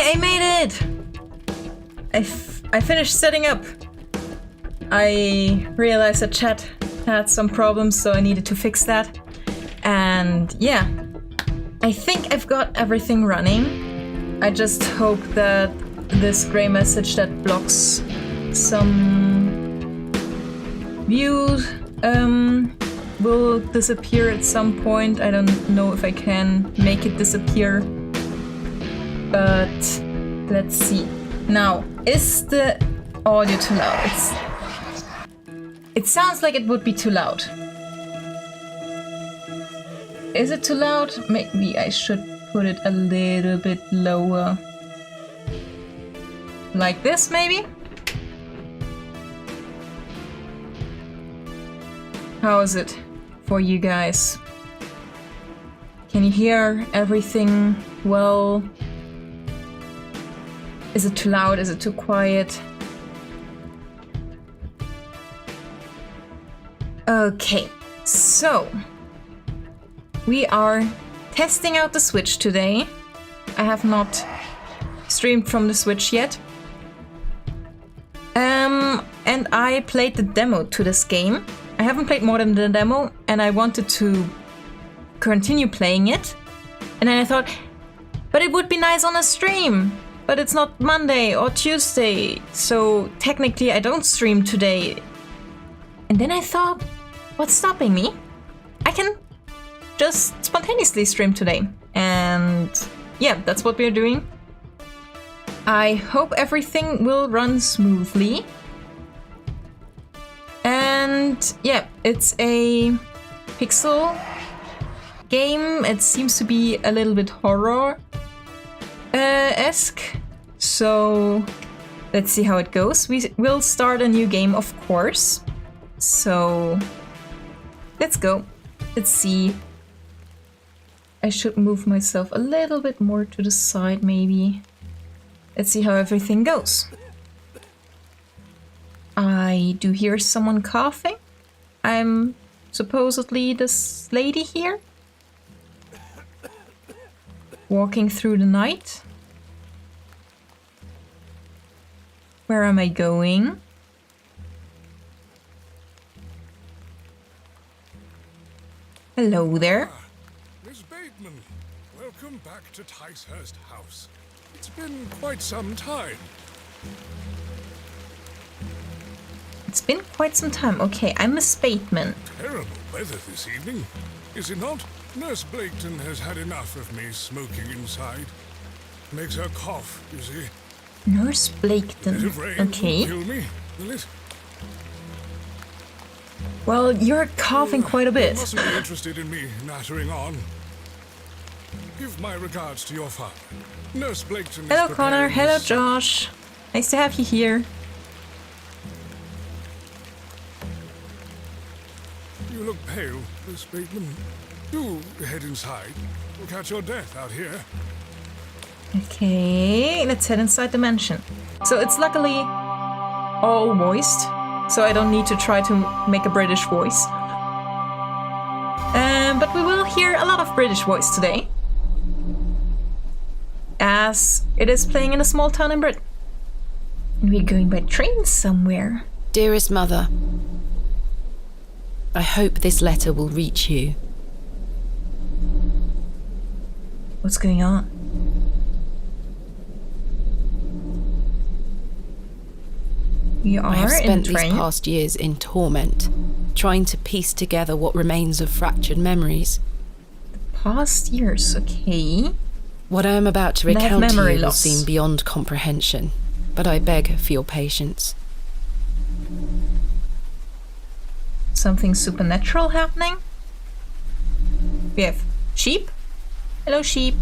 Hi, I made it! I finished setting up. I realized that chat had some problems, so I needed to fix that. And yeah, I think I've got everything running. I just hope that this gray message that blocks some views will disappear at some point. I don't know if I can make it disappear, but let's see. Now, is the audio too loud? It sounds like it would be too loud. Is it too loud? Maybe I should put it a little bit lower. Like this, maybe? How is it for you guys? Can you hear everything well? Is it too loud? Is it too quiet? Okay, so we are testing out the Switch today. I have not streamed from the Switch yet. And I played the demo to this game. I haven't played more than the demo, and I wanted to continue playing it. And then I thought, but it would be nice on a stream. But it's not Monday or Tuesday, so technically I don't stream today. And then I thought, what's stopping me? I can just spontaneously stream today. And yeah, that's what we're doing. I hope everything will run smoothly. And yeah, it's a pixel game. It seems to be a little bit horror-esque. So let's see how it goes. We will start a new game, of course. So let's go. Let's see. I should move myself a little bit more to the side, maybe. Let's see how everything goes. I do hear someone coughing. I'm supposedly this lady here. Walking through the night. Where am I going? Hello there. Miss Bateman, welcome back to Ticehurst House. It's been quite some time. It's been quite some time. Okay, I'm Miss Bateman. Terrible weather this evening, is it not? Nurse Blaketon has had enough of me smoking inside. Makes her cough, you see. Nurse Blaketon. Bit of rain Okay. will kill me, will it? Well, you're coughing quite a You bit. mustn't be interested in me nattering on. Give my regards to your father. Nurse Blaketon is Hello, Connor. preparing Hello, his- Josh. Nice to have you here. You look pale, Miss Bateman. Do head inside. We'll catch your death out here. Okay, let's head inside the mansion. So it's luckily all voiced, so I don't need to try to make a British voice. But we will hear a lot of British voice today, as it is playing in a small town in Britain. And we're going by train somewhere. Dearest Mother, I hope this letter will reach you. What's going on? We I have are in spent the these train. past years in torment, trying to piece together what remains of fractured memories. Past years, okay. What I am about to And I have recount to memory you will loss. seem beyond comprehension, but I beg for your patience. Something supernatural happening? We have sheep. Hello, sheep.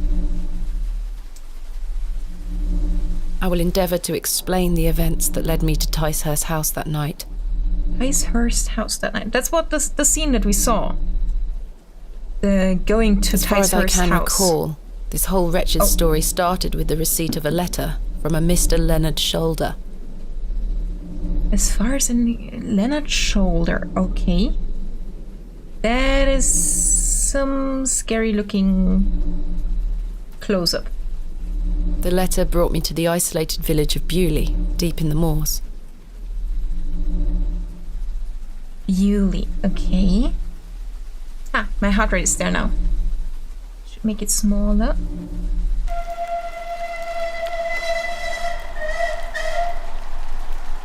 I will endeavour to explain the events that led me to Ticehurst House that night. Ticehurst House that night. That's what the scene that we saw. The going to As far as I Ticehurst can House. recall, this whole wretched story started with the receipt of a letter from a Mr. Leonard Shoulder. As far as in Leonard Shoulder, okay. That is some scary looking close-up. The letter brought me to the isolated village of Bewley, deep in the moors. Bewley, okay. Ah, my heart rate is there now. Should make it smaller.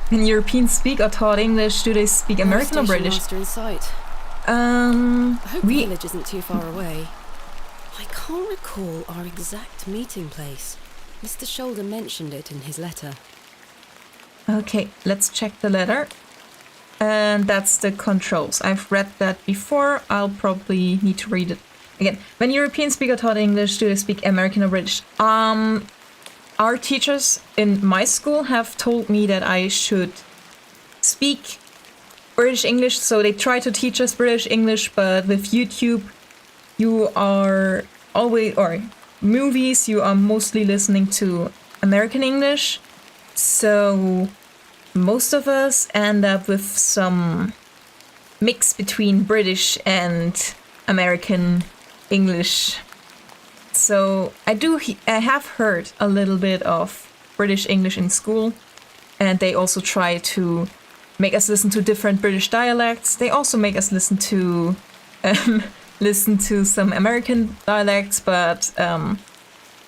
When Europeans speak or taught English, do they speak American or British? Master in sight. I hope the We village isn't too far away. I can't recall our exact meeting place. Mr. Shoulder mentioned it in his letter. okay. Let's check the letter, and that's the controls. I've read that before. I'll probably need to read it again. When Europeans speak or taught English, do they speak American or British? Our teachers in my school have told me that I should speak British English, so they try to teach us British English, but with YouTube, you are always, or movies, you are mostly listening to American English. So most of us end up with some mix between British and American English. So I have heard a little bit of British English in school, and they also try to make us listen to different British dialects. They also make us listen to some American dialects, but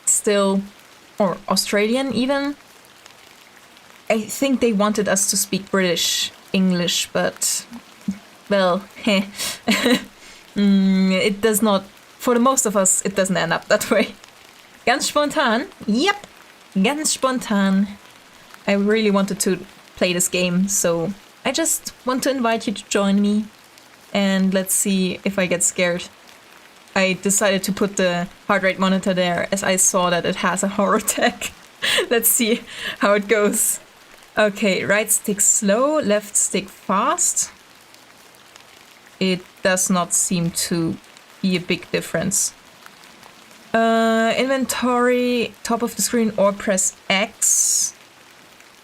still, or Australian even. I think they wanted us to speak British English, but well, it does not. For the most of us, it doesn't end up that way. Ganz spontan. Yep, ganz spontan. I really wanted to play this game, so I just want to invite you to join me. And let's see if I get scared. I decided to put the heart rate monitor there as I saw that it has a horror tag. Let's see how it goes. Okay, right stick slow, left stick fast. It does not seem to be a big difference. Inventory, top of the screen, or press X.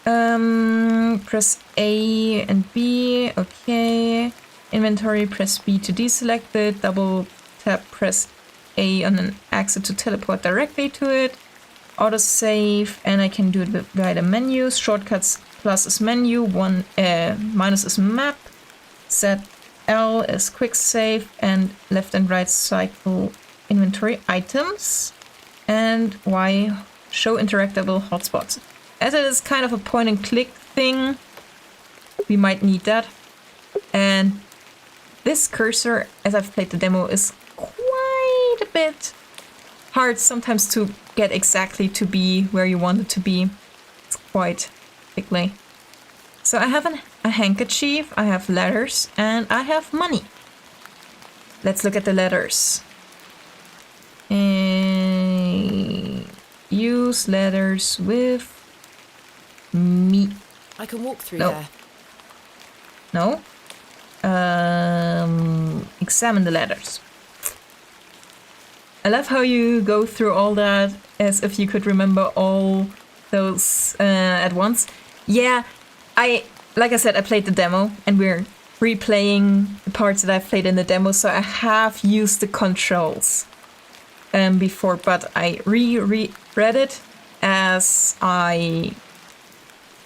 Press A and B, okay. Inventory, press B to deselect it. Double tap, press A on an exit to teleport directly to it. Autosave, and I can do it via the menus. Shortcuts, plus is menu, minus is map. Set L is quick save, and left and right cycle inventory items, and Y show interactable hotspots. As it is kind of a point and click thing, we might need that. And this cursor, as I've played the demo, is quite a bit hard sometimes to get exactly to be where you want it to be. It's quite thickly. So I have a handkerchief, I have letters, and I have money. Let's look at the letters. Use letters with me. I can walk through No. there. No. Examine the letters. I love how you go through all that as if you could remember all those at once. Yeah, like I said, I played the demo, and we're replaying the parts that I've played in the demo, so I have used the controls before, but I reread it as I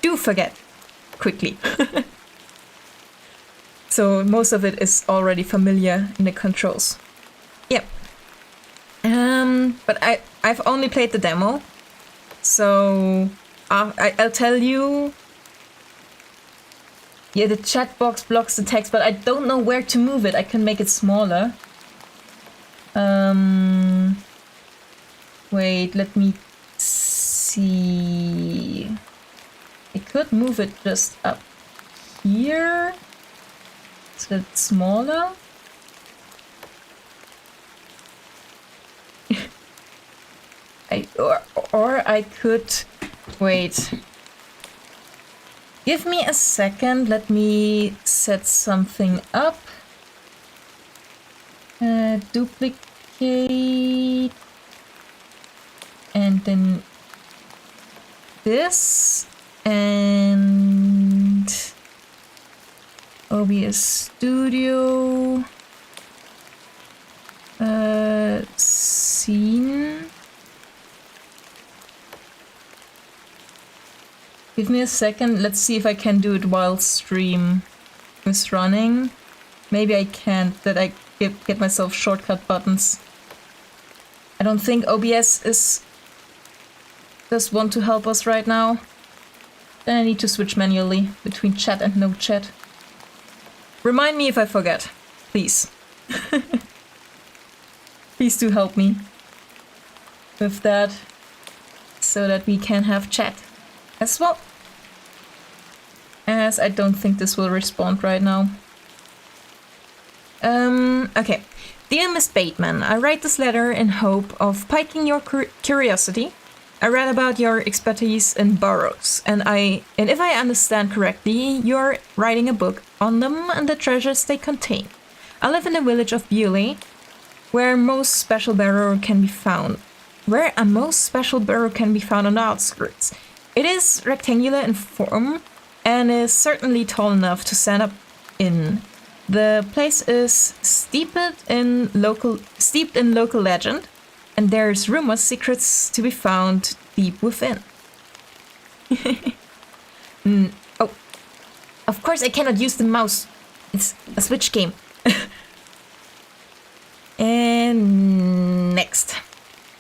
do forget quickly. So most of it is already familiar in the controls. Yep. But I've only played the demo, so I'll tell you. Yeah, the chat box blocks the text, but I don't know where to move it. I can make it smaller. Wait, let me see. I could move it just up here. So it's smaller. Or I could wait. Give me a second. Let me set something up. Duplicate, and then this, and OBS Studio, scene, Give me a second. Let's see if I can do it while stream is running. Maybe I can't, that I get myself shortcut buttons. I don't think OBS does want to help us right now. Then I need to switch manually between chat and no chat. Remind me if I forget, please. Please do help me with that, so that we can have chat as well. As I don't think this will respond right now. Okay. Dear Miss Bateman, I write this letter in hope of piquing your curiosity. I read about your expertise in burrows, and if I understand correctly, you're writing a book on them and the treasures they contain. I live in the village of Bewley, where a most special barrow can be found on the outskirts. It is rectangular in form and is certainly tall enough to stand up in. The place is steeped in local legend, and there's rumors, secrets to be found deep within. Oh, of course I cannot use the mouse. It's a Switch game. And next.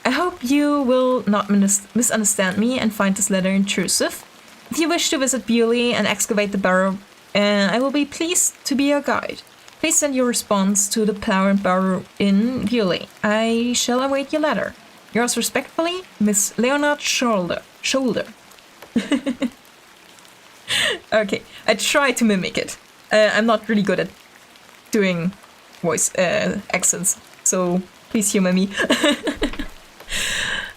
I hope you will not misunderstand me and find this letter intrusive. If you wish to visit Bewley and excavate the Barrow, I will be pleased to be your guide. Please send your response to the Plough and Barrow in Bewley. I shall await your letter. Yours respectfully, Miss Leonard Shoulder. Okay, I try to mimic it. I'm not really good at doing voice accents, so please humor me.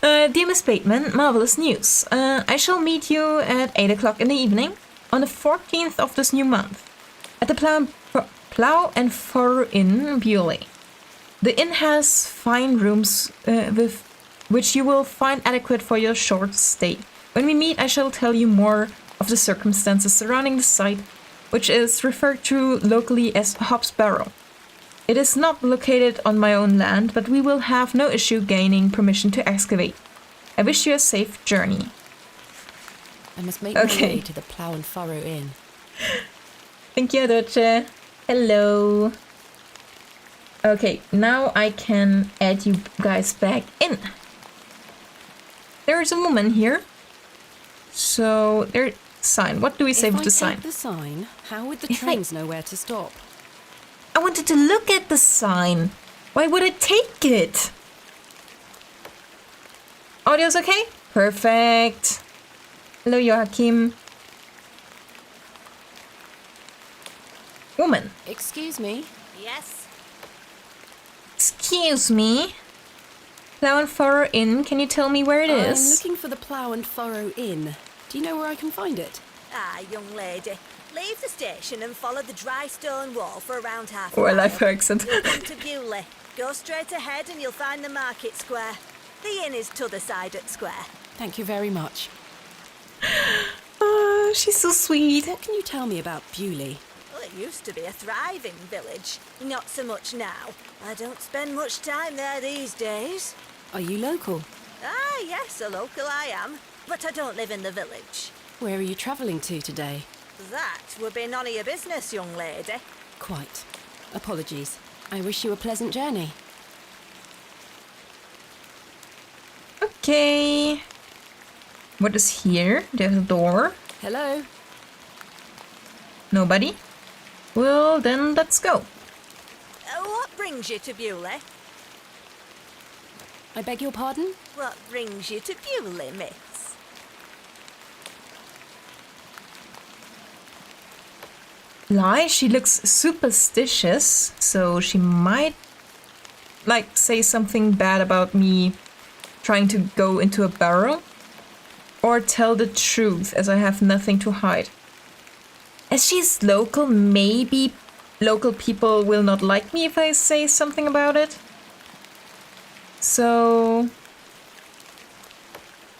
Dear Miss Bateman, marvelous news. I shall meet you at 8 o'clock in the evening on the 14th of this new month at the Plough and Furrow Inn, Bewley. The inn has fine rooms with which you will find adequate for your short stay. When we meet, I shall tell you more of the circumstances surrounding the site, which is referred to locally as Hobbs Barrow. It is not located on my own land, but we will have no issue gaining permission to excavate. I wish you a safe journey. I must make my way to the Plough and Furrow Inn. Thank you, Doce. Hello. Okay, now I can add you guys back in. There is a woman here. So, there's sign. What do we say with the sign? If I take the sign, how would the trains know where to stop? I wanted to look at the sign. Why would I take it? Audio's okay? Perfect. Hello, Joachim. Woman. Excuse me? Yes? Excuse me? Plough and Furrow Inn, can you tell me where it is? I'm looking for the Plough and Furrow Inn. Do you know where I can find it? Ah, young lady. Leave the station and follow the dry stone wall for around half a Oh, I mile. like her accent. You'll come to Bewley. Go straight ahead and you'll find the market square. The inn is t'other side at square. Thank you very much. Oh, she's so sweet. What can you tell me about Bewley? Well, it used to be a thriving village. Not so much now. I don't spend much time there these days. Are you local? Ah, yes, a local I am. But I don't live in the village. Where are you travelling to today? That would be none of your business, young lady. Quite. Apologies. I wish you a pleasant journey. Okay. What is here? There's a door. Hello? Nobody? Well, then let's go. What brings you to Bewley? I beg your pardon? What brings you to Bewley, miss? Lie, she looks superstitious, so she might say something bad about me trying to go into a barrow, or tell the truth as I have nothing to hide. As she's local, maybe local people will not like me if I say something about it. So,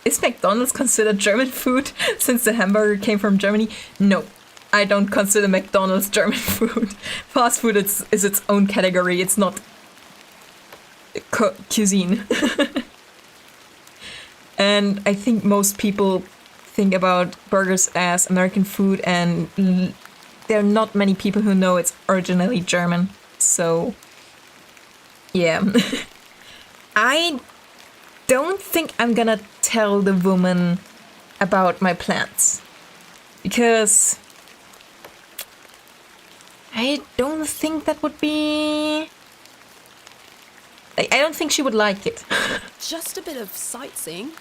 is McDonald's considered German food since the hamburger came from Germany? No. I don't consider McDonald's German food. Fast food is its own category. It's not cuisine. And I think most people think about burgers as American food, and there are not many people who know it's originally German. So, yeah. I don't think I'm gonna tell the woman about my plans. Because I don't think that would be... I don't think she would like it. Just a bit of sightseeing.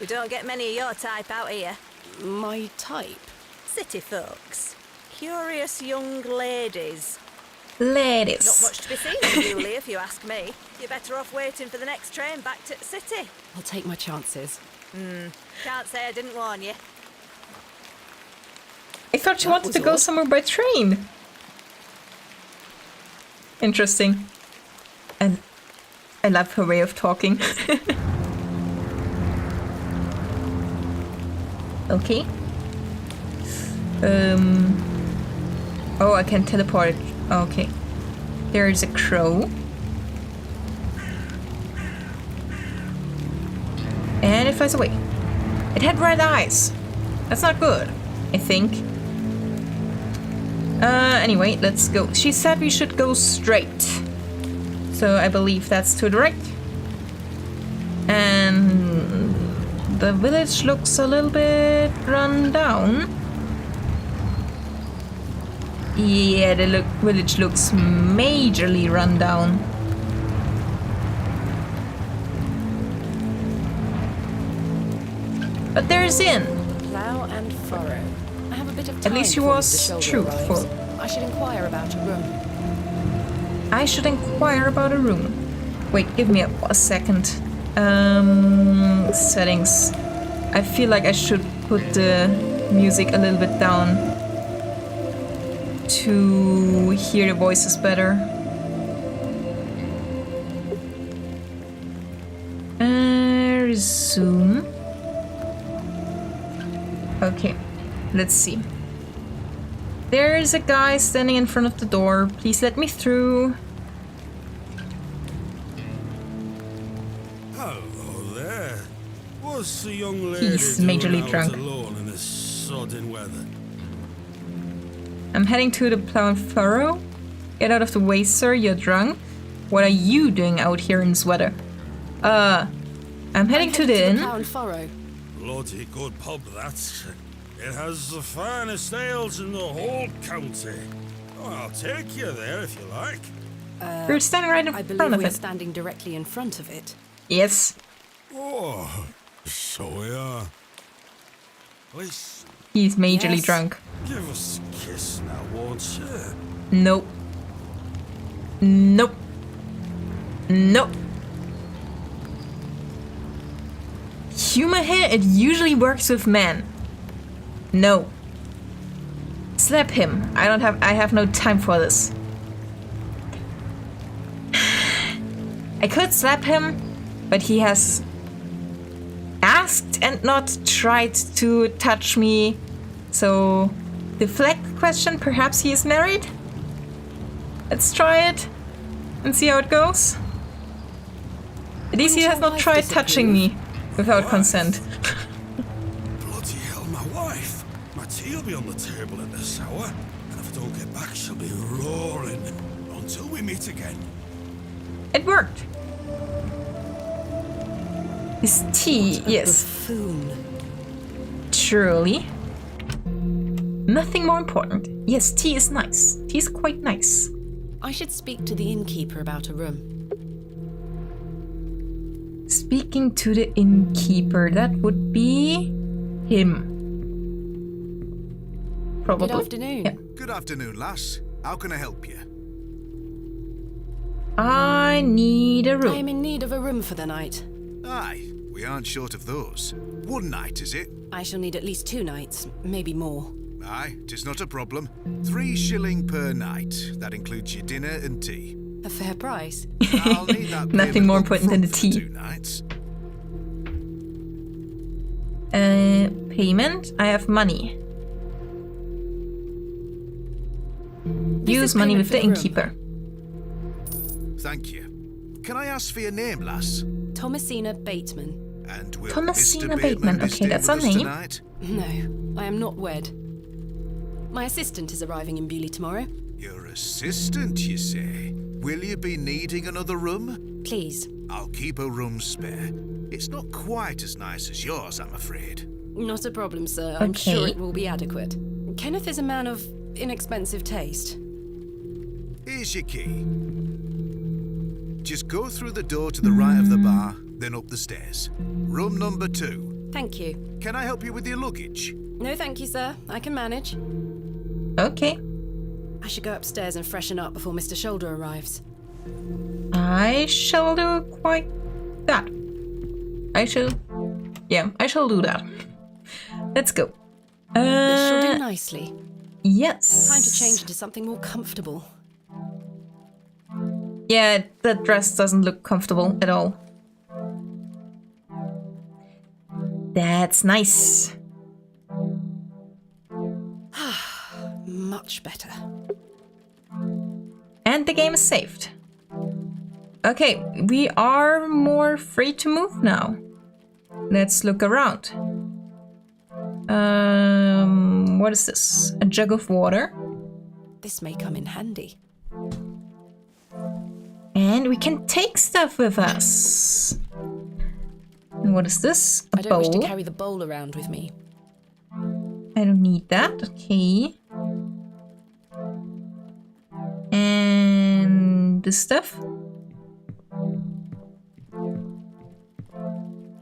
We don't get many of your type out here. My type. City folks. Curious young ladies. Ladies. Not much to be seen in Julie, if you ask me. You're better off waiting for the next train back to the city. I'll take my chances. Can't say I didn't warn you. I thought she That wanted was to go odd. somewhere by train. Interesting. And I love her way of talking. Okay. Oh, I can teleport. Okay. There is a crow. And it flies away. It had red eyes. That's not good, I think. Anyway, let's go. She said we should go straight. So I believe that's to the right. And the village looks a little bit run down. Yeah, the village looks majorly run down. But there's inn. Plough and furrow. I have a bit of time. At least she before was Mr. Shoulder truthful. arrives. I should inquire about a room. I should inquire about a room. Wait, give me a second. Settings. I feel like I should put the music a little bit down to hear the voices better. Resume. Okay, let's see. There's a guy standing in front of the door. Please let me through. Hello there. What's the young lady He's doing majorly out drunk. alone in this sodden weather? I'm heading to the Plough and Furrow. Get out of the way, sir. You're drunk. What are you doing out here in this weather? I'm heading to the inn. Plough and furrow. Bloody good pub, that. It has the finest ales in the whole county. Oh, I'll take you there if you like. We're standing right in I front believe of we're it. standing directly in front of it. Yes, Oh, so we are. Listen, he's majorly Yes. drunk. give us a kiss now, won't you? Nope. Nope. Nope. Humor here, it usually works with men. No. Slap him. I have no time for this. I could slap him, but he has asked and not tried to touch me. So, deflect the question, perhaps he is married? Let's try it and see how it goes. At least he has not tried touching me without consent. Bloody hell, my wife. My tea will be on the table at this hour, and if I don't get back, she'll be roaring. Until we meet again. It worked. His tea, What a yes, buffoon. truly. Nothing more important. Yes, tea is nice. Tea is quite nice. I should speak to the innkeeper about a room. Speaking to the innkeeper, that would be him. Probably. Good afternoon. Yeah. Good afternoon, lass. How can I help you? I need a I room. am in need of a room for the night. Aye, we aren't short of those. One night, is it? I shall need at least 2 nights, maybe more. Aye, 'tis not a problem. 3 shilling per night. That includes your dinner and tea. A fair price. I'll need that Nothing payment more up important than the front for tea. 2 nights. Payment. I have money. This Use is money payment with for the the room. innkeeper. Thank you. Can I ask for your name, lass? Thomasina Bateman. And will Thomasina Mr. Bateman. be Okay, staying that's with her us name. tonight? No, I am not wed. My assistant is arriving in Bewley tomorrow. Your assistant, you say? Will you be needing another room? Please. I'll keep a room spare. It's not quite as nice as yours, I'm afraid. Not a problem, sir. I'm Okay. sure it will be adequate. Kenneth is a man of inexpensive taste. Here's your key. Just go through the door to the right of the bar, then up the stairs. Room number 2. Thank you. Can I help you with your luggage? No, thank you, sir. I can manage. Okay. I should go upstairs and freshen up before Mr. Shoulder arrives. I shall do quite that. I shall do that. Let's go. This shall do nicely. Yes. Time to change into something more comfortable. Yeah, that dress doesn't look comfortable at all. That's nice. Much better. And the game is saved. Okay, we are more free to move now. Let's look around. What is this? A jug of water. This may come in handy. And we can take stuff with us. And what is this? A I don't bowl. wish to carry the bowl around with me. I don't need that. Okay. And this stuff.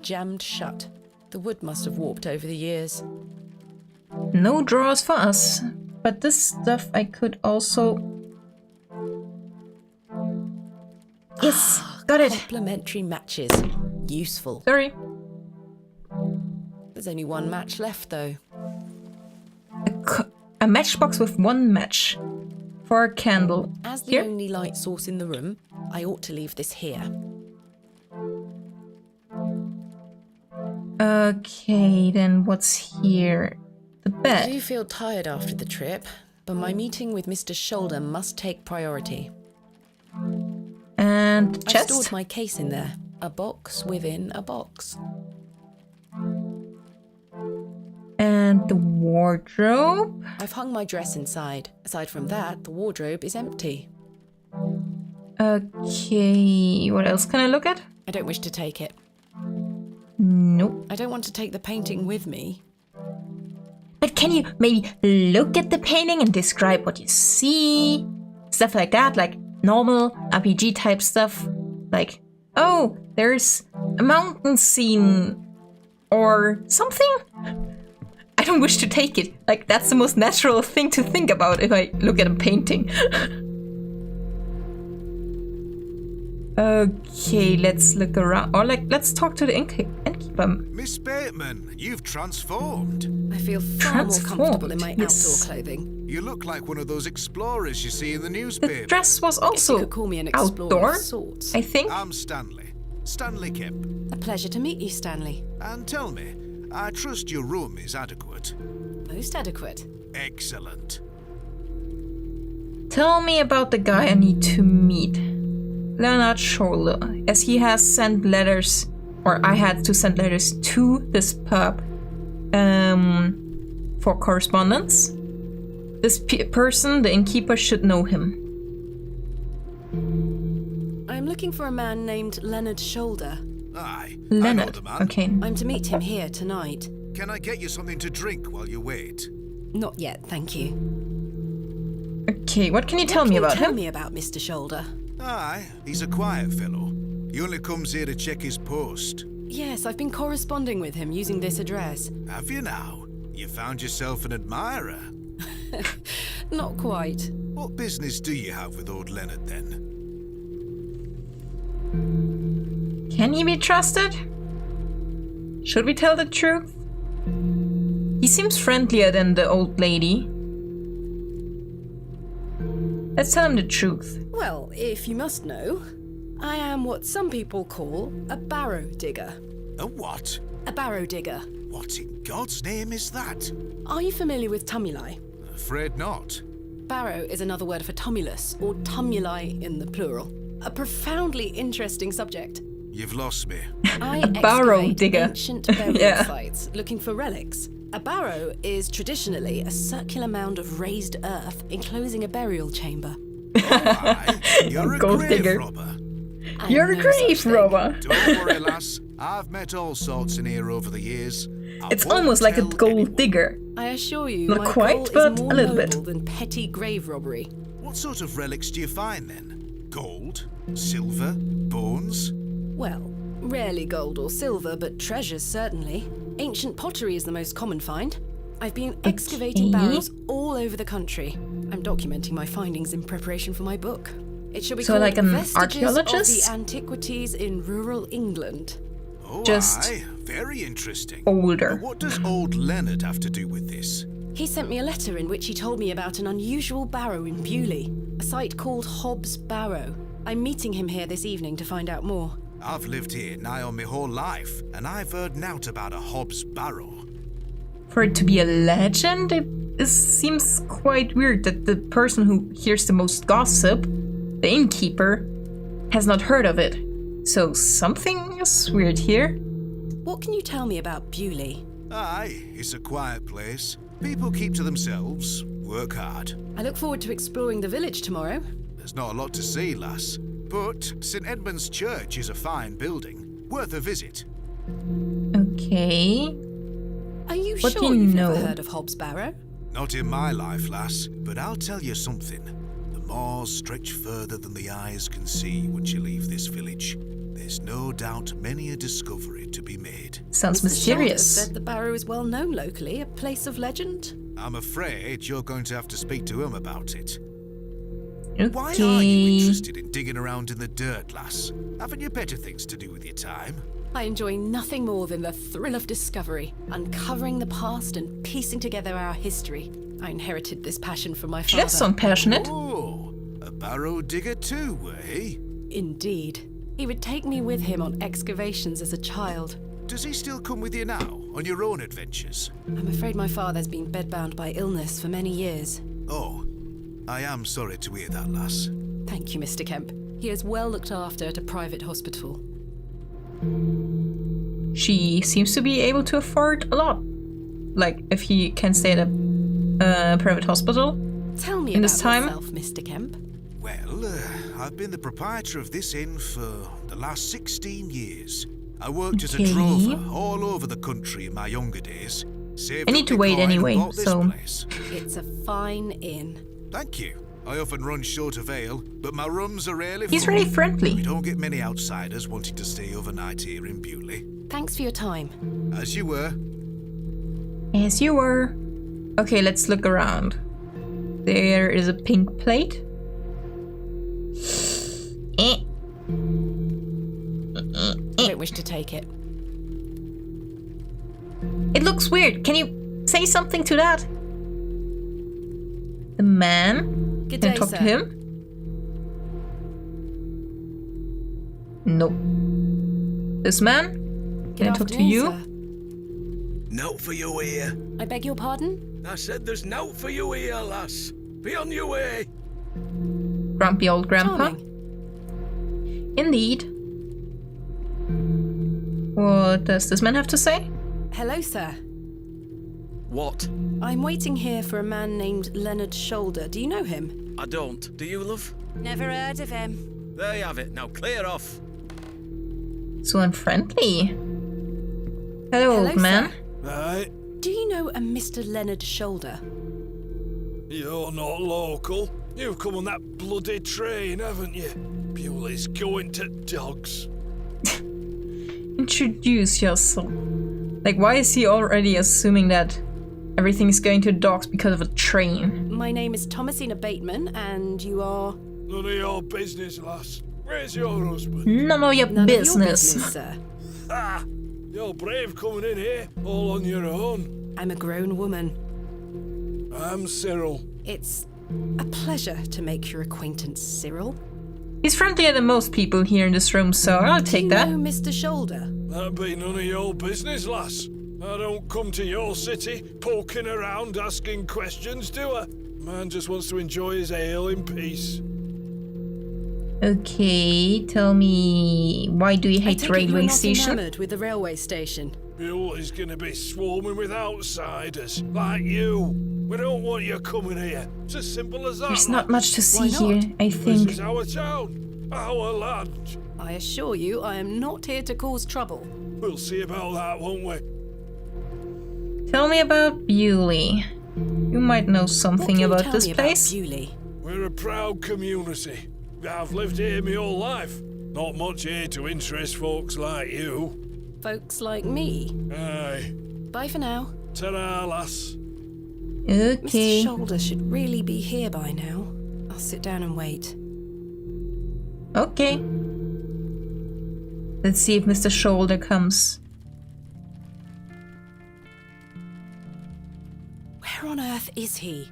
Jammed shut. The wood must have warped over the years. No drawers for us. But this stuff I could also... Yes, got it. Complementary matches. Useful. Sorry. There's only one match left, though. A matchbox with one match. For a candle. As the Here? only light source in the room, I ought to leave this here. Okay, then what's here? The I bed. do feel tired after the trip, but my meeting with Mr. Shoulder must take priority. And I chest. stored my case in there. A box within a box. And the wardrobe. I've hung my dress inside. Aside from that, the wardrobe is empty. Okay, what else can I look at? I don't wish to take it. Nope. I don't want to take the painting with me. But can you maybe look at the painting and describe what you see? Stuff like that, like normal RPG type stuff. Like, oh, there's a mountain scene or something. I don't wish to take it. Like, that's the most natural thing to think about if I look at a painting. Okay, let's look around. Or let's talk to the innkeeper. Miss Bateman, you've transformed. I feel far more comfortable in my Yes. outdoor clothing. You look like one of those explorers you see in the The newspaper. dress was Guess you also could call me an explorer outdoor, of sorts. I think. I'm Stanley. Stanley Kemp. A pleasure to meet you, Stanley. And tell me, I trust your room is adequate. Most adequate. Excellent. Tell me about the guy I need to meet. Leonard Shoulder, as he has sent letters, or I had to send letters to this pub for correspondence. This person, the innkeeper, should know him. I'm looking for a man named Leonard Shoulder. Aye, I know Leonard. the man. Okay. I'm to meet him here tonight. Can I get you something to drink while you wait? Not yet, thank you. Okay, what can you tell What me can you about tell him? me about Mr. Shoulder? Aye, he's a quiet fellow. He only comes here to check his post. Yes, I've been corresponding with him using this address. Have you now? You found yourself an admirer. Not quite. What business do you have with old Leonard then? Can he be trusted? Should we tell the truth? He seems friendlier than the old lady. Let's tell him the truth. Well, if you must know, I am what some people call a barrow digger. A what? A barrow digger. What in God's name is that? Are you familiar with tumuli? Afraid not. Barrow is another word for tumulus, or tumuli in the plural. A profoundly interesting subject. You've lost me. I barrow excavate digger. ancient burial Yeah. sites looking for relics. A barrow is traditionally a circular mound of raised earth enclosing a burial chamber. Why? You're a Gold grave digger. robber. I'm You're a no grave such thing. robber. Don't worry, lass. I've met all sorts in here over the years. I It's won't almost like a tell gold anyone. digger. I assure you, Not my quite, goal but is more a little bit. noble than petty grave robbery. What sort of relics do you find then? Gold? Silver? Bones? Well, rarely gold or silver, but treasures certainly. Ancient pottery is the most common find. I've been excavating Okay. barrows all over the country. I'm documenting my findings in preparation for my book. It shall be So called like an Vestiges archaeologist? of the Antiquities in Rural England. Oh, Just aye. Very interesting. older. But what does old Leonard have to do with this? He sent me a letter in which he told me about an unusual barrow in Bewley, a site called Hobbs Barrow. I'm meeting him here this evening to find out more. I've lived here nigh on my whole life, and I've heard nowt about a Hobbs Barrow. For it to be a legend, it seems quite weird that the person who hears the most gossip, the innkeeper, has not heard of it. So something is weird here. What can you tell me about Bewley? Aye, it's a quiet place. People keep to themselves, work hard. I look forward to exploring the village tomorrow. There's not a lot to see, lass. But St. Edmund's Church is a fine building, worth a visit. Okay. Are you What sure do you you've know? never heard of Hobbs Barrow? Not in my life, lass, but I'll tell you something. The moors stretch further than the eyes can see once you leave this village. There's no doubt many a discovery to be made. Sounds Mr. mysterious. Shoulder said the barrow is well known locally, a place of legend. I'm afraid you're going to have to speak to him about it. Okay. Why are you interested in digging around in the dirt, lass? Haven't you better things to do with your time? I enjoy nothing more than the thrill of discovery, uncovering the past and piecing together our history. I inherited this passion from my She father. does sound passionate. Oh, a barrow digger too, eh? Indeed. He would take me with him on excavations as a child. Does he still come with you now, on your own adventures? I'm afraid my father's been bedbound by illness for many years. Oh, I am sorry to hear that, lass. Thank you, Mr. Kemp. He is well looked after at a private hospital. She seems to be able to afford a lot. Like, if he can stay at a private hospital. Tell me In about this time? yourself, Mr. Kemp. Well, I've been the proprietor of this inn for the last 16 years. I worked as a Okay. drover all over the country in my younger days. Saved I need up to my wait coin and anyway, bought this so- place. It's a fine inn. Thank you. I often run short of ale, but my rooms are rarely He's full. really We friendly. don't get many outsiders wanting to stay overnight here in Bewley. Thanks for your time. As you were. As you were. Okay, let's look around. There is a pink plate. Eh. I don't wish to take it. It looks weird. Can you say something to that? The man. Good Can I day, talk sir. to him? Nope. This man? Good Can I talk to afternoon, you? sir. Nout for you here. I beg your pardon? I said there's nout for you here, lass. Be on your way. Grumpy old grandpa? Charming. Indeed. What does this man have to say? Hello, sir. What? I'm waiting here for a man named Leonard Shoulder. Do you know him? I don't. Do you, love? Never heard of him. There you have it. Now clear off. So unfriendly. Hello, Hello, old man. sir. Right, Do you know a Mr. Leonard Shoulder? you're not local. You've come on that bloody train, haven't you? Bewley's going to dogs. Introduce yourself. Like, why is he already assuming that everything's going to dogs because of a train? My name is Thomasina Bateman, and you are... None of your business, lass. Where's your husband? None of your None business. of your business, sir. Ah, you're brave coming in here, all on your own. I'm a grown woman. I'm Cyril. It's a pleasure to make your acquaintance, Cyril. He's friendlier than most people here in this room, so I'll Do take you that. know Mr. Shoulder? That'd be none of your business, lass. I don't come to your city poking around asking questions, do I? Man just wants to enjoy his ale in peace. Okay, tell me, why do you I hate take it you're railway not station? enamored with the railway station. Bewley's gonna be swarming with outsiders, like you. We don't want you coming here. It's as simple as that. There's not much to see Why not? here, I This think. is our town, our land. I assure you, I am not here to cause trouble. We'll see about that, won't we? Tell me about Bewley. You might know something What can you about tell this me place. About Bewley? We're a proud community. I've lived here my whole life. Not much here to interest folks like you. Folks like me. Aye. Bye for now. Ta-ra, lass. Mr. Okay. Shoulder should really be here by now. I'll sit down and wait. Okay. Let's see if Mr. Shoulder comes. Where on earth is he?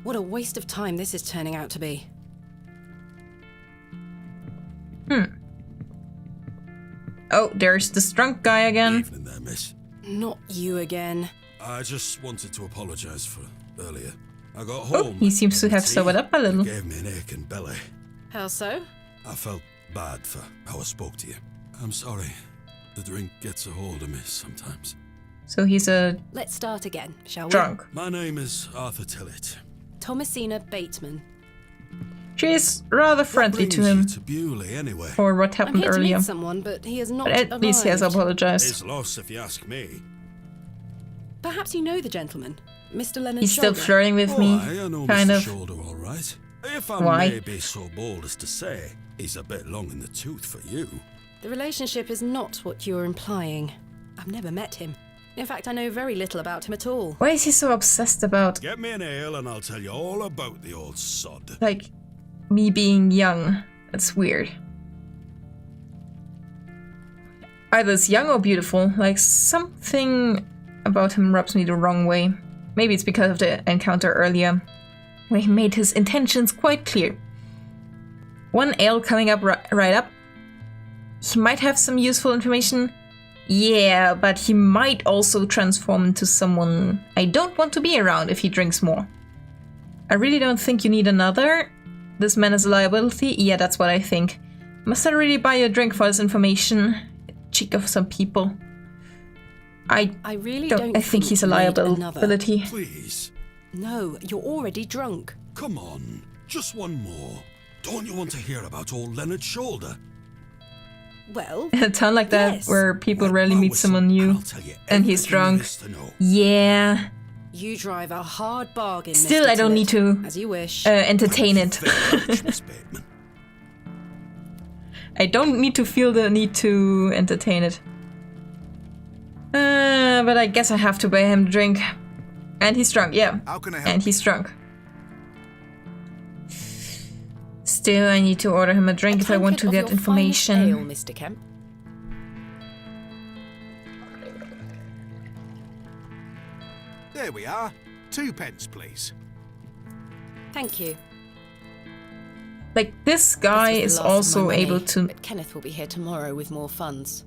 What a waste of time this is turning out to be. Oh, there's this drunk guy again. Evening there, miss. Not you again. I just wanted to apologise for earlier. I got Oh, home. he seems to have tea sobered up a little. gave me an aching belly. How so? I felt bad for how I spoke to you. I'm sorry. The drink gets a hold of me sometimes. So he's a Let's start again, shall we? drunk. My name is Arthur Tillett. Thomasina Bateman. She's rather friendly What to brings him you to Bewley anyway? for what I'm happened here to earlier. meet someone, but he has not But at least he has arrived. apologized. It's lost if you ask me. Perhaps you know the gentleman, Mr. Leonard He's still Shoulder. flirting with me, I know kind Mr. of. Shoulder all right. If I Why? may be so bold as to say, he's a bit long in the tooth for you. The relationship is not what you're implying. I've never met him. In fact, I know very little about him at all. Why is he so obsessed about, Get me an ale and I'll tell you all about the old sod. like, me being young? That's weird. Either it's young or beautiful. Like, something about him rubs me the wrong way. Maybe it's because of the encounter earlier, where he made his intentions quite clear. One ale coming up right up. He might have some useful information. Yeah, but he might also transform into someone I don't want to be around if he drinks more. I really don't think you need another. This man is a liability. Yeah, that's what I think. Must I really buy you a drink for this information? Cheek of some people. I really don't. don't I think he's a you need another. liability. Please, No, you're already drunk. come on. Just one more. Don't you want to hear about old Leonard Shoulder? Well, In a town like that, Yes. where people Wet rarely my meet whistle, someone and new, I'll tell you and he's everything there drunk. is to know. Yeah. you drive a hard bargain, Still, Mr. I don't need Tillett. to As you wish. entertain it. Very much, Miss Bateman. I don't need to feel the need to entertain it. But I guess I have to buy him a drink. And he's drunk, yeah. How can I help? And he's drunk. Still, I need to order him a drink if I want to Tankard get of your finest ale, information. Mr. Kemp. There we are. 2 pence, please. Thank you. Like, this guy This was is the last of also my money, able to... But Kenneth will be here tomorrow with more funds.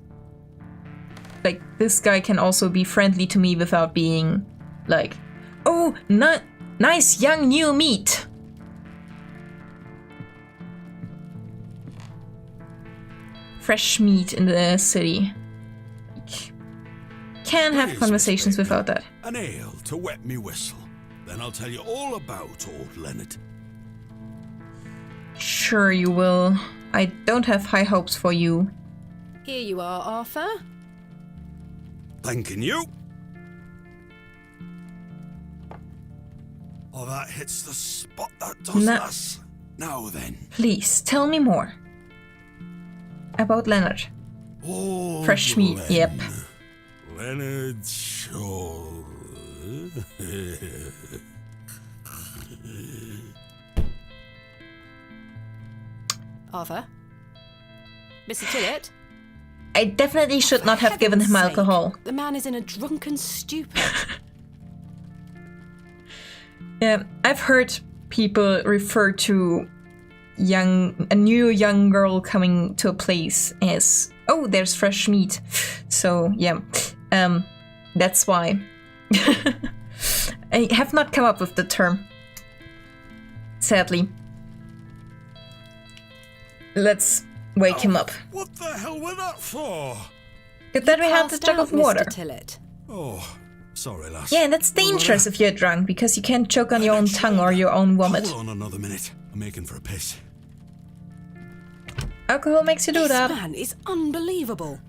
Like, this guy can also be friendly to me without being, like, oh, nice young new meat. Fresh meat in the city. Can have Please, conversations Miss without that. An ale to wet me whistle. Then I'll tell you all about old Leonard. Sure you will. I don't have high hopes for you. Here you are, Arthur. Thanking you. Oh, that hits the spot, that does, Na- lass. Now then. Please, tell me more. About Leonard. Old Fresh meat, Len. yep. Leonard Shoulder. Arthur? Mr. Tillett? I definitely should not have given him Heaven's sake, alcohol. The man is in a drunken stupor. Yeah, I've heard people refer to a new young girl coming to a place as, oh, there's fresh meat. So yeah, that's why. I have not come up with the term, sadly. Let's wake him up. What the hell were that for? Good that we had the Passed jug out, of water. Mr. Tillett. Oh, sorry, lass. Yeah, and that's dangerous if you're drunk, because you can't choke on your own tongue or your own vomit. Hold on another minute. I'm making for a piss. Alcohol makes you do This that. man is unbelievable.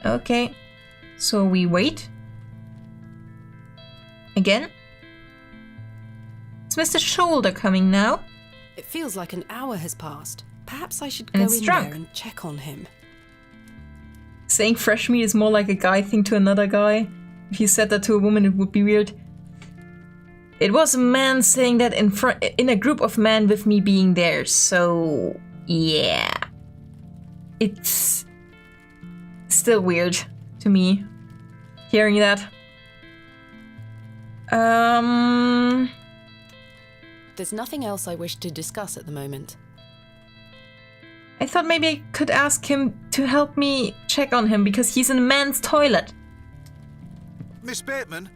Okay, so we wait. Again? Is Mr. Shoulder coming now? It feels like an hour has passed. Perhaps I should And go it's in drunk. there and check on him. Saying fresh meat is more like a guy thing to another guy. If you said that to a woman, it would be weird. It was a man saying that in a group of men with me being there, so yeah. It's still weird to me hearing that. There's nothing else I wish to discuss at the moment. I thought maybe I could ask him to help me check on him because he's in a man's toilet. Miss Bateman?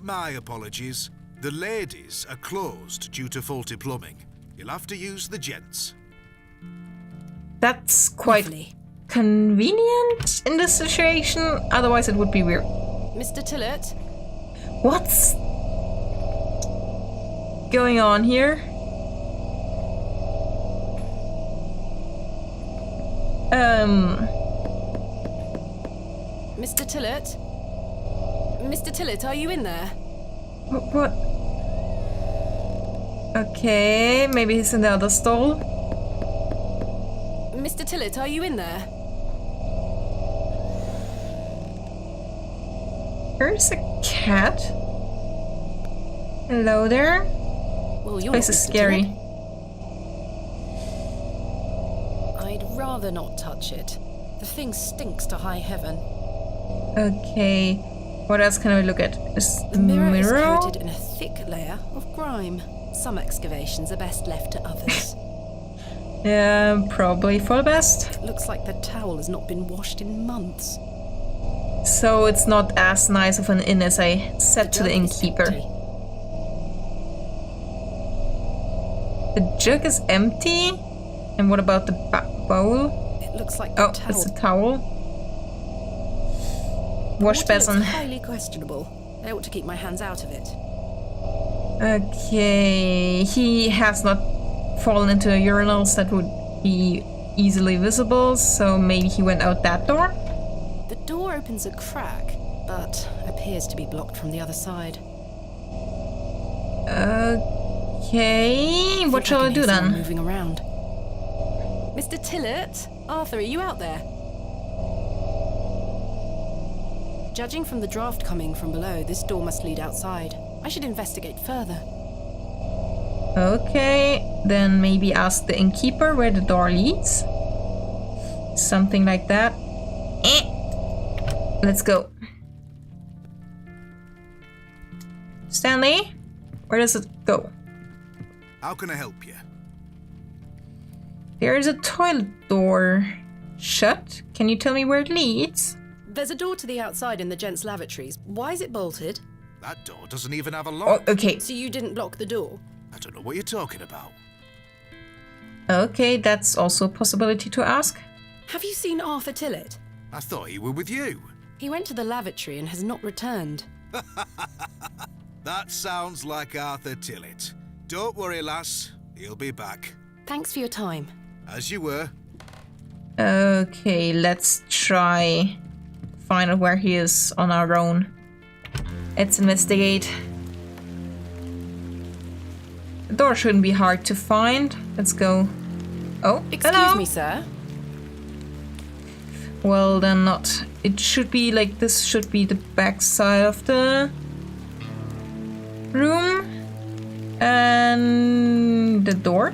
My apologies. The ladies are closed due to faulty plumbing. You'll have to use the gents. That's quite Lovely. convenient in this situation, otherwise it would be weird. Mr. Tillett? What's going on here? Mr. Tillett? Mr. Tillett, are you in there? What? Okay, maybe he's in the other stall. Mr. Tillett, are you in there? There's a cat. Hello there. Well, you're This not is Mr. scary. Tillett. I'd rather not touch it. The thing stinks to high heaven. Okay, what else can we look at? Is The mirror is mirror? coated in a thick layer of grime. Some excavations are best left to others. Yeah, probably for the best. Looks like the towel has not been washed in months. So it's not as nice of an inn as I said to the jug is innkeeper. empty. The jug is empty? And what about the bowl? It looks like the Oh, towel. it's a towel. Wash Water looks basin. highly questionable. I ought to keep my hands out of it. Okay, he has not fallen into urinals that would be easily visible, so maybe he went out that door? The door opens a crack, but appears to be blocked from the other side. Okay, what shall I do then? Moving around. Mr. Tillett? Arthur, are you out there? Judging from the draft coming from below, this door must lead outside. I should investigate further. Okay, then maybe ask the innkeeper where the door leads. Something like that. Let's go. Stanley, where does it go? How can I help you? There is a toilet door. Shut? Can you tell me where it leads? There's a door to the outside in the gents' lavatories. Why is it bolted? That door doesn't even have a Oh, lock. okay. So you didn't block the door? I don't know what you're talking about. Okay, that's also a possibility to ask. Have you seen Arthur Tillett? I thought you were with you. He went to the lavatory and has not returned. That sounds like Arthur Tillett. Don't worry, lass. He'll be back. Thanks for your time. As you were. Okay, let's try find out where he is on our own. Let's investigate. The door shouldn't be hard to find. Let's go. Oh, Excuse hello. me, sir. Well, then not. It should be like this. Should be the back side of the room, and the door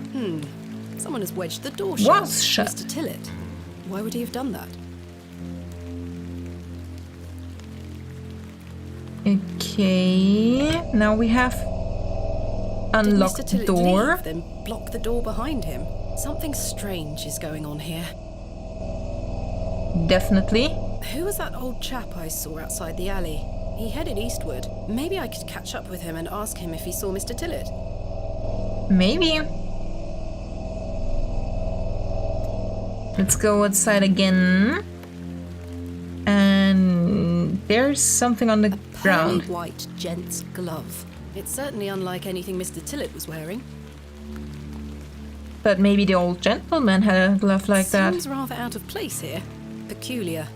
Someone has wedged the door shut. was shut. Mr. Tillett. Why would he have done that? Okay, now we have Did unlocked Mr. the Tillett door. leave, then block the door behind him? Something strange is going on here. Definitely. Who was that old chap I saw outside the alley? He headed eastward. Maybe I could catch up with him and ask him if he saw Mr. Tillett. Maybe. Let's go outside again. And there's something on the ground. Pearly white gent's glove. It's certainly unlike anything Mr. Tillett was wearing. But maybe the old gentleman had a glove like that. Seems rather out of place here. Peculiar.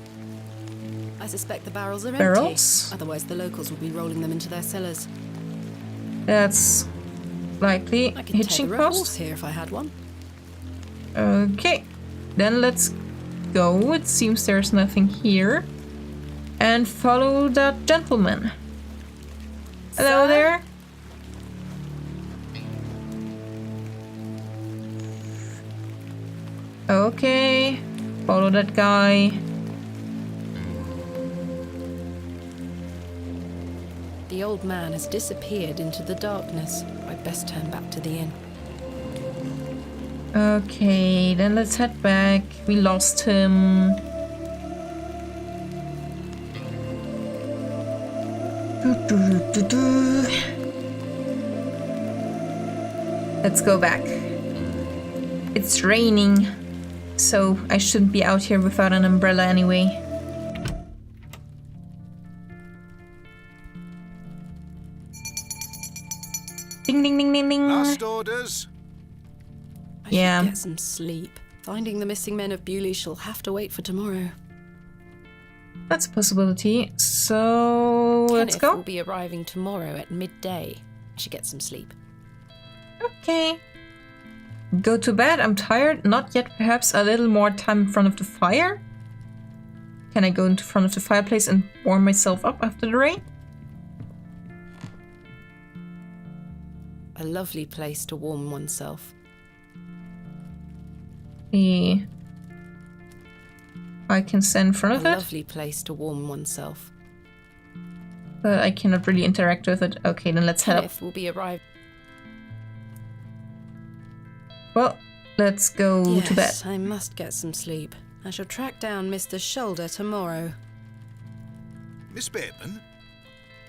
I suspect the barrels are Barrels? empty. Otherwise the locals would be rolling them into their cellars. That's likely. I could Hitching tether a horse post. here if I had one. Okay, then let's go. It seems there's nothing here. And follow that gentleman. Hello Sir? there. Okay, follow that guy. The old man has disappeared into the darkness. I'd best turn back to the inn. Okay, then let's head back. We lost him. Let's go back. It's raining, so I shouldn't be out here without an umbrella anyway. Ding ding ding ding ding. Last orders. I Yeah. should get some sleep. Finding the missing men of Bewley shall have to wait for tomorrow. That's a possibility. So let's Kenneth go. will be arriving tomorrow at midday. I should get some sleep. Okay. Go to bed. I'm tired. Not yet. Perhaps a little more time in front of the fire. Can I go into front of the fireplace and warm myself up after the rain? A lovely place to warm oneself. I can stand in front A of it, lovely place to warm oneself. but I cannot really interact with it. Okay, then let's head up. Kenneth will be arriving. Well, let's go to bed. Yes, I must get some sleep. I shall track down Mr. Shoulder tomorrow. Miss Bateman,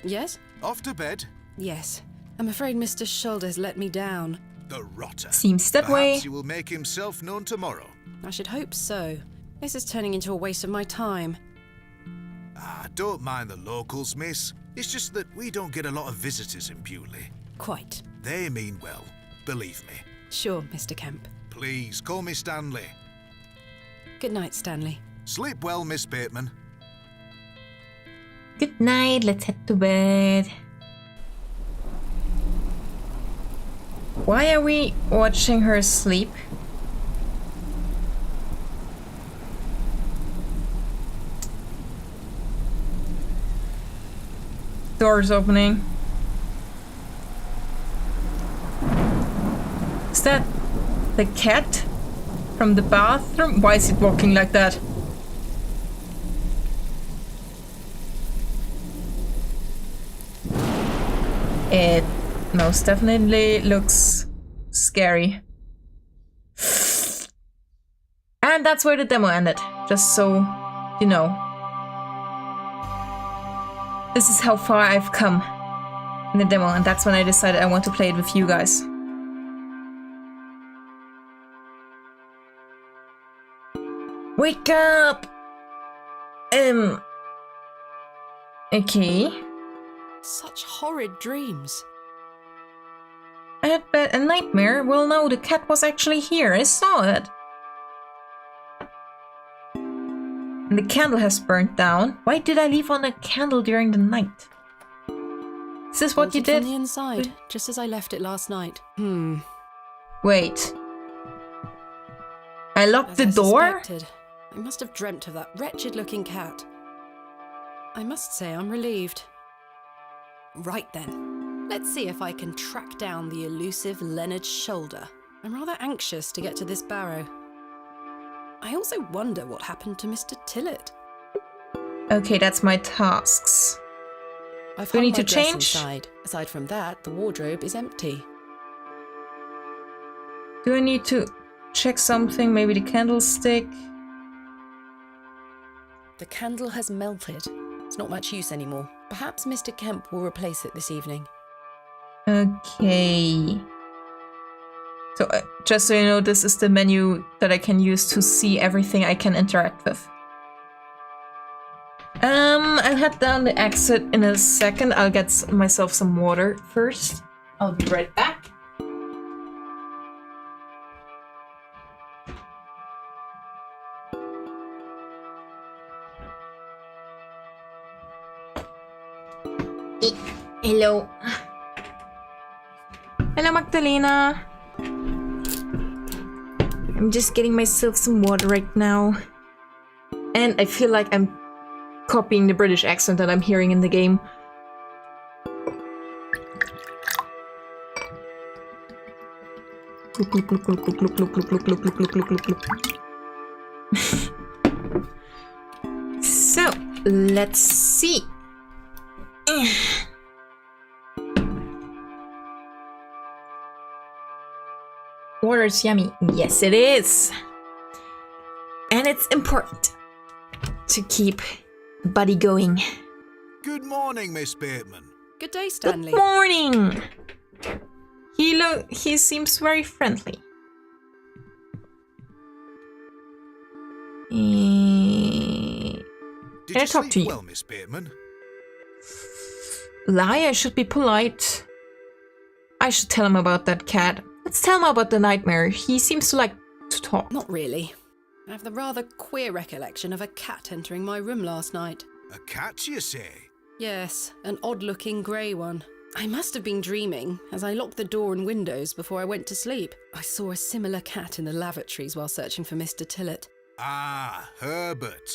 Yes? off to bed. Yes. I'm afraid Mr. Shoulder's let me down. The rotter. Seems that Perhaps way. he will make himself known tomorrow. I should hope so. This is turning into a waste of my time. Ah, don't mind the locals, miss. It's just that we don't get a lot of visitors in Bewley. Quite. They mean well, believe me. Sure, Mr. Kemp. Please, call me Stanley. Good night, Stanley. Sleep well, Miss Bateman. Good night. Let's head to bed. Why are we watching her sleep? Doors opening. Is that the cat from the bathroom? Why is it walking like that? It most definitely looks scary. And that's where the demo ended, just so you know. This is how far I've come in the demo, and that's when I decided I want to play it with you guys. Wake up! Okay. Such horrid dreams. I had a nightmare. Well, no, the cat was actually here. I saw it. And the candle has burnt down. Why did I leave on a candle during the night? Is this what you Haunted did? From the inside, just as I left it last night. Wait. I locked As the I door? suspected, I must have dreamt of that wretched-looking cat. I must say I'm relieved. Right then, let's see if I can track down the elusive Leonard Shoulder. I'm rather anxious to get to this barrow. I also wonder what happened to Mr. Tillett. Okay, that's my tasks. I've Do we hung need my to dress change? inside. Aside from that, the wardrobe is empty. Do I need to check something? Maybe the candlestick? The candle has melted. It's not much use anymore. Perhaps Mr. Kemp will replace it this evening. Okay. So, just so you know, this is the menu that I can use to see everything I can interact with. I'll head down the exit in a second. I'll get myself some water first. I'll be right back. Hello. Hello, Magdalena. I'm just getting myself some water right now. And I feel like I'm copying the British accent that I'm hearing in the game. So, let's see. Water is yummy. Yes, it is. And it's important to keep the body going. Good morning, Miss Bateman. Good day, Stanley. Good morning. He seems very friendly. Did Can I you talk sleep to you? well, Miss Bateman? Lie, I should be polite. I should tell him about that cat. Let's tell him about the nightmare. He seems to like to talk. Not really. I have the rather queer recollection of a cat entering my room last night. A cat, you say? Yes, an odd-looking grey one. I must have been dreaming, as I locked the door and windows before I went to sleep. I saw a similar cat in the lavatories while searching for Mr. Tillett. Ah, Herbert.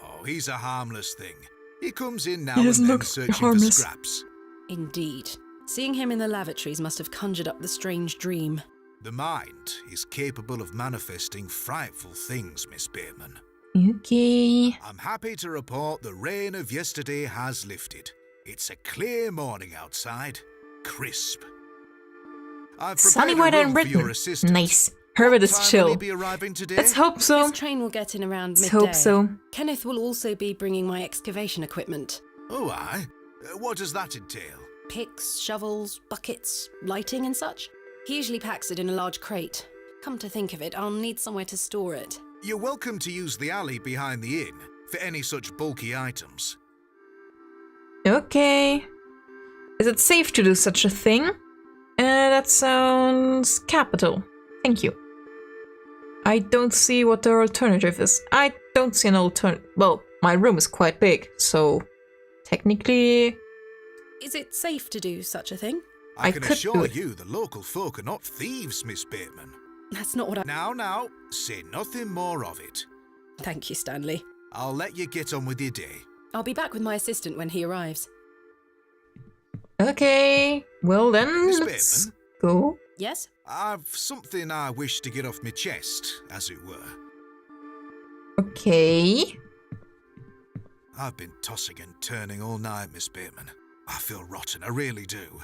Oh, he's a harmless thing. He comes in now He and doesn't then look searching harmless. for scraps. Indeed. Seeing him in the lavatories must have conjured up the strange dream. The mind is capable of manifesting frightful things, Miss Bateman. Okay. I'm happy to report the rain of yesterday has lifted. It's a clear morning outside. Crisp. I've Sunny, prepared white, a and room for your written. assistant. Nice. Herbert What is time will chill. he be arriving today? Let's hope so. His train will get in around Let's midday. hope so. Kenneth will also be bringing my excavation equipment. Oh, aye. What does that entail? Picks, shovels, buckets, lighting and such. He usually packs it in a large crate. Come to think of it, I'll need somewhere to store it. You're welcome to use the alley behind the inn for any such bulky items. Okay. Is it safe to do such a thing? That sounds capital. Thank you. I don't see what the alternative is. I don't see an alternative. Well, my room is quite big, so technically Is it safe to do such a thing? I I can could do assure it. you the local folk are not thieves, Miss Bateman. That's not what I... Now, say nothing more of it. Thank you, Stanley. I'll let you get on with your day. I'll be back with my assistant when he arrives. Okay. Well then, Miss let's Bateman? go. Yes? I've something I wish to get off my chest, as it were. Okay. I've been tossing and turning all night, Miss Bateman. I feel rotten, I really do.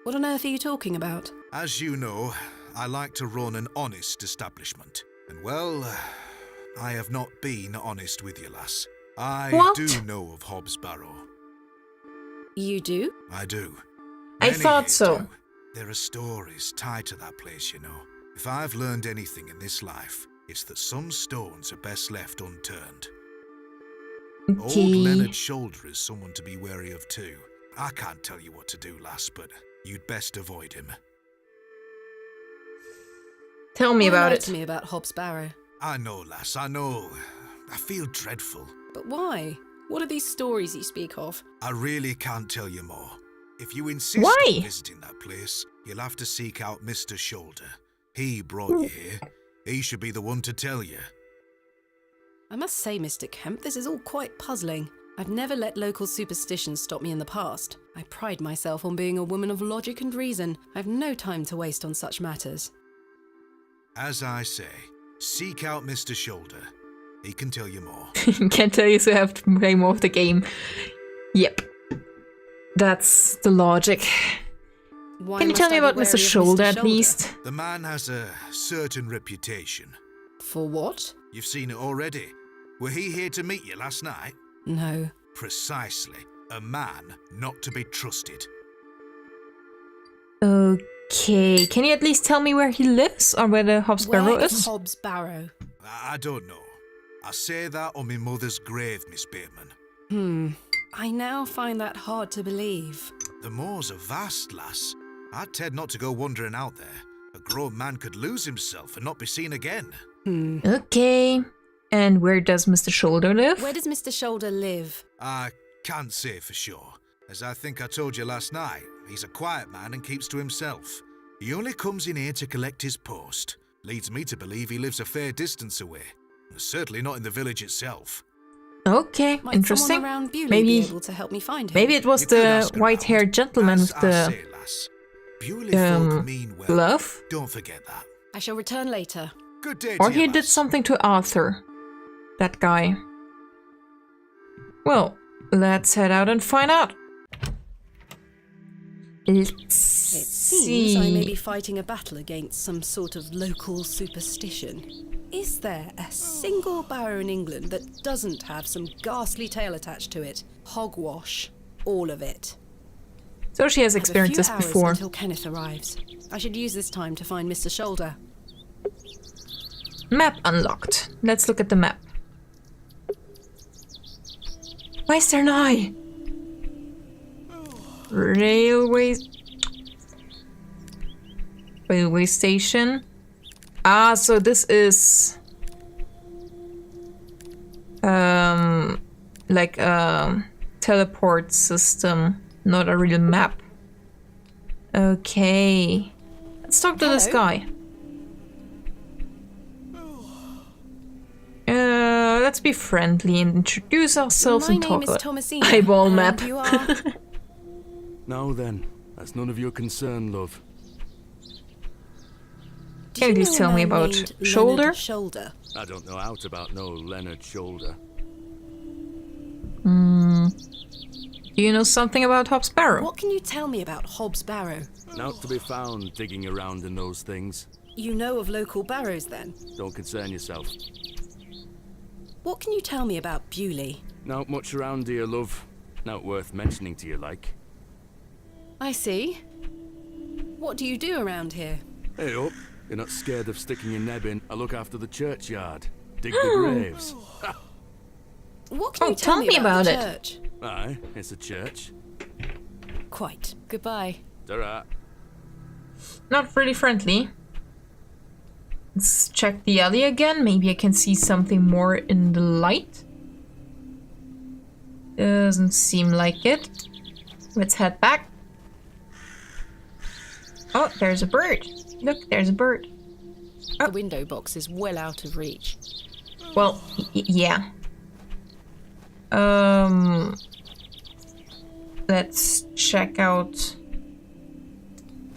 What on earth are you talking about? As you know, I like to run an honest establishment. And well, I have not been honest with you, lass. I What? do know of Hobbs Barrow. You do? I do. I Many thought here so. do. There are stories tied to that place, you know. If I've learned anything in this life, it's that some stones are best left unturned. Old Okay. Leonard's shoulder is someone to be wary of too. I can't tell you what to do, lass, but you'd best avoid him. Tell me about Lie it. to me about Hobbs Barrow. I know, lass, I know. I feel dreadful. But why? What are these stories you speak of? I really can't tell you more. If you insist Why? on visiting that place, you'll have to seek out Mr. Shoulder. He brought you here. He should be the one to tell you. I must say, Mr. Kemp, this is all quite puzzling. I've never let local superstitions stop me in the past. I pride myself on being a woman of logic and reason. I've no time to waste on such matters. As I say, seek out Mr. Shoulder. He can tell you more. Can't tell you, so I have to play more of the game. Yep. That's the logic. Why Can you must tell me I be about wary Mr. of Shoulder at Shoulder? least? The man has a certain reputation. For what? You've seen it already. Were he here to meet you last night? No. Precisely. A man not to be trusted. Okay, can you at least tell me where he lives or where the Hobbs Barrow Where is? is Hobbs Barrow? I don't know. I say that on my mother's grave, Miss Bateman. I now find that hard to believe. The moors are vast, lass. I'd tend not to go wandering out there. A grown man could lose himself and not be seen again. Okay, and where does Mr. Shoulder live? Where does Mr. Shoulder live? I can't say for sure. As I think I told you last night, he's a quiet man and keeps to himself. He only comes in here to collect his post. Leads me to believe he lives a fair distance away. Certainly not in the village itself. Okay, Might interesting. someone around Bewley Maybe- be able to help me find him? Maybe it was You could the ask around. white-haired gentleman As with I the say, lass, Bewley folk mean well. glove. Don't forget that. I shall return later. Good day Or to you, he did lass. something to Arthur. That guy. Well, let's head out and find out. Let's It seems see. I may be fighting a battle against some sort of local superstition. Is there a single barrow in England that doesn't have some ghastly tale attached to it? Hogwash. All of it. So she has I have experienced a few this hours before. until Kenneth arrives. I should use this time to find Mr. Shoulder. Map unlocked. Let's look at the map. Why is there an eye? Railway station. Ah, so this is like a teleport system, not a real map. Okay. Let's talk to this Hello? guy. Let's be friendly and introduce ourselves My and name talk is about Thomasina. eyeball and map. You are... Now then, that's none of your concern, love. Do Can you know please a tell me man about named Shoulder? Leonard Shoulder? I don't know out about no Leonard Shoulder. Do you know something about Hobbs Barrow? What can you tell me about Hobbs Barrow? Not to be found digging around in those things. You know of local barrows then? Don't concern yourself. What can you tell me about Bewley? Not much around here, love. Not worth mentioning to you, like. I see. What do you do around here? Hey up, you're not scared of sticking your neb in. I look after the churchyard. Dig the graves. What can Oh, you tell tell me me about the about it. church? Aye, it's a church. Quite. Goodbye. Ta-ra. Not really friendly. Let's check the alley again. Maybe I can see something more in the light. Doesn't seem like it. Let's head back. Oh, there's a bird. Look, there's a bird. The window box is well out of reach. Well, yeah. Let's check out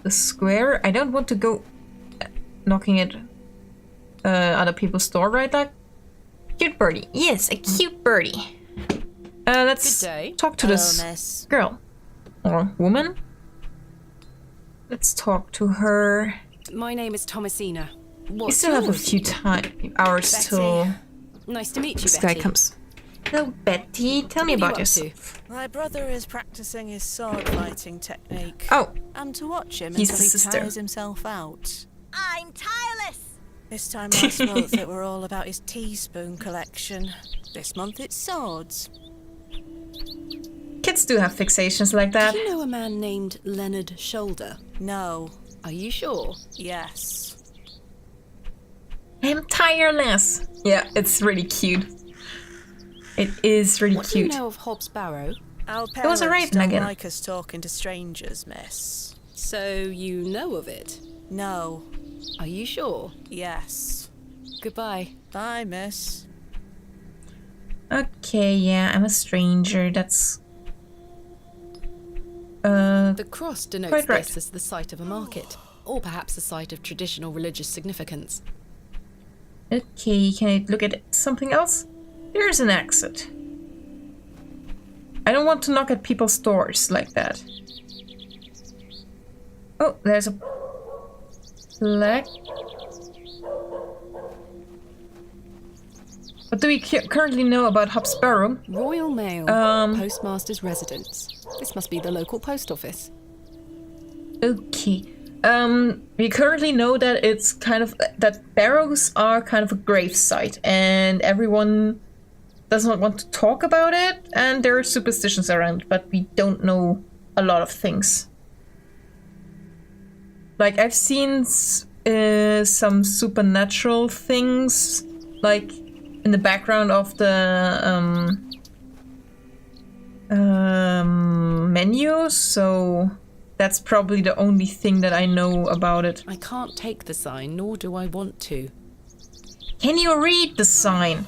the square. I don't want to go knocking at other people's door, right? Like, cute birdie. Yes, a cute birdie. Let's Good day. talk to Hello, this miss. girl or woman. Let's talk to her. My name is Thomasina. We What's still have a yours? few hours Betty. till Nice to meet you, this Betty. guy comes. Hello, Betty. Tell me What are about you up to? yourself. My brother is practicing his sword fighting technique. Oh, I'm to watch him He's until the he sister. tires himself out. I'm tireless. This time last month it were all about his teaspoon collection. This month it's swords. kids do have fixations like that. Do you know a man named Leonard Shoulder? No. Are you sure? Yes. I'm tireless. Yeah, it's really cute. It is really What do you cute. know of Hobbs Barrow? Our was parents a raven don't again. like us talking to strangers, miss. So you know of it? No. Are you sure? Yes. Goodbye. Bye, miss. Okay, yeah, I'm a stranger. That's The cross denotes Quite right. this as the site of a market, or perhaps a site of traditional religious significance. okay. Can I look at something else? There's an exit. I don't want to knock at people's doors like that. Oh, there's a flag. What do we currently know about Hobbs Barrow? Royal Mail, postmaster's residence. This must be the local post office. Okay. We currently know that it's kind of that barrows are kind of a grave site, and everyone does not want to talk about it, and there are superstitions around, but we don't know a lot of things. Like, I've seen some supernatural things, like in the background of the menu, so that's probably the only thing that I know about it. I can't take the sign, nor do I want to. Can you read the sign?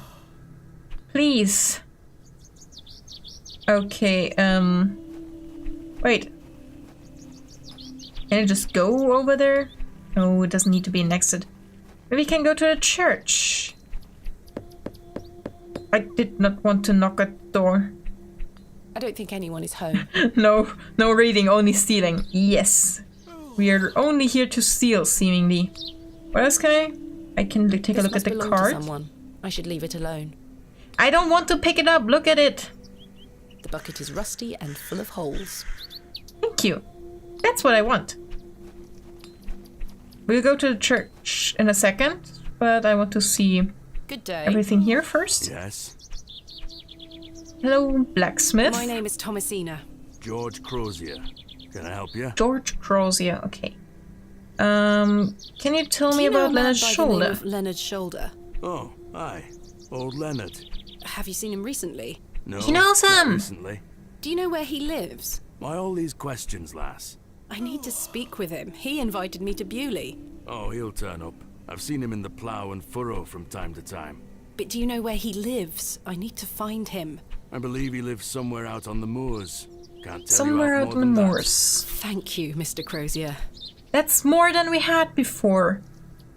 Please. Okay, wait. Can I just go over there? No, it doesn't need to be an exit. Maybe we can go to the church. I did not want to knock at the door. I don't think anyone is home. No reading, only stealing. Yes. We are only here to steal, seemingly. What else can I can take a look at the card. Someone. I should leave it alone. I don't want to pick it up. Look at it. The bucket is rusty and full of holes. Thank you. That's what I want. We'll go to the church in a second, but I want to see Good day. everything here first. Yes. Hello, blacksmith. My name is Thomasina. George Crozier. Can I help you? George Crozier. Okay. Can you tell me about Leonard's shoulder? Leonard's shoulder. Oh, aye. Old Leonard. Have you seen him recently? No. He knows not him. recently. Do you know where he lives? Why all these questions, lass? I need to speak with him. He invited me to Bewley. Oh, he'll turn up. I've seen him in the plough and furrow from time to time. But do you know where he lives? I need to find him. I believe he lives somewhere out on the moors. Can't tell Somewhere you out more on than the that. moors. Thank you, Mr. Crozier. That's more than we had before.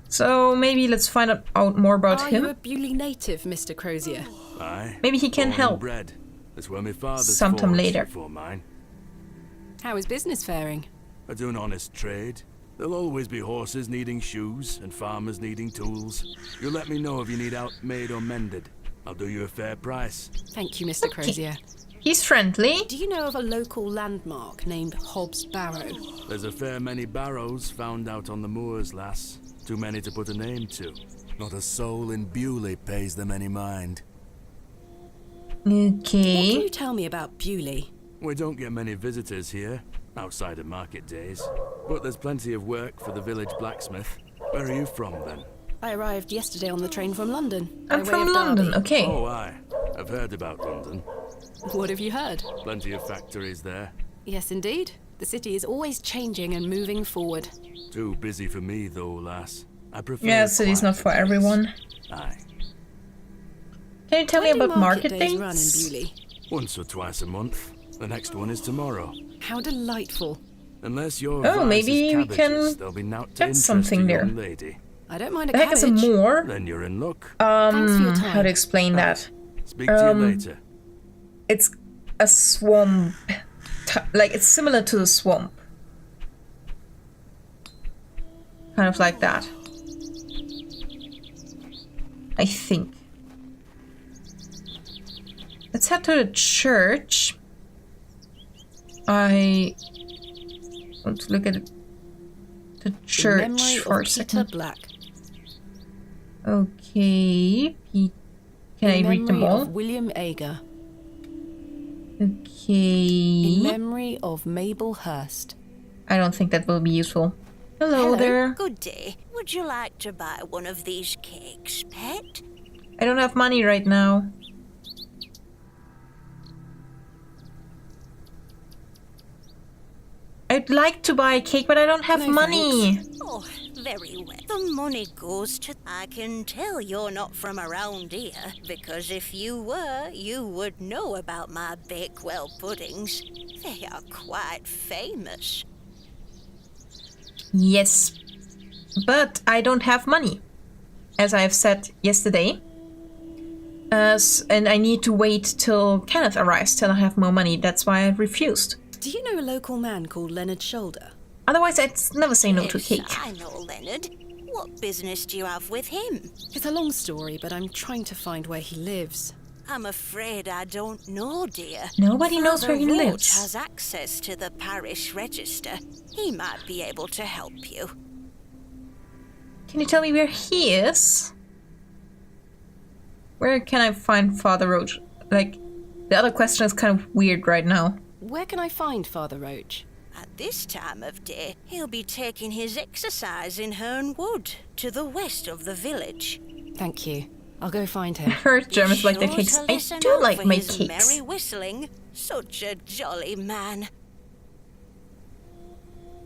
So maybe let's find out more about Are him. you a Bewley native, Mr. Crozier? Aye. Maybe he can Born and help. bred. That's where my father's Sometime forged later. before mine. How is business faring? I do an honest trade. There'll always be horses needing shoes and farmers needing tools. You let me know if you need out made or mended. I'll do you a fair price. Thank you, Mr. Crozier. He's friendly. Do you know of a local landmark named Hobbs Barrow? There's a fair many barrows found out on the moors, lass. Too many to put a name to. Not a soul in Bewley pays them any mind. What can Okay. you tell me about Bewley? We don't get many visitors here, outside of market days. But there's plenty of work for the village blacksmith. Where are you from, then? I arrived yesterday on the train from London. I'm by way from of London. Derby. Okay. Oh, aye. I've heard about London. What have you heard? Plenty of factories there. Yes, indeed. The city is always changing and moving forward. Too busy for me, though, lass. I prefer Yeah, city's not for quieter days. everyone. Aye. Can you tell me When do about market days run in days? Bewley? Once or twice a month. The next one is tomorrow. How delightful. Unless you're Oh, maybe we can there'll be naught to get interest something a there. young lady. I don't mind a The heck is a cabbage. moor? Then you're in luck. Thanks for your time. How to explain that? Speak to you later. It's a swamp. Like, it's similar to the swamp. Kind of like that. I think. Let's head to the church. I want to look at the In church memory for a of Peter second. Black. Okay. Can I In read them memory all? of William Ager. Okay. In memory of Mabel Hurst. I don't think that will be useful. Hello there. Good day. Would you like to buy one of these cakes, pet? I don't have money right now. I'd like to buy a cake, but I don't have No, money. Oh, very well. The money goes to... I can tell you're not from around here, because if you were, you would know about my Bakewell puddings. They are quite famous. Yes, but I don't have money, as I have said yesterday. And I need to wait till Kenneth arrives till I have more money. That's why I refused. Do you know a local man called Leonard Shoulder? Otherwise, I'd never say no to Yes, cake. I know Leonard. What business do you have with him? It's a long story, but I'm trying to find where he lives. I'm afraid I don't know, dear. Nobody knows where he Father Roach lives. has access to the parish register. He might be able to help you. Can you tell me where he is? Where can I find Father Roach? Like, the other question is kind of weird right now. Where can I find Father Roach? At this time of day, he'll be taking his exercise in Herne Wood, to the west of the village. Thank you. I'll go find I him. heard Germans like their Sure cakes. to I listen do out like for my his cakes. merry whistling. Such a jolly man.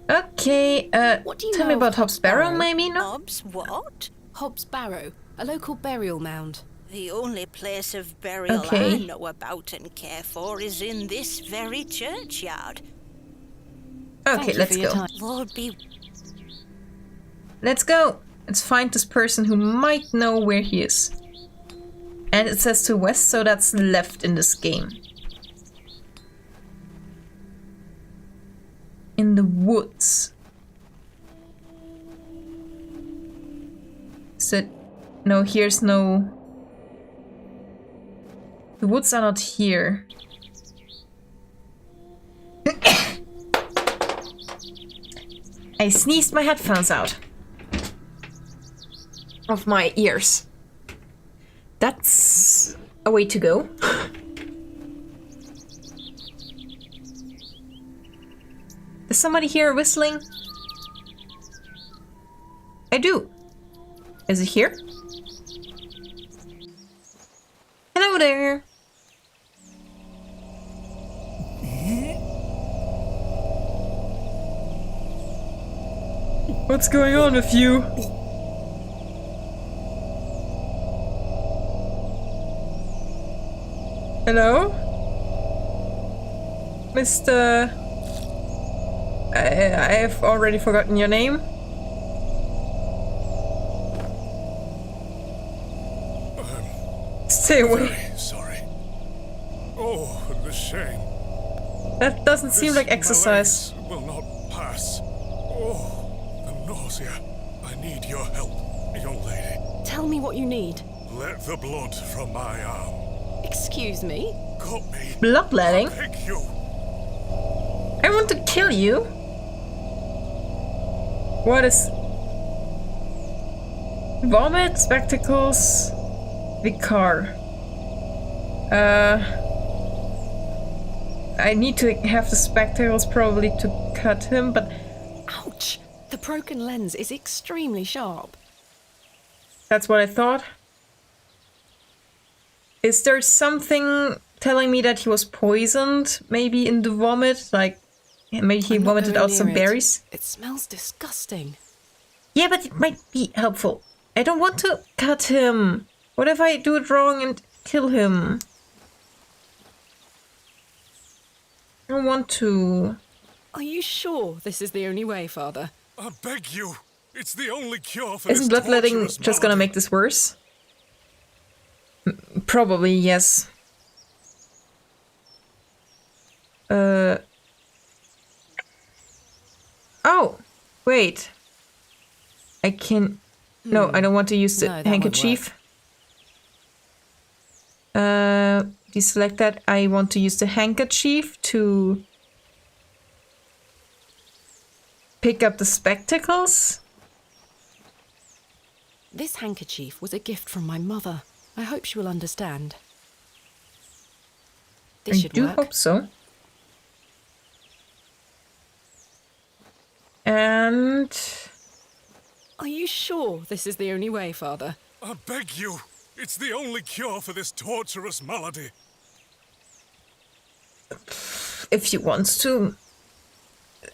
Okay, What do you tell know me of about Hobbs Hobbs Barrow, Barrow? maybe? No? Hobbs what? Hobbs Barrow, a local burial mound. The only place of burial Okay. I know about and care for is in this very churchyard. Okay, Thank you let's for your go. time. Lord be Let's go. Let's find this person who might know where he is. And it says to west, so that's left in this game. In the woods. So, no, here's no... The woods are not here. I sneezed my headphones out of my ears. That's a way to go. Does somebody hear whistling? I do. Is it here? Hello there. What's going on with you? Hello? Mr... I've already forgotten your name. Stay away. Very sorry. Oh, the shame. That doesn't seem like This exercise. malaise will not pass. Oh, the nausea. I need your help, young lady. Tell me what you need. Let the blood from my arm. Excuse me? Cut me. Bloodletting? Pick you. I want to kill you. What is... Vomit, spectacles, vicar. I need to have the spectacles probably to cut him, but Ouch! The broken lens is extremely sharp. that's what I thought. Is there something telling me that he was poisoned? Maybe in the vomit? Like, maybe he I'm not vomited going out near some it. berries? It smells disgusting. Yeah, but it might be helpful. I don't want to cut him. What if I do it wrong and kill him? I don't want to. Are you sure this is the only way, Father? I beg you. It's the only cure for Isn't this bloodletting torturous just gonna malady. make this worse? Probably, yes. Oh! Wait. I can... No, I don't want to use the No, that won't handkerchief. Deselect that. I want to use the handkerchief to... pick up the spectacles. This handkerchief was a gift from my mother. I hope she will understand. This I should do work. hope so. And... Are you sure this is the only way, Father? I beg you. It's the only cure for this torturous malady. if she wants to.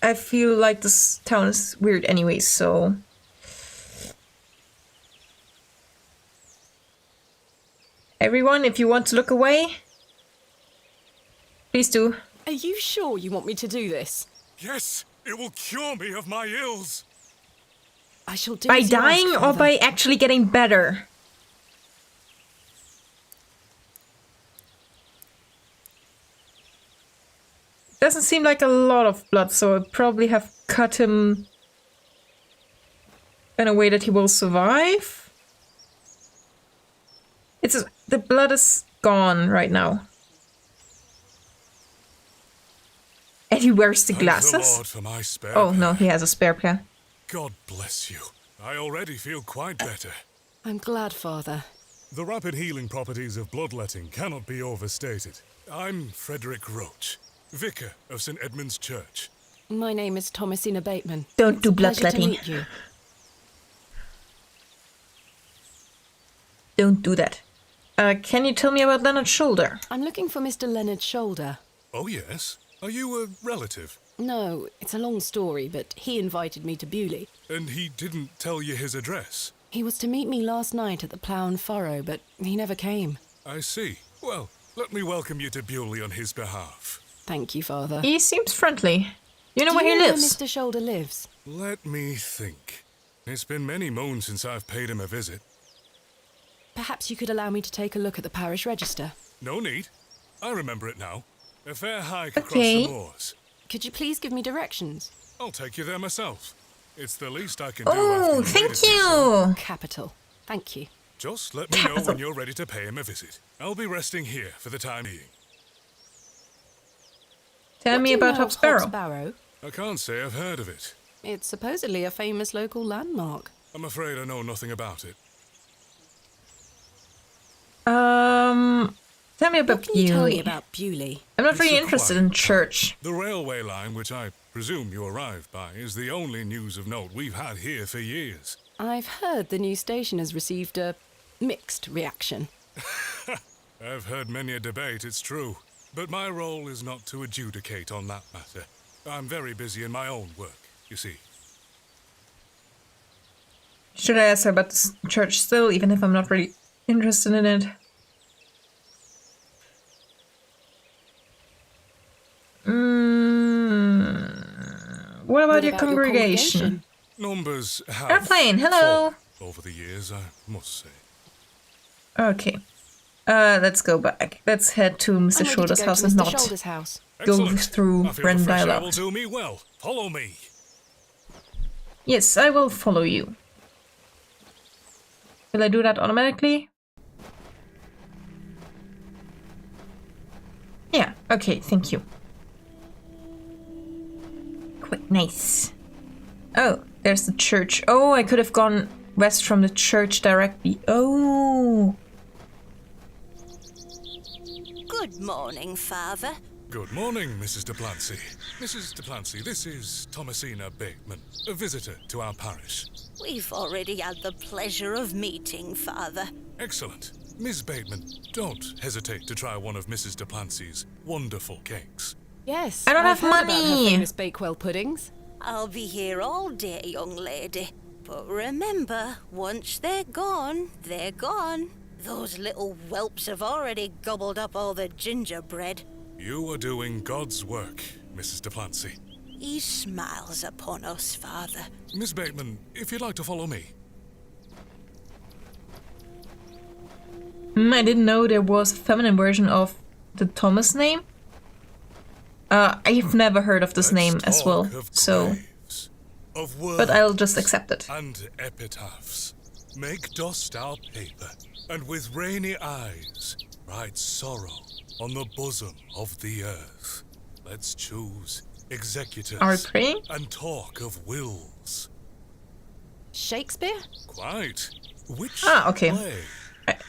I feel like this town is weird anyway, so... Everyone, if you want to look away, please do. Are you sure you want me to do this? Yes, it will cure me of my ills. I shall do By as you ask, dying or Father. by actually getting better? Doesn't seem like a lot of blood, so I probably have cut him in a way that he will survive. The blood is gone right now. And he wears the Thank glasses? the Lord for my spare Oh, no, pair. he has a spare pair. God bless you. I already feel quite better. I'm glad, Father. The rapid healing properties of bloodletting cannot be overstated. I'm Frederick Roach, vicar of St. Edmund's Church. My name is Thomasina Bateman. Don't It's do a pleasure bloodletting. to meet you. Don't do that. Can you tell me about Leonard's shoulder? I'm looking for Mr. Leonard Shoulder. Oh, yes? Are you a relative? No, it's a long story, but he invited me to Bewley. And he didn't tell you his address? He was to meet me last night at the Plough and Furrow, but he never came. I see. Well, let me welcome you to Bewley on his behalf. Thank you, Father. He seems friendly. You know Do where you he know lives? Mr. Shoulder lives? Let me think. It's been many moons since I've paid him a visit. Perhaps you could allow me to take a look at the parish register. No need. I remember it now. A fair hike Okay. across the moors. Could you please give me directions? I'll take you there myself. It's the least I can do. Oh, after thank waited so. you! Capital. Thank you. Just let me know when you're ready to pay him a visit. I'll be resting here for the time being. Tell What me do you about know Hobbs of Barrow. Barrow? I can't say I've heard of it. It's supposedly a famous local landmark. I'm afraid I know nothing about it. Tell me about What can you tell me Bewley. about Bewley? I'm not It's really a interested quiet in church. The railway line, which I presume you arrived by, is the only news of note we've had here for years. I've heard the new station has received a mixed reaction. I've heard many a debate, it's true. But my role is not to adjudicate on that matter. I'm very busy in my own work, you see. Should I ask her about this church still, even if I'm not really interested in it? What about your congregation? Numbers have Airplane, hello. fallen over the years, I must say. Okay. Let's go back. Let's head to I'm Mr. ready to Shoulder's go house to and Mr. not Shoulder's house. go Excellent. through I feel the Ren fresh air dialogue. will do me well. Follow me. Yes, I will follow you. Will I do that automatically? Yeah, okay, thank you. Quite nice. Oh, there's the church. Oh, I could have gone west from the church directly. Oh. Good morning, Father. Good morning, Mrs. de Plancy. Mrs. de Plancy, this is Thomasina Bateman, a visitor to our parish. We've already had the pleasure of meeting, Father. Excellent. Miss Bateman, don't hesitate to try one of Mrs. de Plancy's wonderful cakes. Yes, I don't I've have heard about her money. famous Bakewell puddings. I'll be here all day, young lady. But remember, once they're gone, they're gone. Those little whelps have already gobbled up all the gingerbread. You are doing God's work, Mrs. de Plancy. He smiles upon us, Father. Miss Bateman, if you'd like to follow me. I didn't know there was a feminine version of the Thomas name. I've never heard of this Let's name as well, talk of so... graves, of words But I'll just accept it. and epitaphs. Make dust our paper, and with rainy eyes write sorrow on the bosom of the earth. Let's choose executors Are we praying? and talk of wills. Shakespeare? Quite. Which Okay. play?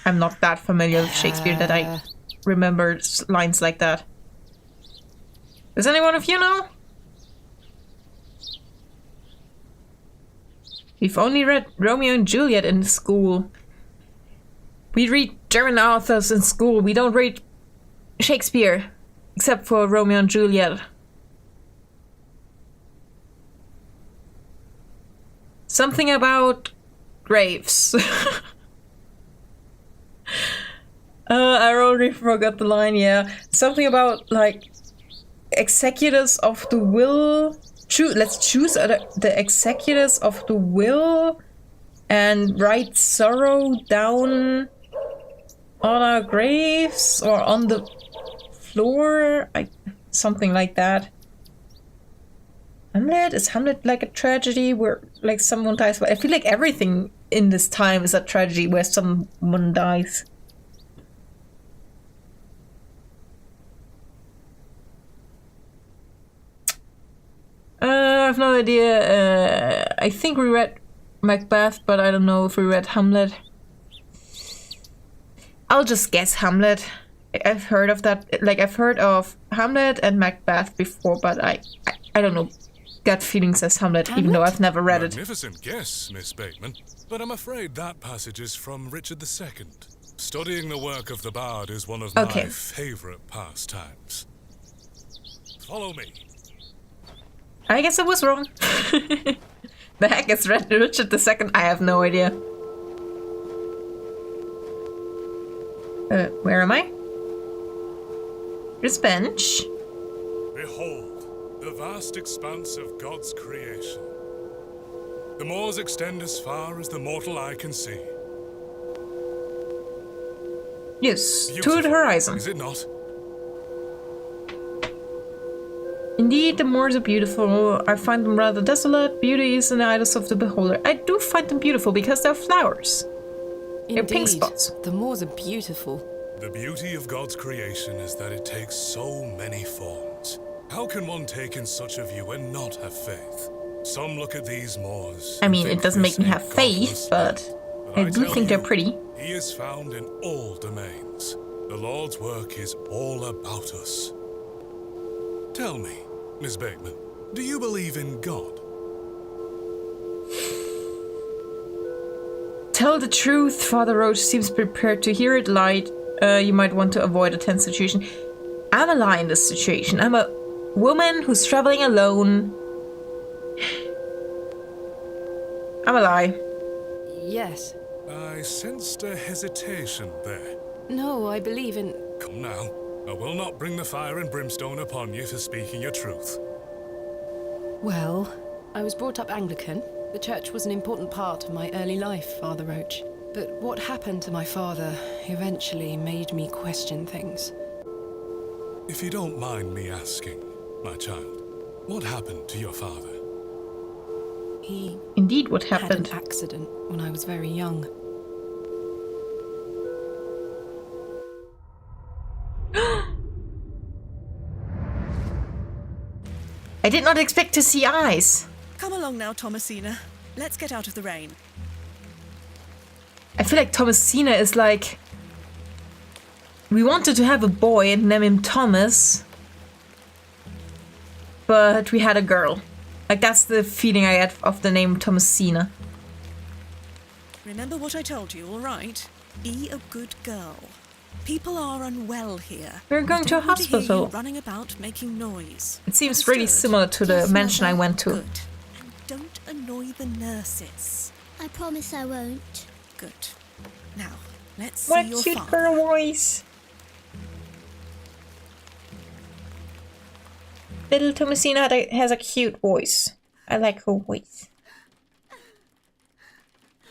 I'm not that familiar with Shakespeare that I remember lines like that. Does anyone of you know? We've only read Romeo and Juliet in school. We read German authors in school. We don't read Shakespeare, except for Romeo and Juliet. Something about graves. I already forgot the line, yeah. Something about, like, executors of the will. Let's choose the executors of the will and write sorrow down on our graves or on the floor. Something like that. Hamlet? Is Hamlet like a tragedy where like someone dies? I feel like everything in this time is a tragedy where someone dies. I have no idea. I think we read Macbeth, but I don't know if we read Hamlet. I'll just guess Hamlet. I've heard of that. Like, I've heard of Hamlet and Macbeth before, but I don't know. Gut feeling says Hamlet, even though I've never read it. Magnificent guess, Miss Bateman. But I'm afraid that passage is from Richard II. Studying the work of the bard is one of my favourite pastimes. Follow me. I guess I was wrong. The heck is Richard II? I have no idea. Where am I? This bench. Behold, the vast expanse of God's creation. The moors extend as far as the mortal eye can see. Yes, Beautiful, to the horizon. is it not? Indeed, the moors are beautiful. I find them rather desolate. Beauty is in the eyes of the beholder. I do find them beautiful because they're flowers. They're pink spots. The moors are beautiful. The beauty of God's creation is that it takes so many forms. How can one take in such a view and not have faith? Some look at these moors. I mean, it doesn't make me have faith, but I do think they're pretty. He is found in all domains. The Lord's work is all about us. Tell me, Miss Bateman, do you believe in God? Tell the truth, Father Roach seems prepared to hear it light. You might want to avoid a tense situation. I'm a lie in this situation. I'm a woman who's traveling alone. I'm a lie. Yes. I sensed a hesitation there. No, I believe in... Come now, I will not bring the fire and brimstone upon you for speaking your truth. Well, I was brought up Anglican. The church was an important part of my early life, Father Roach. But what happened to my father eventually made me question things. If you don't mind me asking, my child, what happened to your father? He Indeed, what had happened? an accident when I was very young. I did not expect to see eyes. Come along now, Thomasina. Let's get out of the rain. I feel like Thomasina is like... We wanted to have a boy and name him Thomas. But we had a girl. Like, that's the feeling I had of the name Thomasina. Remember what I told you, all right? Be a good girl. People are unwell here. We're going to a I don't want hear hospital. you running about making noise. It seems really Understood? similar to the Yes, mansion I Mother. went to. Good. And don't annoy the nurses. I promise I won't. Good. Now, let's What see a your cute father. girl voice. Little Thomasina has a cute voice. I like her voice.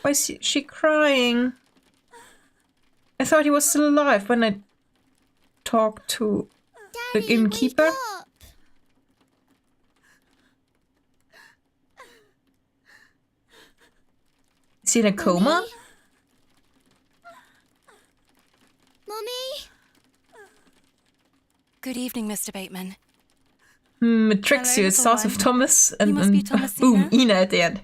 Why is she crying? I thought he was still alive when I talked to the Daddy, innkeeper. wake up. Is he in a coma? Mummy? Good evening, Mr. Bateman. It tricks Hello, you. It little starts one. with Thomas and, must be and Thomasina. boom, Ina at the end.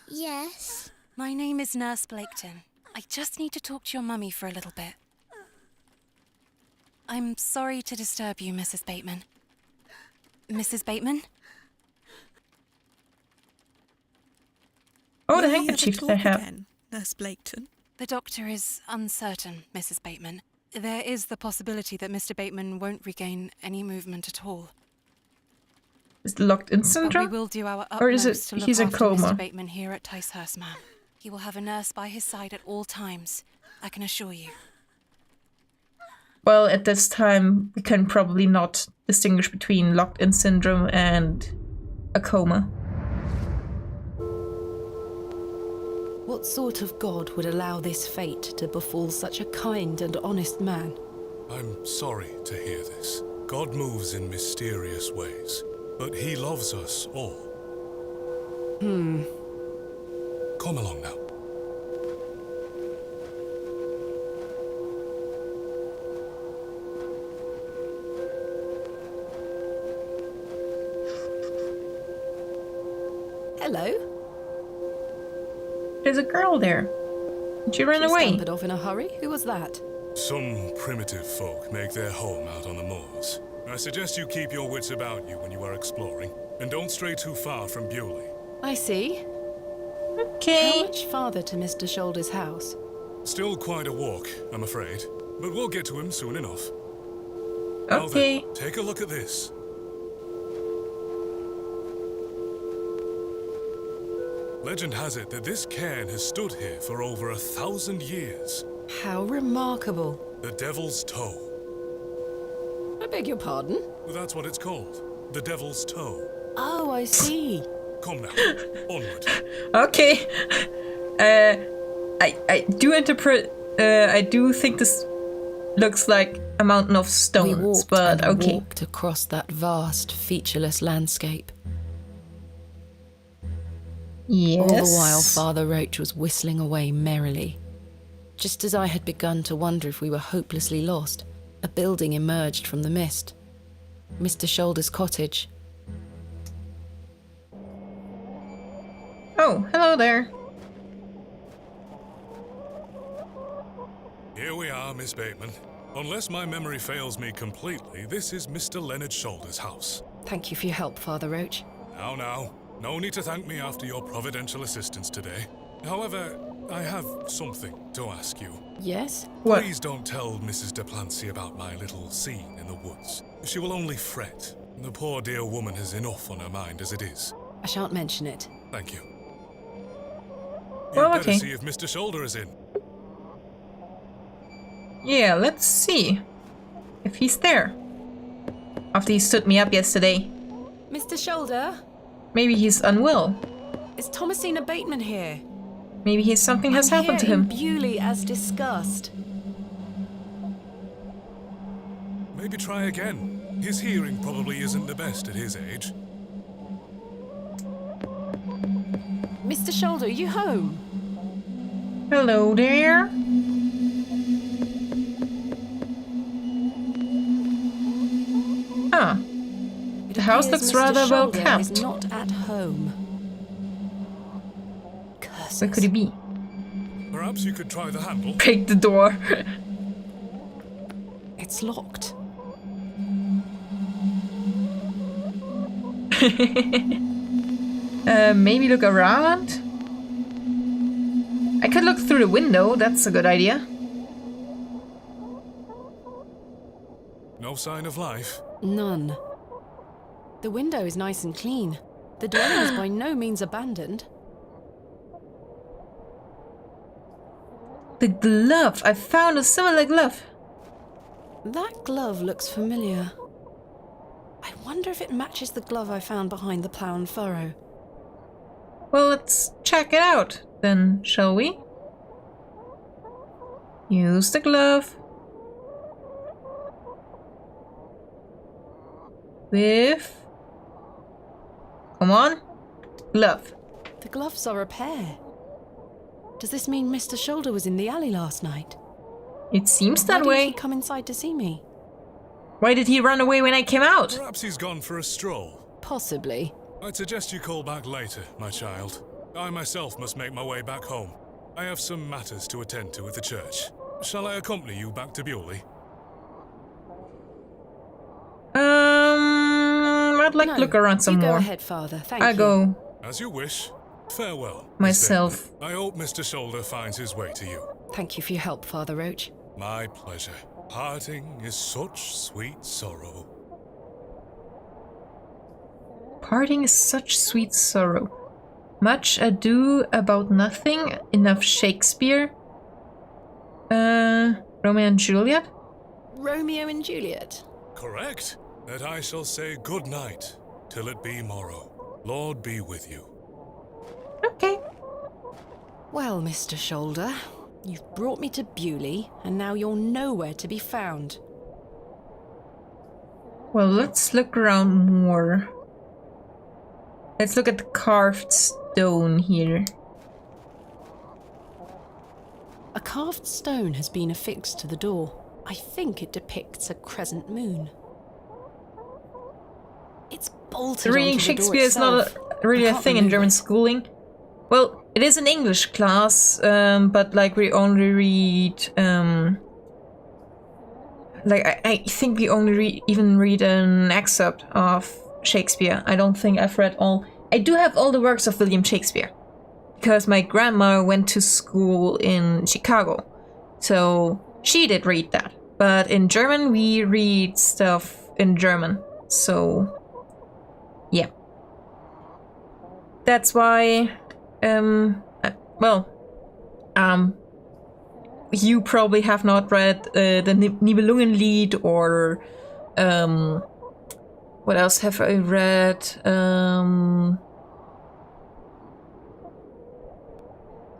Yes. My name is Nurse Blaketon. I just need to talk to your mummy for a little bit. I'm sorry to disturb you, Mrs. Bateman. Mrs. Bateman? Oh, the Will he ever handkerchief talk they have. again, Nurse Blaketon? The doctor is uncertain, Mrs. Bateman. There is the possibility that Mr. Bateman won't regain any movement at all. Is it locked-in But we syndrome? will do our Or is utmost it to look he's in after coma? Mr. Bateman here at Ticehurst, ma'am. He will have a nurse by his side at all times, I can assure you. Well, at this time, we can probably not distinguish between locked-in syndrome and a coma. What sort of God would allow this fate to befall such a kind and honest man? I'm sorry to hear this. God moves in mysterious ways. but he loves us all. Come along now. Hello. There's a girl there. She ran She away. scampered off in a hurry. Who was that? Some primitive folk make their home out on the moors. I suggest you keep your wits about you when you are exploring, and don't stray too far from Bewley. I see. Okay. How much farther to Mr. Shoulder's house? Still quite a walk, I'm afraid, but we'll get to him soon enough. Now Okay. then, take a look at this. Legend has it that this cairn has stood here for over 1,000 years. How remarkable. The Devil's Toe. I beg your pardon? That's what it's called. The Devil's Toe. Oh, I see. Come now, onward. Okay. I do interpret. I do think this looks like a mountain of We stones, walked but and okay. walked across that vast, featureless landscape. Yes. All the while, Father Roach was whistling away merrily. Just as I had begun to wonder if we were hopelessly lost, a building emerged from the mist. Mr. Shoulder's cottage. Oh, hello there. Here we are, Miss Bateman. Unless my memory fails me completely, this is Mr. Leonard Shoulder's house. Thank you for your help, Father Roach. Now. No need to thank me after your providential assistance today. However, I have something to ask you. Yes? What? Please don't tell Mrs. de Plancy about my little scene in the woods. She will only fret. The poor dear woman has enough on her mind as it is. I shan't mention it. Thank you. Well, You'd better okay. see if Mr. Shoulder is in. Yeah, let's see if he's there. After he stood me up yesterday. Mr. Shoulder, Maybe he's unwell. is Thomasina Bateman here? Maybe something has happened to Here in him. Bewley as discussed. Maybe try again. His hearing probably isn't the best at his age. Mr. Shoulder, you home? Hello there. Ah, It the house appears looks Mr. rather well Shoulder kept. is not at home. Curses. Where could he be? Perhaps you could try the handle. Break the door. It's locked. Maybe look around? I could look through the window, that's a good idea. No sign of life. None. The window is nice and clean. The dwelling is by no means abandoned. The glove! I found a similar glove. That glove looks familiar. I wonder if it matches the glove I found behind the plough and furrow. Well, let's check it out then, shall we? Use the glove. With... Come on. Glove. The gloves are a pair. Does this mean Mr. Shoulder was in the alley last night? It seems Why that didn't way. he come inside to see me? Why did he run away when I came out? Perhaps he's gone for a stroll. Possibly. I'd suggest you call back later, my child. I myself must make my way back home. I have some matters to attend to at the church. Shall I accompany you back to Bewley? I'd like No, to look around some you more. go ahead, Father. Thank I you. go As you wish. Farewell. Miss myself. Bateman. I hope Mr. Shoulder finds his way to you. Thank you for your help, Father Roach. My pleasure. Parting is such sweet sorrow. Parting is such sweet sorrow. Much ado about nothing. Enough Shakespeare. Romeo and Juliet? Romeo and Juliet. Correct. That I shall say good night till it be morrow. Lord be with you. Okay. Well, Mr. Shoulder, you've brought me to Bewley, and now you're nowhere to be found. Well, let's look around more. Let's look at the carved stone here. A carved stone has been affixed to the door. I think it depicts a crescent moon. It's bolted Reading onto the door Shakespeare is not itself. really I a can't thing in remove German it. schooling. Well, it is an English class, but like we only read, like I think we only even read an excerpt of Shakespeare. I don't think I've read all. I do have all the works of William Shakespeare, because my grandma went to school in Chicago, so she did read that. But in German, we read stuff in German, so yeah. That's why, you probably have not read the Nibelungenlied or, what else have I read?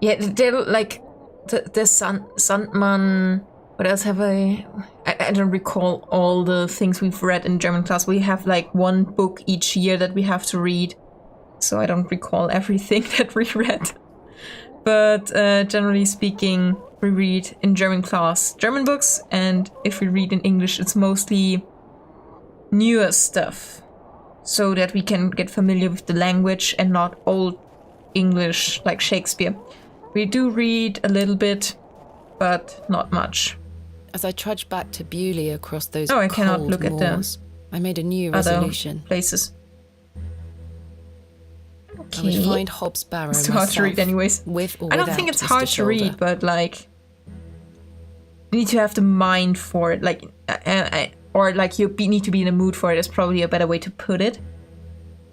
Yeah, they're like the Sandman. What else have I don't recall all the things we've read in German class. We have like one book each year that we have to read, so I don't recall everything that we read. But generally speaking, we read in German class German books, and if we read in English, it's mostly newer stuff, so that we can get familiar with the language and not old English like Shakespeare. We do read a little bit, but not much. As I trudged back to Bewley across those I cannot cold look at the moors, I made a new other resolution. places. I would find Hobbs Barrow It's too hard to read myself, anyways. with or I don't without think it's Mr. hard to Shoulder. read, but like, you need to have the mind for it, like, or like you need to be in the mood for it is probably a better way to put it.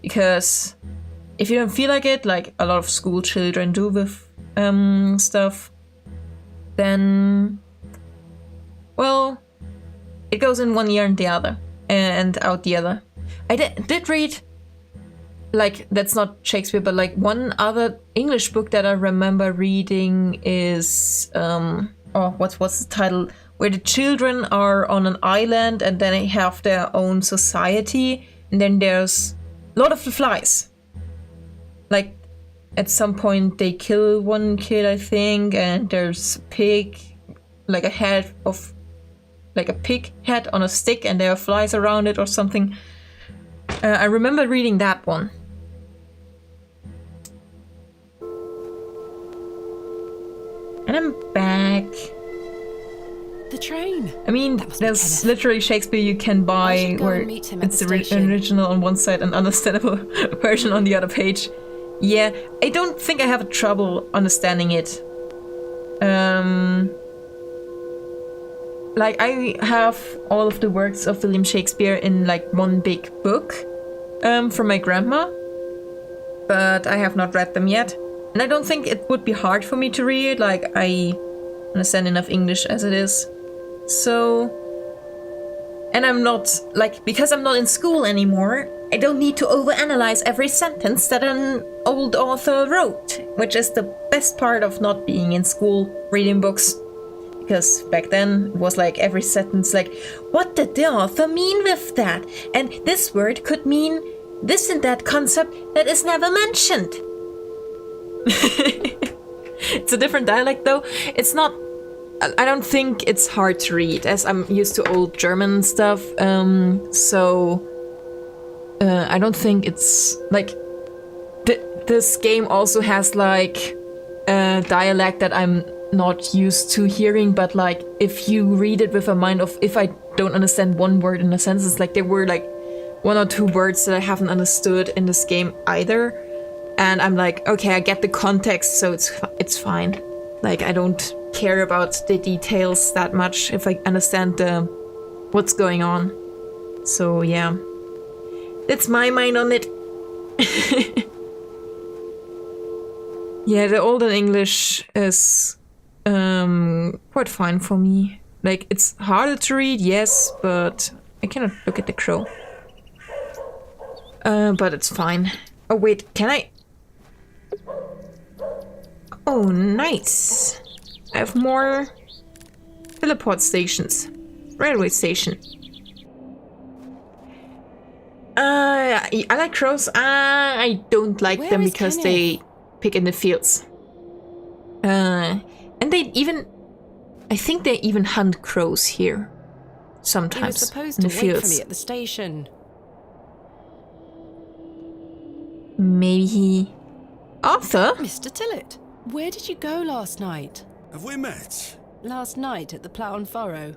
Because if you don't feel like it, like a lot of school children do with stuff, then, well, it goes in one ear and the other, and out the other. I did read, like, that's not Shakespeare, but like one other English book that I remember reading is what's the title? Where the children are on an island and then they have their own society, and then there's Lord of the Flies. Like, at some point they kill one kid, I think, and there's a pig, like a head of, like a pig head on a stick, and there are flies around it or something. I remember reading that one. And I'm back. The train. I mean, That must be there's Kenneth. literally Shakespeare you can I buy should go where and meet him at it's the the station. original on one side and understandable version on the other page. Yeah, I don't think I have trouble understanding it. Like, I have all of the works of William Shakespeare in like one big book from my grandma, but I have not read them yet. And I don't think it would be hard for me to read it, like I understand enough English as it is. So, and I'm not, like, because I'm not in school anymore, I don't need to overanalyze every sentence that an old author wrote, which is the best part of not being in school reading books. Because back then it was like every sentence, like, what did the author mean with that? And this word could mean this and that concept that is never mentioned. It's a different dialect though. It's not, I don't think it's hard to read, as I'm used to old German stuff. So I don't think it's like this game also has like a dialect that I'm not used to hearing, but like if you read it with a mind of, if I don't understand one word in a sentence, like there were like one or two words that I haven't understood in this game either, and I'm like, okay, I get the context, so it's fine. Like, I don't care about the details that much if I understand what's going on. So yeah, that's my mind on it. Yeah, the olden English is quite fine for me. Like, it's harder to read, yes, but I cannot look at the crow. But it's fine. Oh wait, can I? Oh, nice. I have more teleport stations. Railway station. I like crows. I don't like Where them is because Kenneth? they pick in the fields. And they even, I think they even hunt crows here. He Sometimes was supposed in to the wait for fields. me at the station. Maybe he... Arthur? Mr. Tillett, where did you go last night? Have we met? Last night at the Plough and Furrow.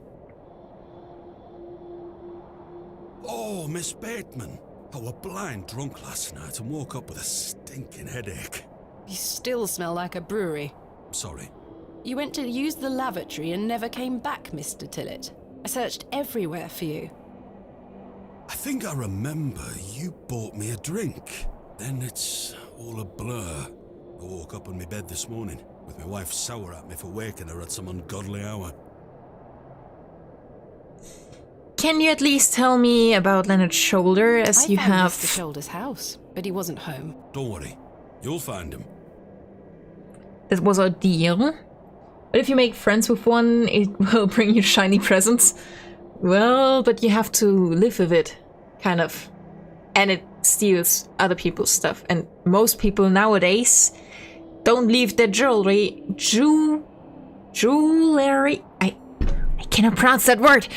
Oh, Miss Bateman. I were blind drunk last night and woke up with a stinking headache. You still smell like a brewery. I'm sorry. You went to use the lavatory and never came back, Mr. Tillett. I searched everywhere for you. I think I remember you bought me a drink. Then it's all a blur. I woke up in my bed this morning with my wife sour at me for waking her at some ungodly hour. Can you at least tell me about Leonard's shoulder, as I you found have... Mr. Shoulder's house, but he wasn't home. Don't worry. You'll find him. That was our deal. But if you make friends with one, it will bring you shiny presents. Well, but you have to live with it, kind of. And it steals other people's stuff. And most people nowadays don't leave their jewelry... Jewelry... I cannot pronounce that word.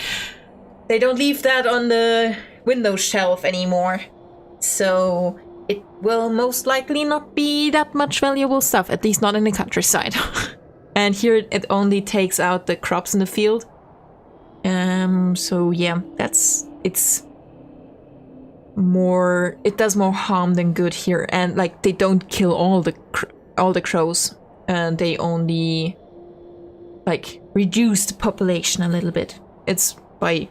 They don't leave that on the window shelf anymore. So it will most likely not be that much valuable stuff, at least not in the countryside. And here it only takes out the crops in the field. So yeah, it's more, it does more harm than good here. And like, they don't kill all the crows, and they only like reduce the population a little bit. It's by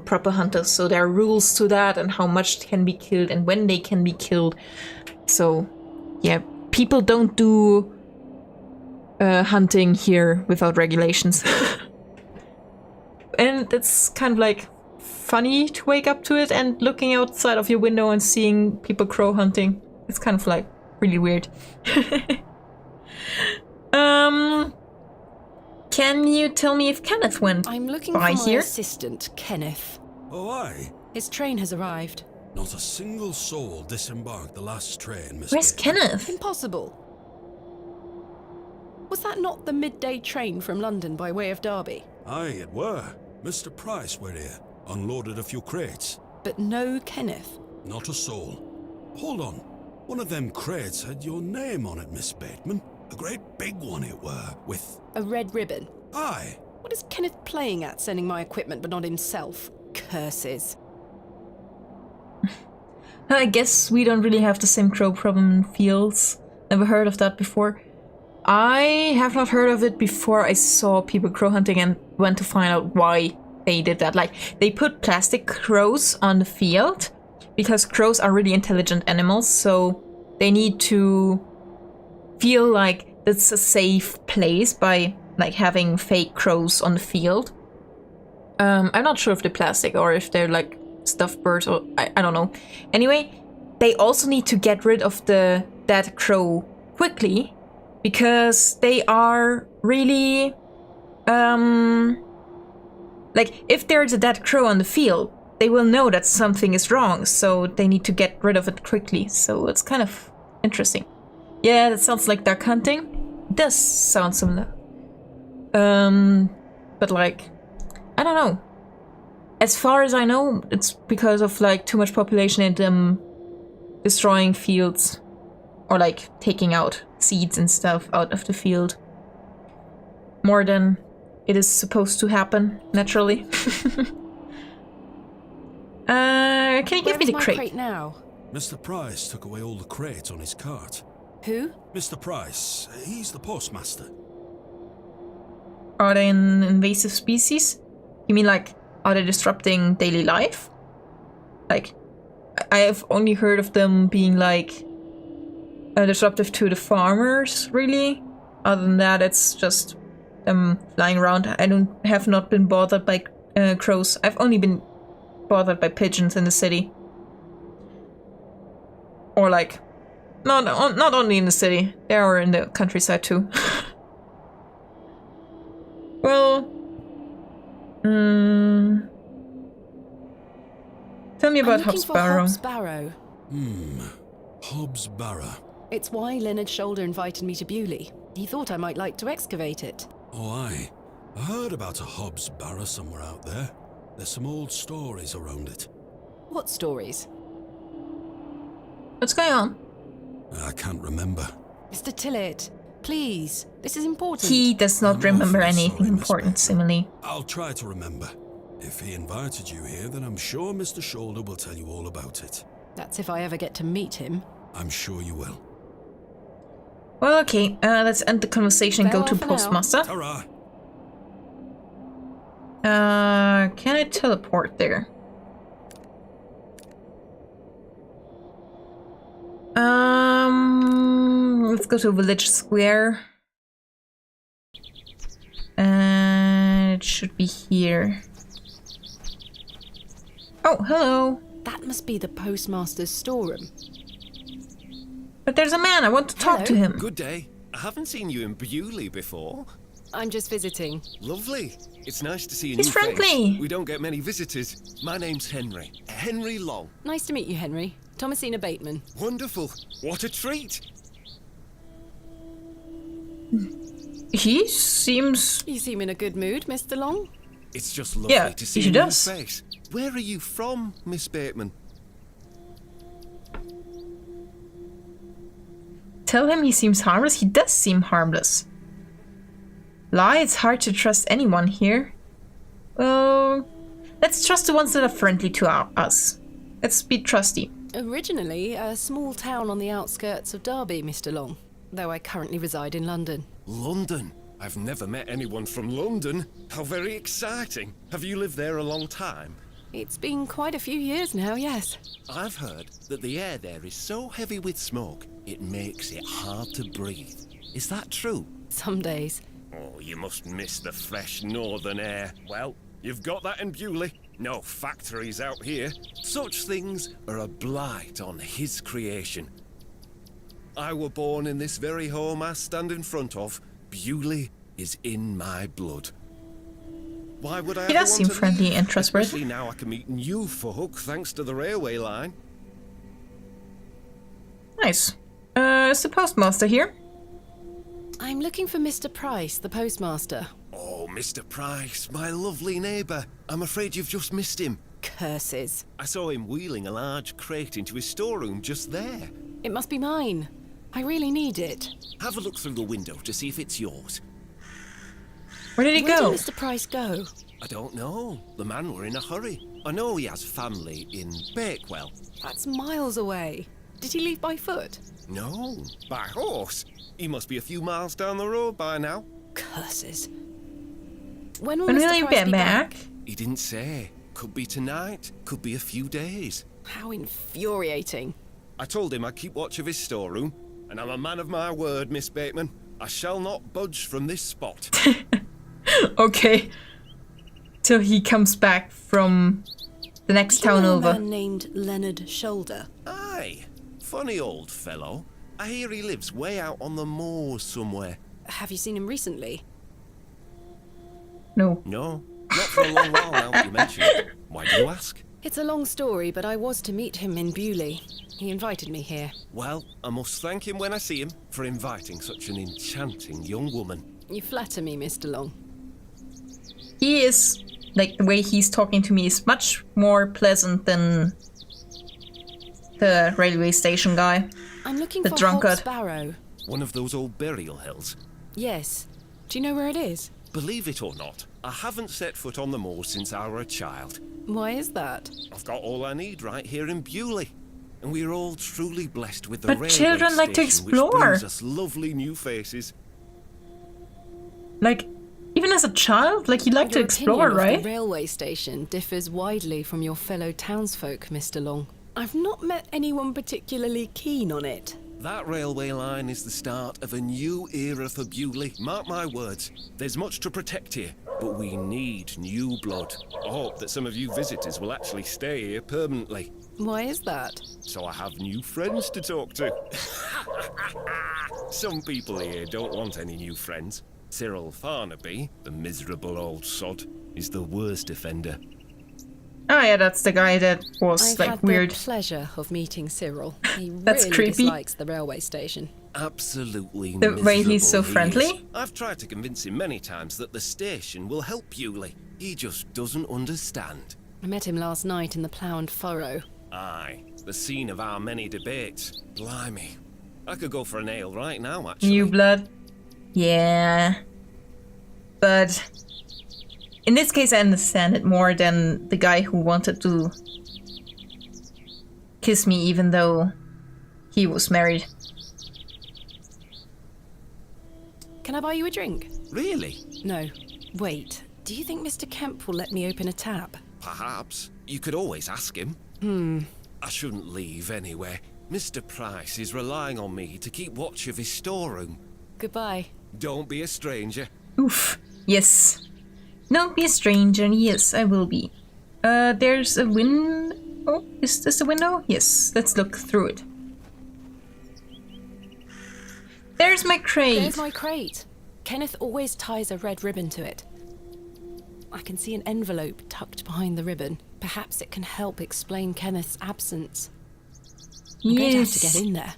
proper hunters, so there are rules to that and how much can be killed and when they can be killed. So yeah, people don't do hunting here without regulations. And it's kind of like funny to wake up to it and looking outside of your window and seeing people crow hunting. It's kind of like really weird. Can you tell me if Kenneth went I'm looking by for my here? assistant, Kenneth. Oh, aye. His train has arrived. Not a single soul disembarked the last train, Miss Where's Bateman. Kenneth? Impossible. Was that not the midday train from London by way of Derby? Aye, it were. Mr. Price were here. Unloaded a few crates. But no Kenneth. Not a soul. Hold on. One of them crates had your name on it, Miss Bateman. A great big one it were, with... A red ribbon. Aye. What is Kenneth playing at, sending my equipment but not himself? Curses. I guess we don't really have the same crow problem in fields. Never heard of that before. I have not heard of it before I saw people crow hunting and went to find out why they did that. Like, they put plastic crows on the field because crows are really intelligent animals, so they need to feel like it's a safe place by like having fake crows on the field. I'm not sure if they're plastic or if they're like stuffed birds, or I don't know. Anyway, they also need to get rid of the dead crow quickly because they are really like, if there's a dead crow on the field, they will know that something is wrong, so they need to get rid of it quickly. So it's kind of interesting. Yeah, that sounds like duck hunting. It does sound similar. But like, I don't know. As far as I know, it's because of like too much population and them destroying fields or like taking out seeds and stuff out of the field more than it is supposed to happen naturally. Can you give me the my crate? now? Mr. Price took away all the crates on his cart. Who? Mr. Price, he's the postmaster. Are they an invasive species? You mean like, are they disrupting daily life? Like, I have only heard of them being like disruptive to the farmers, really. Other than that, it's just them flying around. I have not been bothered by crows. I've only been bothered by pigeons in the city. Or like, not only in the city, they are in the countryside too. Well, tell me about I'm looking Hobbs for Barrow. Hobbs Barrow. Hobbs Barrow. It's why Leonard Shoulder invited me to Bewley. He thought I might like to excavate it. Oh, aye. I heard about a Hobbs Barrow somewhere out there. There's some old stories around it. What stories? What's going on? I can't remember. Mr. Tillett, please. This is important. He does not I'm remember awfully anything sorry, Miss important, Bateman. seemingly. I'll try to remember. If he invited you here, then I'm sure Mr. Shoulder will tell you all about it. That's if I ever get to meet him. I'm sure you will. Well, okay, let's end the conversation and go to Farewell for now. Postmaster. Ta-ra! Can I teleport there? Let's go to Village Square. And it should be here. Oh, hello. That must be the postmaster's storeroom. But there's a man. I want to talk to Hello. him. Good day. I haven't seen you in Bewley before. I'm just visiting. Lovely. It's nice to see a He's new friendly. face. We don't get many visitors. My name's Henry. Henry Long. Nice to meet you, Henry. Thomasina Bateman. Wonderful. What a treat. He seems... You seem in a good mood, Mr. Long. It's just lovely Yeah, to see he a new does. face. Where are you from, Miss Bateman? Tell him he seems harmless. He does seem harmless. Lie, it's hard to trust anyone here. Well, let's trust the ones that are friendly to us. Let's be trusty. Originally a small town on the outskirts of Derby, Mr. Long, though I currently reside in London. London. I've never met anyone from London. How very exciting. Have you lived there a long time? It's been quite a few years now, yes. I've heard that the air there is so heavy with smoke, it makes it hard to breathe. Is that true? Some days. Oh, you must miss the fresh northern air. Well, you've got that in Bewley. No factories out here. Such things are a blight on his creation. I were born in this very home I stand in front of. Bewley is in my blood. Why would I He ever does want seem to friendly leave? and trustworthy. Especially now I can meet new folk thanks to the railway line. Nice. Is the postmaster here? I'm looking for Mr. Price, the postmaster. Oh, Mr. Price, my lovely neighbour. I'm afraid you've just missed him. Curses. I saw him wheeling a large crate into his storeroom just there. It must be mine. I really need it. Have a look through the window to see if it's yours. Where did he Where go? did Mr. Price go? I don't know. The man were in a hurry. I know he has family in Bakewell. That's miles away. Did he leave by foot? No, by horse. He must be a few miles down the road by now. Curses. When will When will Mr. he Price get be back? He didn't say. Could be tonight, could be a few days. How infuriating. I told him I'd keep watch of his storeroom, and I'm a man of my word, Miss Bateman. I shall not budge from this spot. Okay. Till he comes back from the next Do you town know over. a man named Leonard Shoulder? Aye, funny old fellow. I hear he lives way out on the moors somewhere. Have you seen him recently? No. No, not for a long while now that you mention it. Why do you ask? It's a long story, but I was to meet him in Bewley. He invited me here. Well, I must thank him when I see him for inviting such an enchanting young woman. You flatter me, Mr. Long. He is, like, the way he's talking to me is much more pleasant than the railway station guy. I'm looking The for drunkard. Hobbs Barrow. One of those old burial hills. Yes. Do you know where it is? Believe it or not, I haven't set foot on the moors since I were a child. Why is that? I've got all I need right here in Bewley. And we're all truly blessed with the But railway children like to station, which explore. brings us lovely new faces. Like, even as a child, like, you like to Your explore, opinion of right? the railway station differs widely from your fellow townsfolk, Mr. Long. I've not met anyone particularly keen on it. That railway line is the start of a new era for Bewley. Mark my words, there's much to protect here, but we need new blood. I hope that some of you visitors will actually stay here permanently, Why is that? so I have new friends to talk to. Some people here don't want any new friends. Cyril Farnaby, the miserable old sod, is the worst offender. Oh yeah, that's the guy that was I've like had weird. the pleasure of meeting Cyril. He That's really creepy. dislikes the railway station. Absolutely The way he's so miserable he is. friendly? I've tried to convince him many times that the station will help Bewley. He just doesn't understand. I met him last night in the Plough and Furrow. Aye, the scene of our many debates. Blimey. I could go for an ale right now, actually. New blood. Yeah. But in this case, I understand it more than the guy who wanted to kiss me even though he was married. Can I buy you a drink? Really? No. Wait. Do you think Mr. Kemp will let me open a tab? Perhaps. You could always ask him. I shouldn't leave anyway. Mr. Price is relying on me to keep watch of his storeroom. Goodbye. Don't be a stranger. Oof. Yes. Don't be a stranger. Yes, I will be. There's a window. Oh, is this a window? Yes. Let's look through it. There's my crate. There's my crate. Kenneth always ties a red ribbon to it. I can see an envelope tucked behind the ribbon. Perhaps it can help explain Kenneth's absence. I'm going to have to get in there.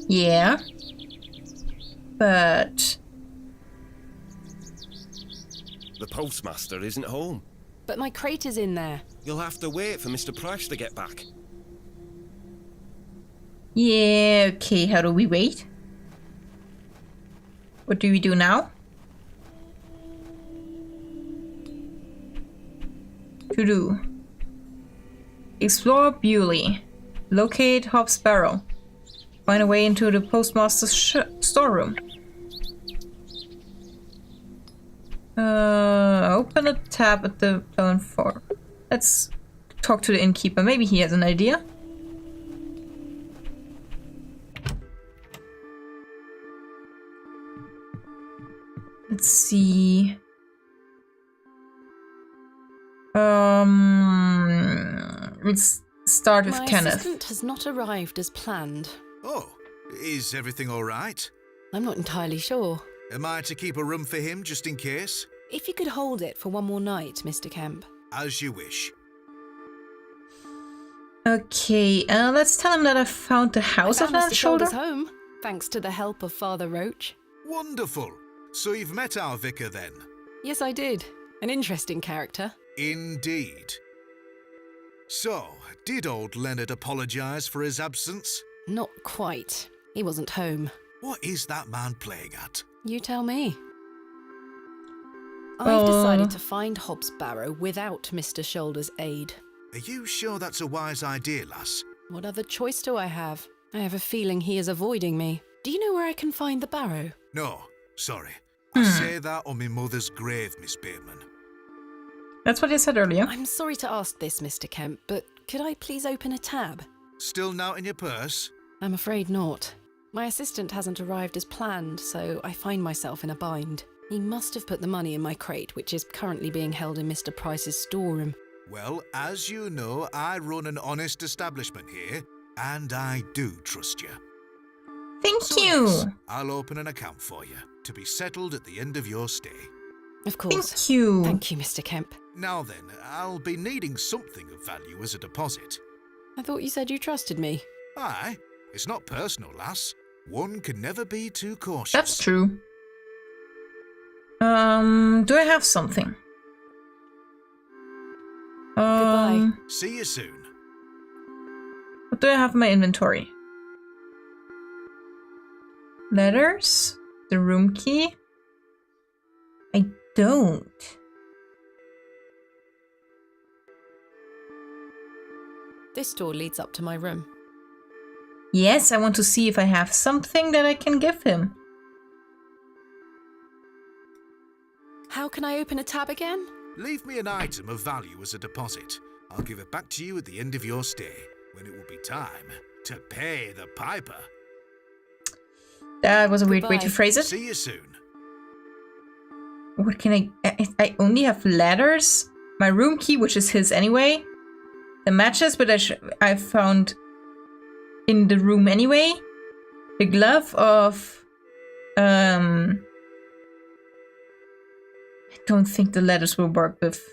Yeah. But The postmaster isn't home. But my crate is in there. You'll have to wait for Mr. Price to get back. yeah, okay, how do we wait? What do we do now? To do. Explore Bewley. Locate Hobbs Barrow. Find a way into the postmaster's storeroom. Open a tab at the phone for. Let's talk to the innkeeper. Maybe he has an idea. Let's see. Let's start with My Kenneth. assistant has not arrived as planned. Oh, is everything all right? I'm not entirely sure. Am I to keep a room for him just in case? If you could hold it for one more night, Mr. Kemp. As you wish. Okay, let's tell him that I found the house I of found that Mr. shoulder. Shoulder's home, thanks to the help of Father Roach. Wonderful. So you've met our vicar then? Yes, I did. An interesting character. Indeed. So, did old Leonard apologise for his absence? Not quite. He wasn't home. What is that man playing at? You tell me. I've Oh. decided to find Hobbs Barrow without Mr. Shoulder's aid. Are you sure that's a wise idea, lass? What other choice do I have? I have a feeling he is avoiding me. Do you know where I can find the barrow? No, sorry. I say that on my mother's grave, Miss Bateman. That's what I said earlier. I'm sorry to ask this, Mr. Kemp, but could I please open a tab? Still not in your purse? I'm afraid not. My assistant hasn't arrived as planned, so I find myself in a bind. He must have put the money in my crate, which is currently being held in Mr. Price's storeroom. Well, as you know, I run an honest establishment here, and I do trust you. Thank So you. yes, I'll open an account for you, to be settled at the end of your stay. Of course. Thank you. Thank you, Mr. Kemp. Now then, I'll be needing something of value as a deposit. I thought you said you trusted me. Aye, it's not personal, lass. One can never be too cautious. That's true. Do I have something? Goodbye. See you soon. What do I have in my inventory? Letters? The room key? I don't. This door leads up to my room. Yes, I want to see if I have something that I can give him. How can I open a tab again? Leave me an item of value as a deposit. I'll give it back to you at the end of your stay, when it will be time to pay the piper. That was a weird way to Goodbye. phrase it. See you soon. What can I only have letters? My room key, which is his anyway. The matches, but I found in the room anyway. The glove of... I don't think the letters will work with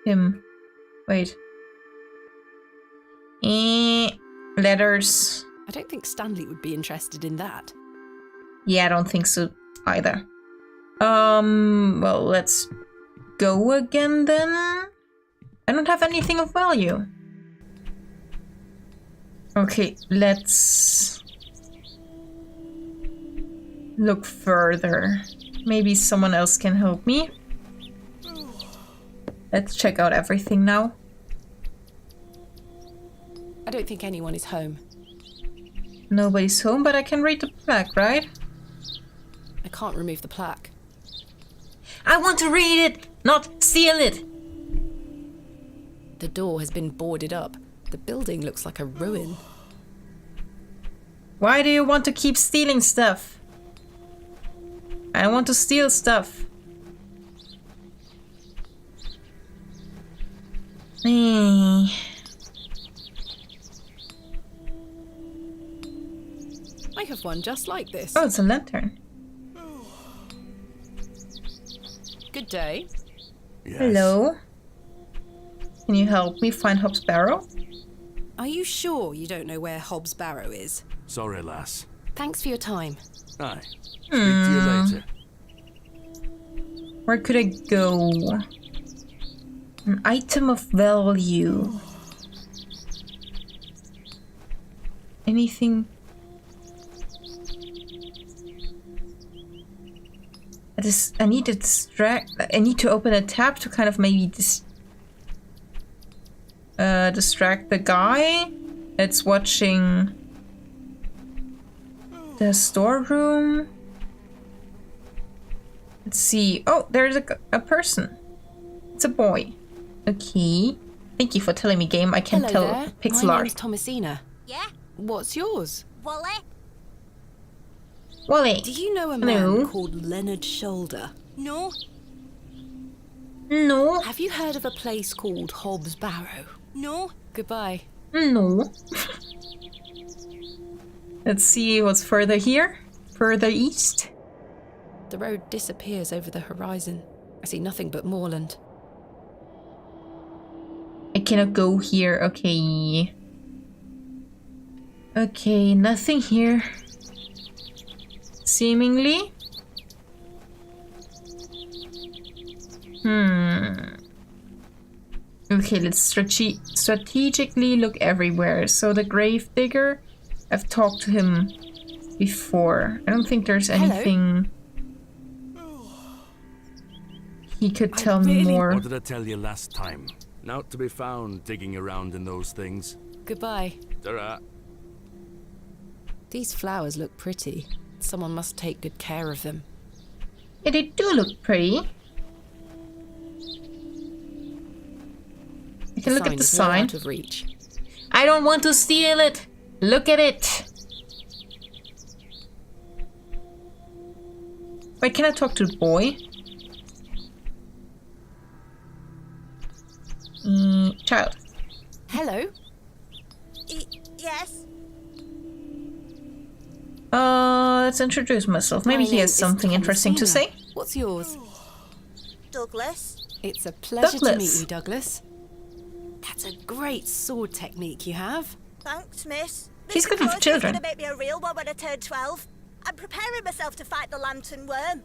him. Wait. Letters. I don't think Stanley would be interested in that. Yeah, I don't think so either. Well, let's go again then. I don't have anything of value. Okay, let's look further. Maybe someone else can help me. Let's check out everything now. I don't think anyone is home. Nobody's home, but I can read the plaque, right? I can't remove the plaque. I want to read it, not steal it. The door has been boarded up. The building looks like a ruin. Why do you want to keep stealing stuff? I want to steal stuff. I have one just like this. Oh, it's a lantern. Good day. Yes. Hello. Can you help me find Hobbs Barrow? Are you sure you don't know where Hobbs Barrow is? Sorry, lass. Thanks for your time. Aye. Speak to you later. Where could I go? An item of value. Anything? I need to distract. I need to open a tab to kind of maybe distract the guy that's watching the storeroom. Let's see. Oh, there's a person. It's a boy. Okay. Thank you for telling me, game. I can Hello tell there. pixel My art. name's Thomasina. Yeah? What's yours? Wally? Wally. Do you know a Hello. man called Leonard Shoulder? No? No. Have you heard of a place called Hobbs Barrow? No? Goodbye. No. Let's see what's further here. Further east. The road disappears over the horizon. I see nothing but moorland. I cannot go here. Okay. Okay, nothing here. Seemingly. Okay, let's strategically look everywhere. So the grave digger, I've talked to him before. I don't think there's anything he could tell me more. What did I tell you last time? Not to be found digging around in those things. Goodbye. Ta-ra. These flowers look pretty. Someone must take good care of them. Yeah, they do look pretty. I can look at the is well sign. out of reach. I don't want to steal it. Look at it. Wait, can I talk to the boy? Child. Hello. Yes? Let's introduce myself. Maybe My he name has is something interesting to say. Thomasina. What's yours? Douglas? It's a pleasure to meet Douglas. you, Douglas. That's a great sword technique you have. Thanks, miss. He's good with This children. is gonna make me a real one when I turn 12. I'm preparing myself to fight the lantern worm.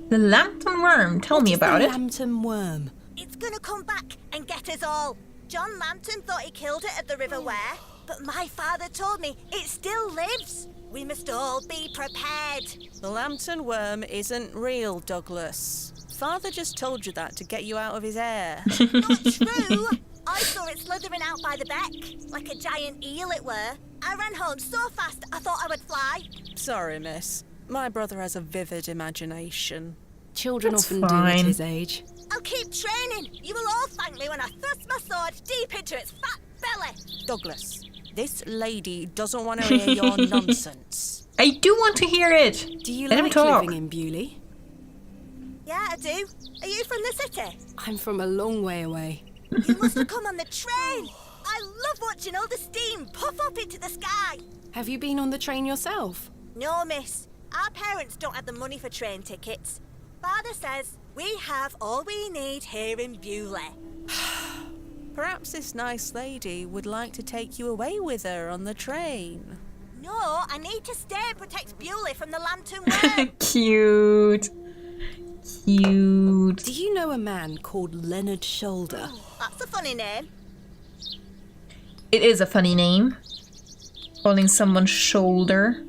The lantern worm. Tell me about it. Lambton worm. It's gonna come back and get us all. John Lambton thought he killed it at the River Ware, but my father told me it still lives. We must all be prepared. The lantern worm isn't real, Douglas. Father just told you that to get you out of his hair. Not true. I saw it slithering out by the beck, like a giant eel it were. I ran home so fast I thought I would fly. Sorry, miss. My brother has a vivid imagination. Children That's often do fine. at his age. I'll keep training. You will all thank me when I thrust my sword deep into its fat belly. Douglas, this lady doesn't want to hear your nonsense. I do want to hear it. Do you Let him like talk. living in Bewley? Yeah, I do. Are you from the city? I'm from a long way away. You must have come on the train. I love watching all the steam puff up into the sky. Have you been on the train yourself? No, miss. Our parents don't have the money for train tickets. Father says we have all we need here in Bewley. Perhaps this nice lady would like to take you away with her on the train. No, I need to stay and protect Bewley from the lantern worm. Cute. Cute. Do you know a man called Leonard Shoulder? That's a funny name. It is a funny name. Calling someone shoulder.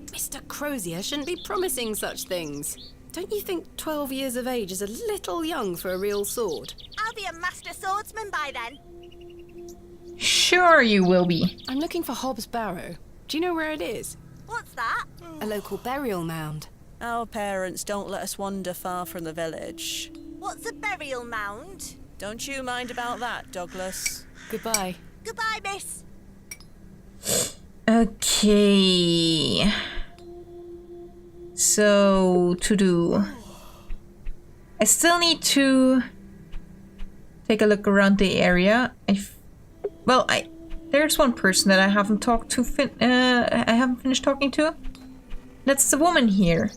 Mr. Crozier shouldn't be promising such things. Don't you think 12 years of age is a little young for a real sword? I'll be a master swordsman by then. Sure you will be. I'm looking for Hobbs Barrow. Do you know where it is? What's that? A local burial mound. Our parents don't let us wander far from the village. What's a burial mound? Don't you mind about that, Douglas. Goodbye. Goodbye, miss. Okay. So, to do. I still need to take a look around the area. There's one person that I haven't talked to. I haven't finished talking to. That's the woman here.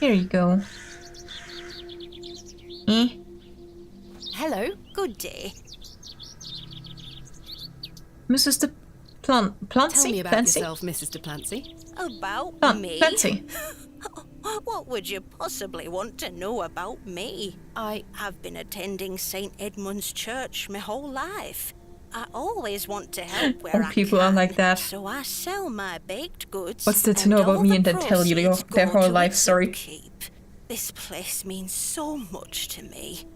Here you go. Hello. Good day. Mrs. De Plancy? Tell me about Plancy? yourself, Mrs. De Plancy. About me? Plancy. What would you possibly want to know about me? I've been attending St. Edmund's Church my whole life. I always want to help where All people are like that. So I sell my baked goods. What's there to know about me and then tell you their whole life story? Keep. This place means so much to me.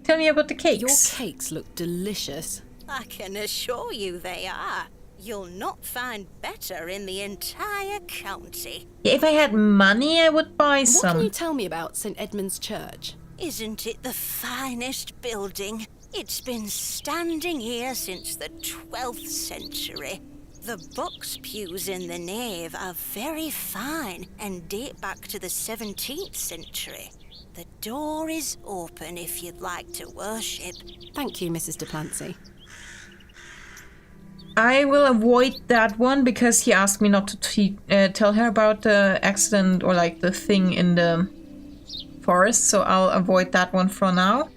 Tell me about the cakes. Your cakes look delicious. I can assure you they are. You'll not find better in the entire county. Yeah, if I had money, I would buy What some. can you tell me about St. Edmund's Church? Isn't it the finest building? It's been standing here since the 12th century. The box pews in the nave are very fine and date back to the 17th century. The door is open if you'd like to worship. Thank you, Mrs. De Plancy. I will avoid that one because he asked me not to tell her about the accident or like the thing in the forest, so I'll avoid that one for now.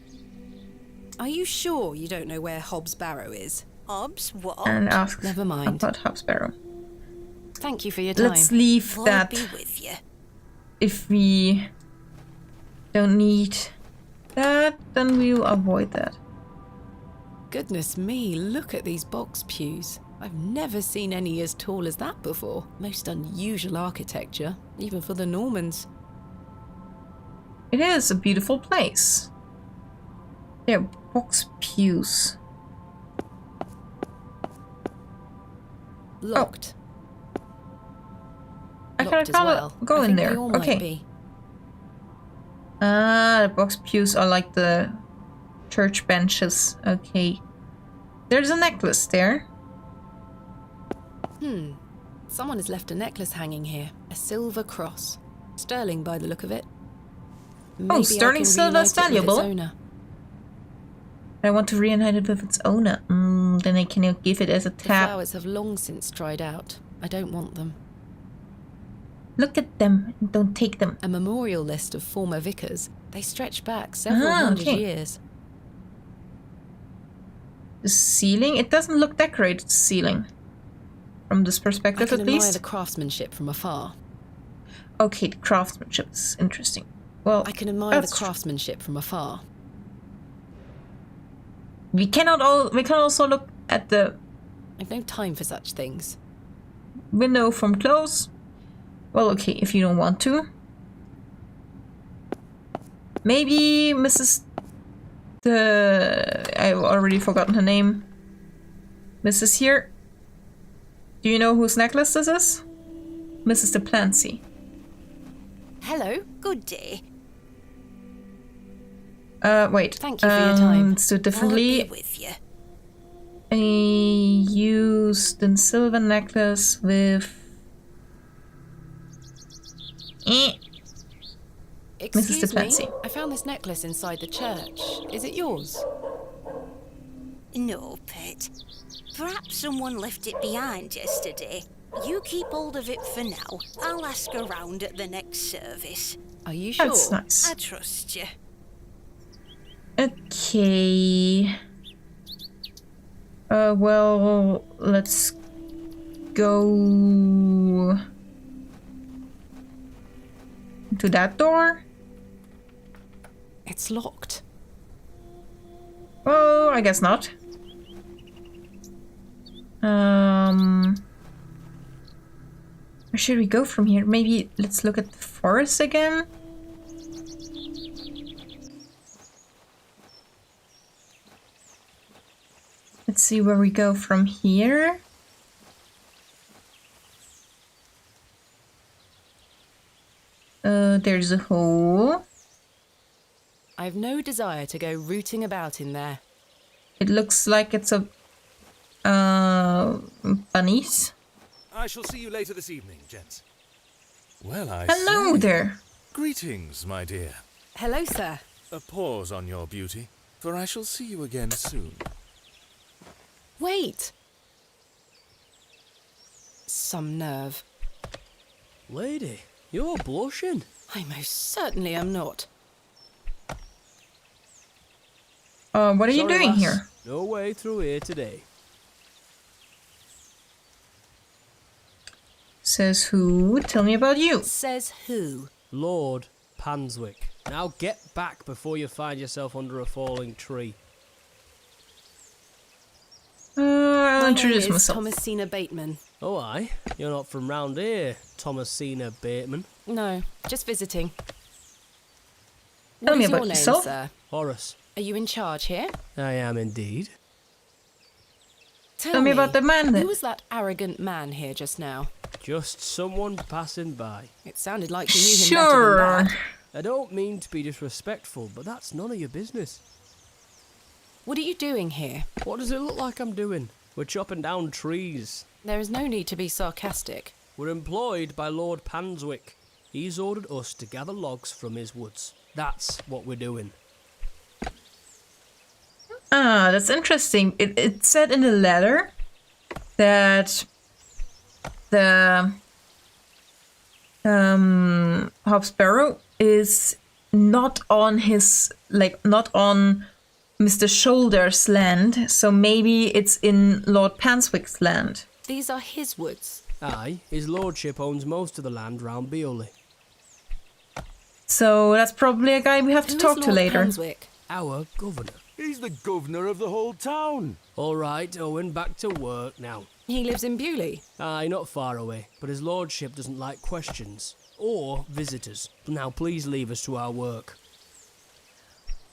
Are you sure you don't know where Hobbs Barrow is? Hobbs, what? And ask Never mind. about Hobbs Barrow. Thank you for your time. Let's leave I'll that be with you. if we don't need that, then we'll avoid that. Goodness me, look at these box pews. I've never seen any as tall as that before. Most unusual architecture, even for the Normans. It is a beautiful place. They're box pews. Locked. I Locked as can't well. go I in think there. they all might Okay. be. Ah, the box pews are like the church benches. Okay. There's a necklace there. Someone has left a necklace hanging here. A silver cross. Sterling by the look of it. Maybe sterling I can silver reunite is it with its valuable. owner. I want to reunite it with its owner. Then I can give it as a The tap. flowers have long since dried out. I don't want them. Look at them and don't take them. A memorial list of former vicars. They stretch back several hundred okay. years. The ceiling? It doesn't look decorated, the ceiling. From this I perspective, can at admire least. the craftsmanship from afar. Okay, the craftsmanship is interesting. Well, I can admire the that's true. craftsmanship from afar. We can also look at the I've no time for such things. window from close. Well, okay, if you don't want to. Maybe Mrs. I've already forgotten her name. Mrs. here. Do you know whose necklace this is? Mrs. De Plancy. Hello. Good day. Wait. Thank you for your time. Let's do it I'll be differently. with you. I used the silver necklace with... Excuse De Plancy. me. I found this necklace inside the church. Is it yours? No, pet. Perhaps someone left it behind yesterday. You keep hold of it for now. I'll ask around at the next service. Are you sure? That's nice. I trust you. Okay. Well, let's go to that door. It's locked. Oh, I guess not. Where should we go from here? Maybe let's look at the forest again. Let's see where we go from here. There's a hole. I've no desire to go rooting about in there. It looks like it's a bunnies. I shall see you later this evening, gents. Well, Hello there. Greetings, my dear. Hello, sir. A pause on your beauty, for I shall see you again soon. Wait! Some nerve. Lady, you're blushing. I most certainly am not. What are you Sorry, doing lass. here? No way through here today. Says who? Tell me about you. Says who? Lord Panswick. Now get back before you find yourself under a falling tree. I'll My introduce name is myself. Thomasina Bateman. Oh, aye? You're not from round here, Thomasina Bateman. No, just visiting. Tell What me is about your name, yourself. sir? Horace. Are you in charge here? I am indeed. Tell me about the man then. Who was that arrogant man here just now? Just someone passing by. It sounded like you knew him better than that. I don't mean to be disrespectful, but that's none of your business. What are you doing here? What does it look like I'm doing? We're chopping down trees. There is no need to be sarcastic. We're employed by Lord Panswick. He's ordered us to gather logs from his woods. That's what we're doing. Ah, that's interesting. It said in the letter that the Barrow is not on his, not on Mr. Shoulder's land, so maybe it's in Lord Panswick's land. These are his woods. Aye, his lordship owns most of the land round Beorley. So that's probably a guy we have to Who is talk to Lord later. Panswick? Our governor. He's the governor of the whole town. All right, Owen, back to work now. He lives in Bewley. Aye, not far away, but his lordship doesn't like questions. Or visitors. Now please leave us to our work.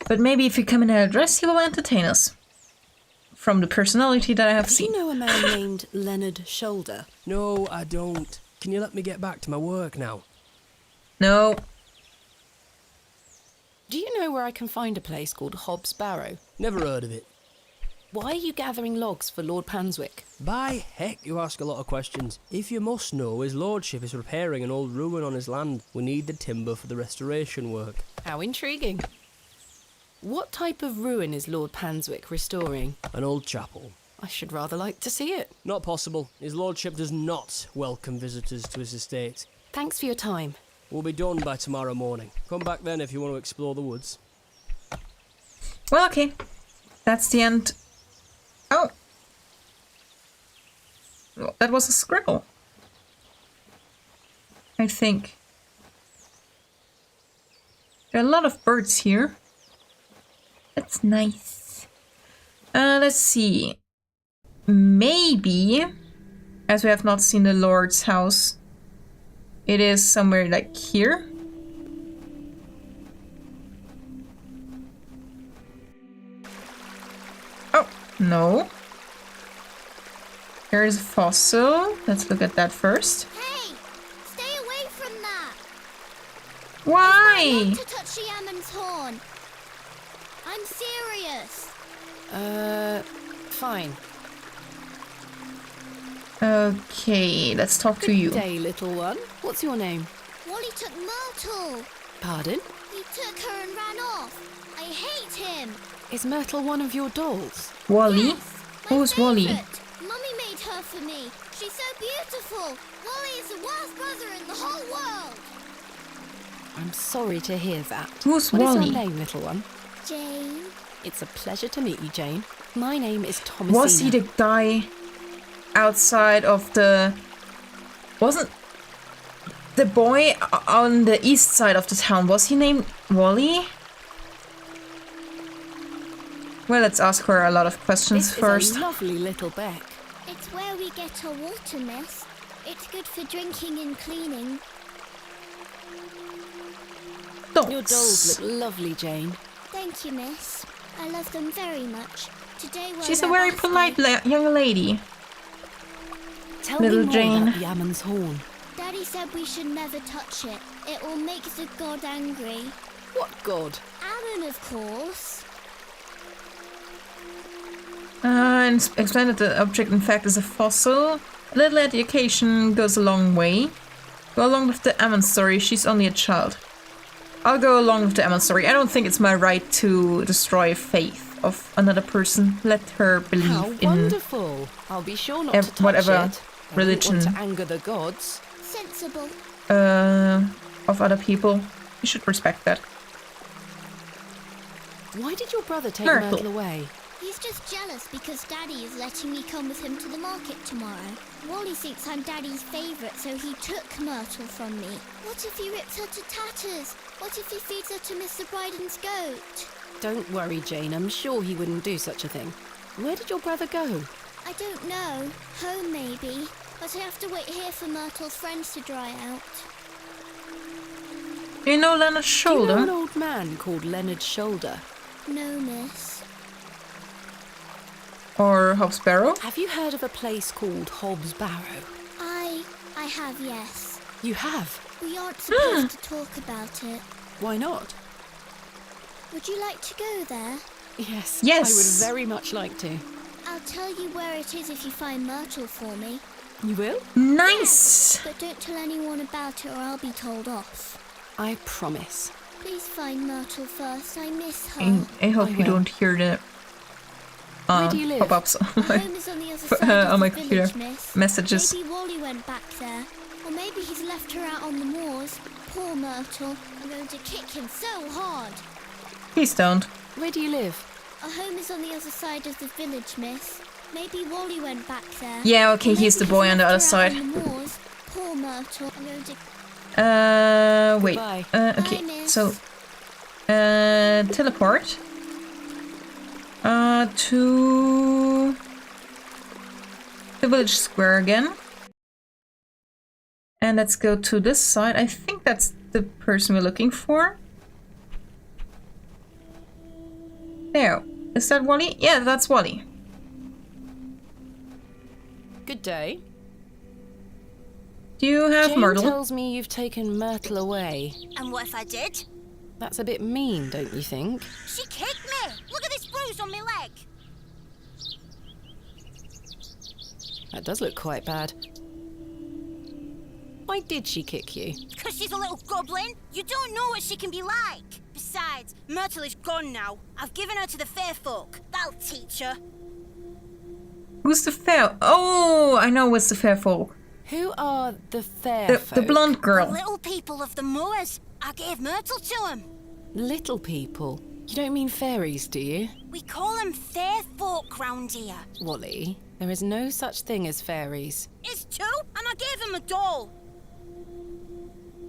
But maybe if you come in and address, he will entertain us. From the personality that I have Do seen. you know a man named Leonard Shoulder? No, I don't. Can you let me get back to my work now? No. Do you know where I can find a place called Hobbs Barrow? Never heard of it. Why are you gathering logs for Lord Panswick? By heck, you ask a lot of questions. If you must know, his lordship is repairing an old ruin on his land. We need the timber for the restoration work. How intriguing. What type of ruin is Lord Panswick restoring? An old chapel. I should rather like to see it. Not possible. His lordship does not welcome visitors to his estate. Thanks for your time. We'll be done by tomorrow morning. Come back then if you want to explore the woods. Well, okay. That's the end. Oh. Well, that was a scribble. I think. There are a lot of birds here. That's nice. Let's see. Maybe, as we have not seen the Lord's house, it is somewhere like here. Oh, no. There is a fossil. Let's look at that first. Hey, stay away from that. Why? Not to touch the Ammon's horn. I'm serious. Fine. Okay, let's talk to you. Good day, little one. What's your name? Wally took Myrtle. Pardon? He took her and ran off. I hate him. Is Myrtle one of your dolls? Wally? Yes, my Who's Wally? favourite. Mummy made her for me. She's so beautiful. Wally is the worst brother in the whole world. I'm sorry to hear that. Who's What is Wally? your name, little one? Jane. It's a pleasure to meet you, Jane. My name is Thomasina. Was he the guy outside of the... Wasn't the boy on the east side of the town, was he named Wally? Well, let's ask her a lot of questions This first. is a lovely little beck. It's where we get our water, miss. It's good for drinking and cleaning. Your dolls look lovely, Jane. Thank you, miss. I love them very much. Today was She's a their very birthday. polite young lady. Tell Little me more Jane. about the Ammon's Horn. Daddy said we should never touch it. It will make the god angry. What god? Ammon, of course. And explain that the object in fact is a fossil. A little education goes a long way. Go along with the Ammon story, she's only a child. I'll go along with the Ammon story. I don't think it's my right to destroy faith of another person. Let her believe How in wonderful. I'll be sure not to touch whatever it. religion I don't want to anger the gods. Sensible. of other people. You should respect that. Why did your brother take Myrtle. Myrtle away? He's just jealous because Daddy is letting me come with him to the market tomorrow. Wally thinks I'm Daddy's favourite, so he took Myrtle from me. What if he rips her to tatters? What if he feeds her to Mr. Bryden's goat? Don't worry, Jane. I'm sure he wouldn't do such a thing. Where did your brother go? I don't know. Home, maybe. But I have to wait here for Myrtle's friends to dry out. Do you know Leonard's Do you shoulder? know an old man called Leonard Shoulder? No, miss. Or Hobbs Barrow? Have you heard of a place called Hobbs Barrow? I have, yes. You have? We aren't supposed to talk about it. Why not? Would you like to go there? Yes. Yes. I would very much like to. I'll tell you where it is if you find Myrtle for me. You will? Nice! But don't tell anyone about it or I'll be told off. I promise. Please find Myrtle first. I miss her. I hope I you will. don't hear the Where do you live? pop-ups on Our my, home is on the other side on of my the computer. village, miss. Messages. Maybe Wally went back there. Or maybe he's left her out on the moors. Poor Myrtle. I'm going to kick him so hard. Please don't. Where do you live? Our home is on the other side of the village, miss. Maybe Wally went back there. Yeah, okay, Or he's the maybe boy on the left other her out side. on the moors. Poor Myrtle. I'm going to... Wait. Goodbye. Okay, Bye, miss. so teleport to the village square again. And let's go to this side. I think that's the person we're looking for. There. Is that Wally? Yeah, that's Wally. Good day. Do you have Jane Myrtle? tells me you've taken Myrtle away. And what if I did? That's a bit mean, don't you think? She kicked me! Look at this bruise on my leg! That does look quite bad. Why did she kick you? Because she's a little goblin. You don't know what she can be like. Besides, Myrtle is gone now. I've given her to the fair folk. That'll teach her. Who's the fair? Oh, I know what's the fair folk. Who are the fair The folk? blonde The girl. little people of the moors. I gave Myrtle to them. Little people? You don't mean fairies, do you? We call them fair folk round here. Wally, there is no such thing as fairies. It's two, and I gave him a doll.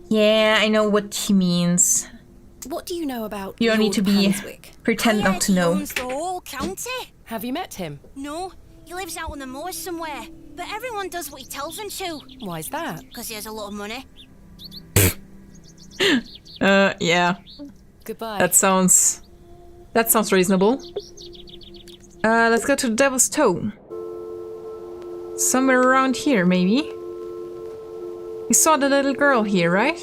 Yeah, I know what he means. What do you know about You don't need Lord to be Panswick? pretend I not to heard know. He owns the whole county. Have you met him? No, he lives out on the moors somewhere. But everyone does what he tells them to. Why's that? Because he has a lot of money. Yeah. Goodbye. That sounds reasonable. Let's go to the Devil's Toe. Somewhere around here, maybe. We saw the little girl here, right?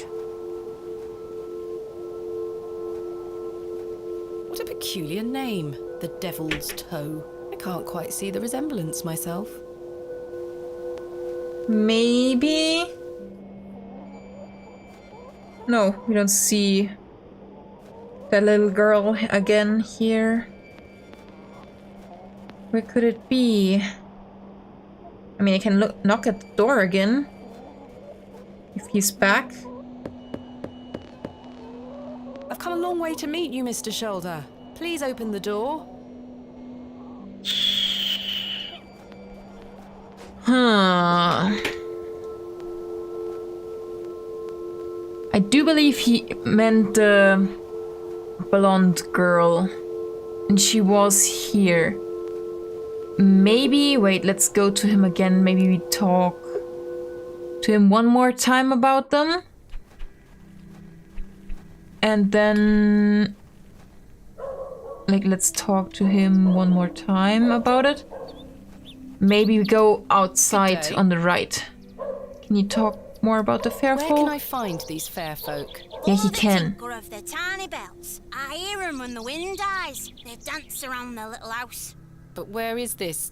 What a peculiar name. The Devil's Toe. I can't quite see the resemblance myself. Maybe? No, we don't see that little girl again here. Where could it be? I mean, I can knock at the door again. If he's back. I've come a long way to meet you, Mr. Shoulder. Please open the door. I do believe he meant the blonde girl. And she was here. Maybe, wait, let's go to him again. Maybe we talk to him one more time about them. And then, like, let's talk to him one more time about it. Maybe we go outside on the right. Can you talk more about the fair folk? Where can I find these fair folk? Yeah, he can. The of the tiny bells. I hear them when the wind dies. They dance around their little house. But where is this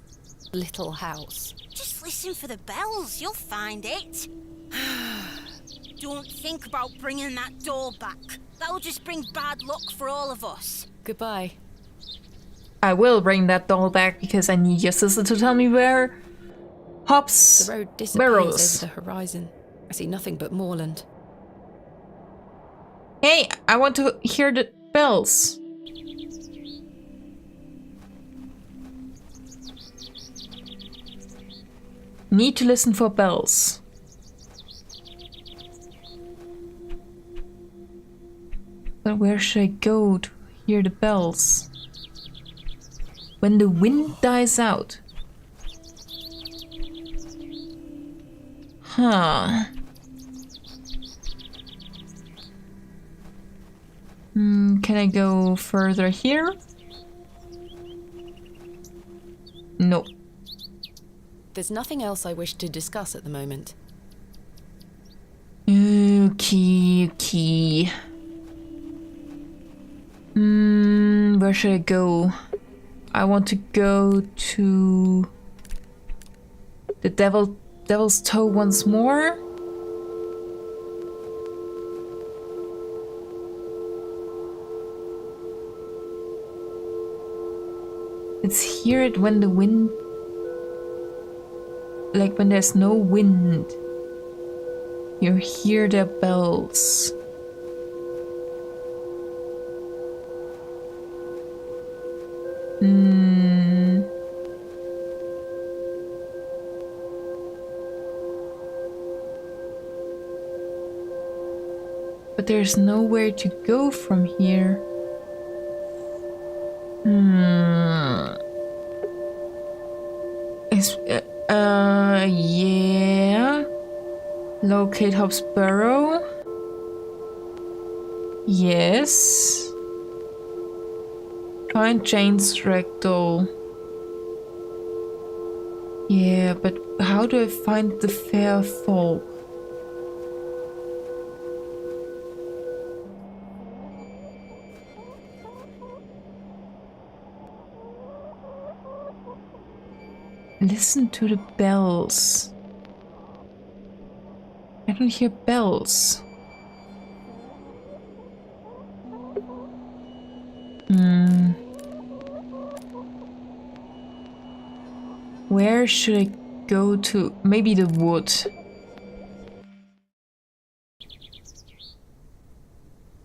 little house? Just listen for the bells. You'll find it. Don't think about bringing that door back. That'll just bring bad luck for all of us. Goodbye. I will bring that doll back because I need your sister to tell me where Hobbs The road disappears Barrows. over the horizon. I see nothing but moorland. Hey, I want to hear the bells. Need to listen for bells. But where should I go to hear the bells? When the wind dies out. Huh. Can I go further here? No. There's nothing else I wish to discuss at the moment. Okay. Where should I go? I want to go to the Devil's Toe once more. Let's hear it when the wind... Like when there's no wind. You hear their bells. But there's nowhere to go from here. Yeah. Locate Hobbs Barrow. Yes. Find Jane's rectal. Yeah, but how do I find the fair folk? Listen to the bells. I don't hear bells. Where should I go to? Maybe the wood.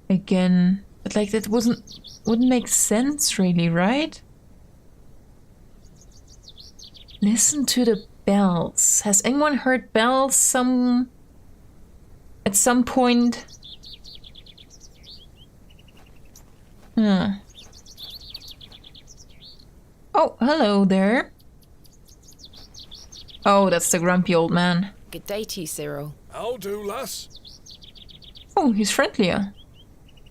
Again, but like that wouldn't make sense really, right? Listen to the bells. Has anyone heard bells at some point? Oh, hello there. Oh, that's the grumpy old man. Good day to you, Cyril. How do, lass? Oh, he's friendlier.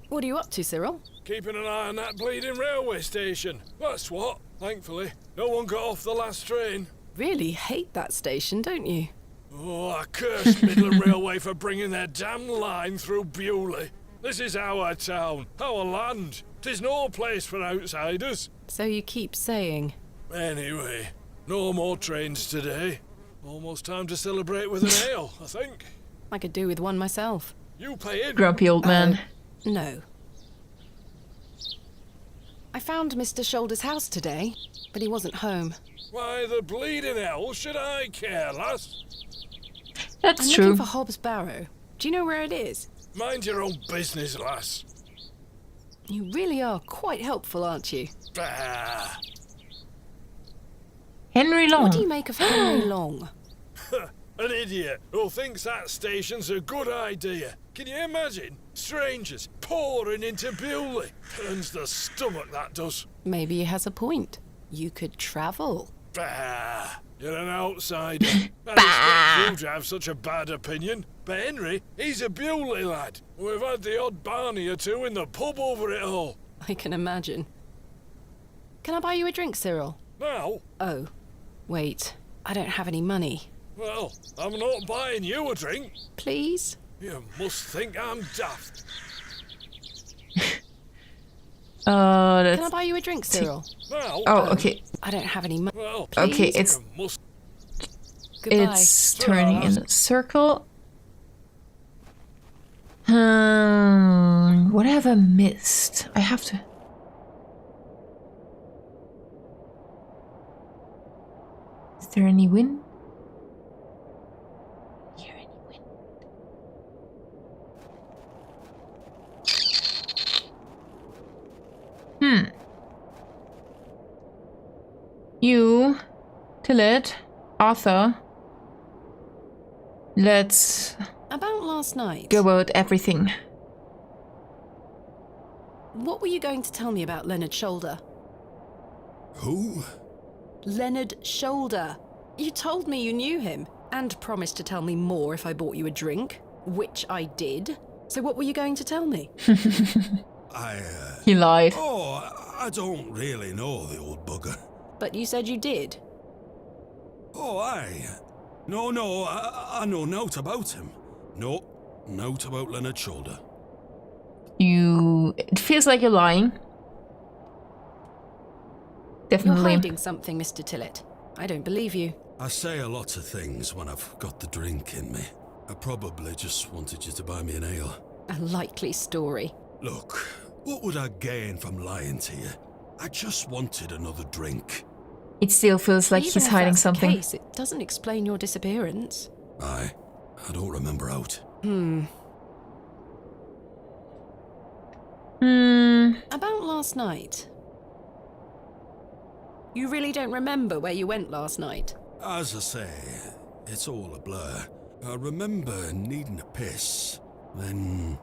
What are you up to, Cyril? Keeping an eye on that bleeding railway station. That's what. Thankfully, no one got off the last train. Really hate that station, don't you? Oh, I cursed Midland Railway for bringing their damn line through Bewley. This is our town, our land. 'Tis no place for outsiders. So you keep saying. Anyway, no more trains today. Almost time to celebrate with an ale, I think. I could do with one myself. You pay in. Grumpy old man. No. I found Mr. Shoulder's house today, but he wasn't home. Why the bleeding hell should I care, lass? That's I'm true. looking for Hobbs Barrow. Do you know where it is? Mind your own business, lass. You really are quite helpful, aren't you? Henry Long. What do you make of Henry Long? An idiot who thinks that station's a good idea. Can you imagine? Strangers pouring into Bewley. Turns the stomach, that does. Maybe he has a point. You could travel. You're an outsider. I expect you to have such a bad opinion. But Henry, he's a Bewley lad. We've had the odd Barney or two in the pub over it all. I can imagine. Can I buy you a drink, Cyril? Now? Oh, wait. I don't have any money. Well, I'm not buying you a drink. Please? You must think I'm daft. That's... Can I buy you a drink, Cyril? Now? Oh, okay. I don't have any money. Well, please? Okay, it's... Goodbye. It's turning in a circle. What have I missed? I have to... Is there any wind? Hear any wind? You, Tillet, Arthur. Let's About last night. go about everything. What were you going to tell me about Leonard Shoulder? Who? Leonard Shoulder. You told me you knew him and promised to tell me more if I bought you a drink, which I did. So what were you going to tell me? He lied. Oh, I don't really know the old bugger. But you said you did. Oh, aye. No, I know nought about him. No, nought about Leonard Shoulder. It feels like you're lying. Definitely. You're hiding something, Mr. Tillet. I don't believe you. I say a lot of things when I've got the drink in me. I probably just wanted you to buy me an ale. A likely story. Look, what would I gain from lying to you? I just wanted another drink. It still feels like Even he's if hiding that's the something. case, it doesn't explain your disappearance. Aye, I don't remember out. About last night. You really don't remember where you went last night? As I say, it's all a blur. I remember needing a piss, then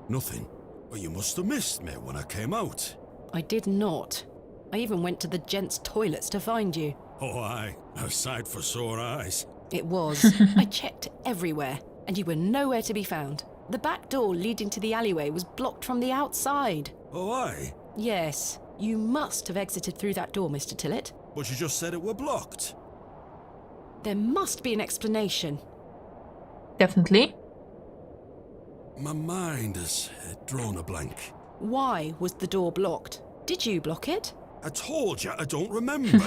nothing. Well, you must have missed me when I came out. I did not. I even went to the gents' toilets to find you. Oh, aye, a sight for sore eyes. It was. I checked everywhere, and you were nowhere to be found. The back door leading to the alleyway was blocked from the outside. Oh, aye? Yes. You must have exited through that door, Mr. Tillet. But you just said it were blocked. There must be an explanation. Definitely. My mind has drawn a blank. Why was the door blocked? Did you block it? I told you I don't remember.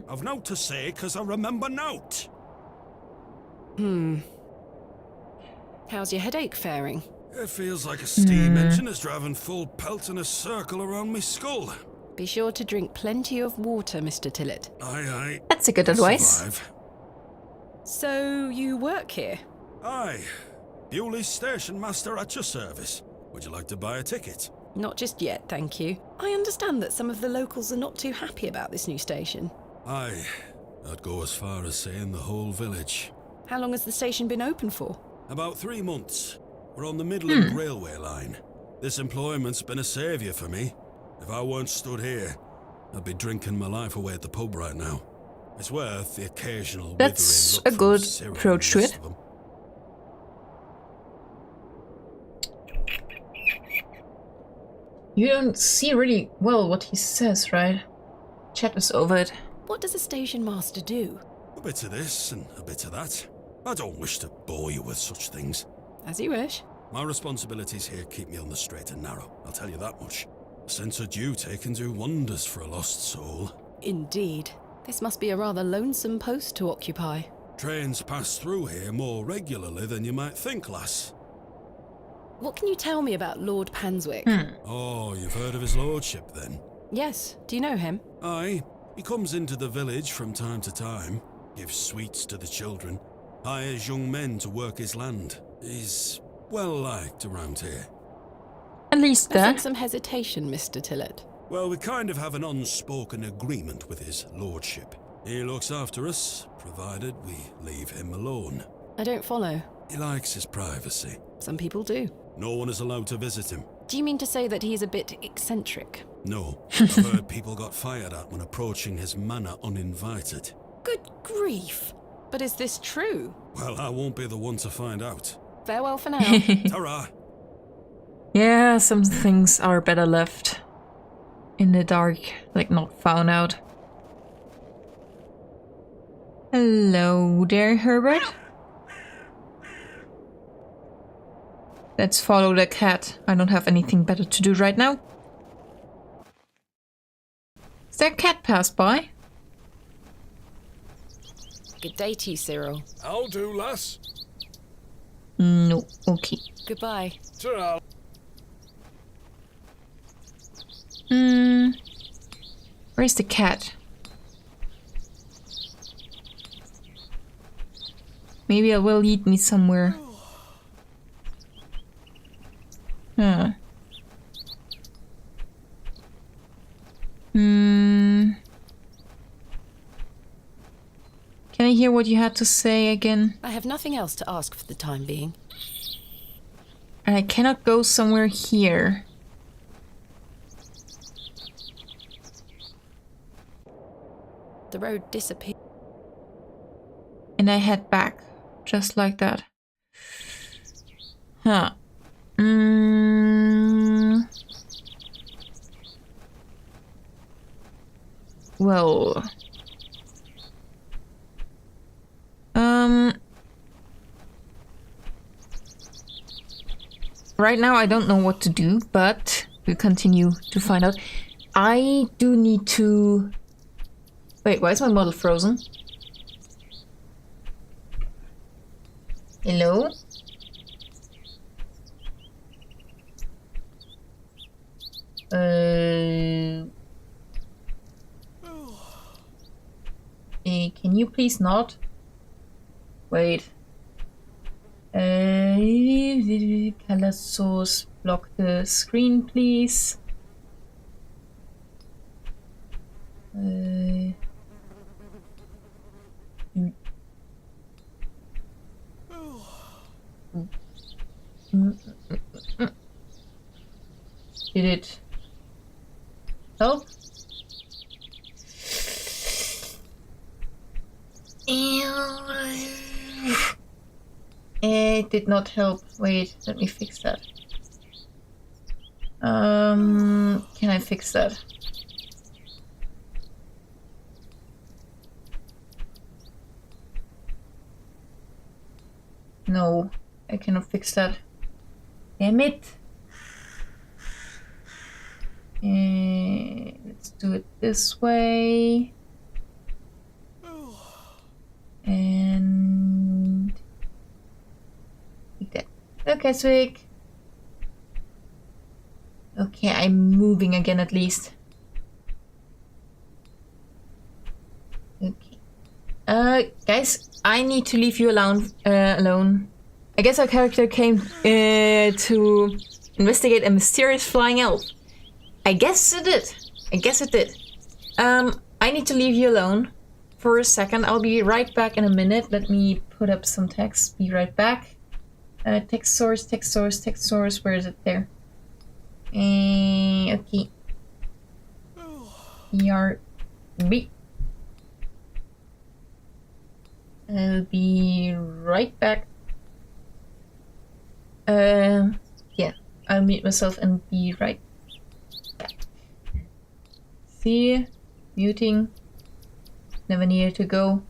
I've nought to say 'cause I remember nought. How's your headache faring? It feels like a steam engine is driving full pelt in a circle around me skull. Be sure to drink plenty of water, Mr. Tillet. Aye. That's a good advice. Survive. So, you work here? Aye. Bewley Station Master at your service. Would you like to buy a ticket? Not just yet, thank you. I understand that some of the locals are not too happy about this new station. Aye. I'd go as far as saying the whole village. How long has the station been open for? About 3 months. We're on the Midland Railway line. This employment's been a saviour for me. If I weren't stood here, I'd be drinking my life away at the pub right now. It's worth the occasional That's withering a look good from Cyril approach to and the rest it. of 'em. You don't see really well what he says, right? Chat is over it. What does a station master do? A bit of this and a bit of that. I don't wish to bore you with such things. As you wish. My responsibilities here keep me on the straight and narrow, I'll tell you that much. A sense of duty can do wonders for a lost soul. Indeed. This must be a rather lonesome post to occupy. Trains pass through here more regularly than you might think, lass. What can you tell me about Lord Panswick? Oh, you've heard of his lordship, then? Yes. Do you know him? Aye. He comes into the village from time to time, gives sweets to the children, hires young men to work his land. He's well liked around here. At least I that. sense some hesitation, Mr. Tillett. Well, we kind of have an unspoken agreement with his lordship. He looks after us, provided we leave him alone. I don't follow. He likes his privacy. Some people do. No one is allowed to visit him. Do you mean to say that he's a bit eccentric? No. I've heard people got fired at when approaching his manor uninvited. Good grief. But is this true? Well, I won't be the one to find out. Farewell for now. Ta-ra! Yeah, some things are better left in the dark, like not found out. Hello there, Herbert. Let's follow the cat. I don't have anything better to do right now. Is there a cat passed by? Good day to you, Cyril. I'll do, lass. No, okay. Goodbye. Ta-ra. Where's the cat? Maybe it will lead me somewhere. Huh. Can I hear what you had to say again? I have nothing else to ask for the time being. And I cannot go somewhere here. The road disappeared. And I head back. Just like that. Huh. Well. Right now I don't know what to do, but we'll continue to find out. I do need to... Wait, why is my model frozen? Hello? Can you please not? Wait. Color source, block the screen, please. Did it help? It did not help. Wait, let me fix that. Can I fix that? No, I cannot fix that. Damn it! Let's do it this way. And like that. Okay, sweet. Okay, I'm moving again at least. Okay. Guys, I need to leave you alone. I guess our character came to investigate a mysterious flying elf. I guess it did. I need to leave you alone for a second. I'll be right back in a minute. Let me put up some text. Be right back. Text source. Where is it? There. Okay. BRB. I'll be right back. Yeah, I'll mute myself and be right back. See, muting. Never needed to go.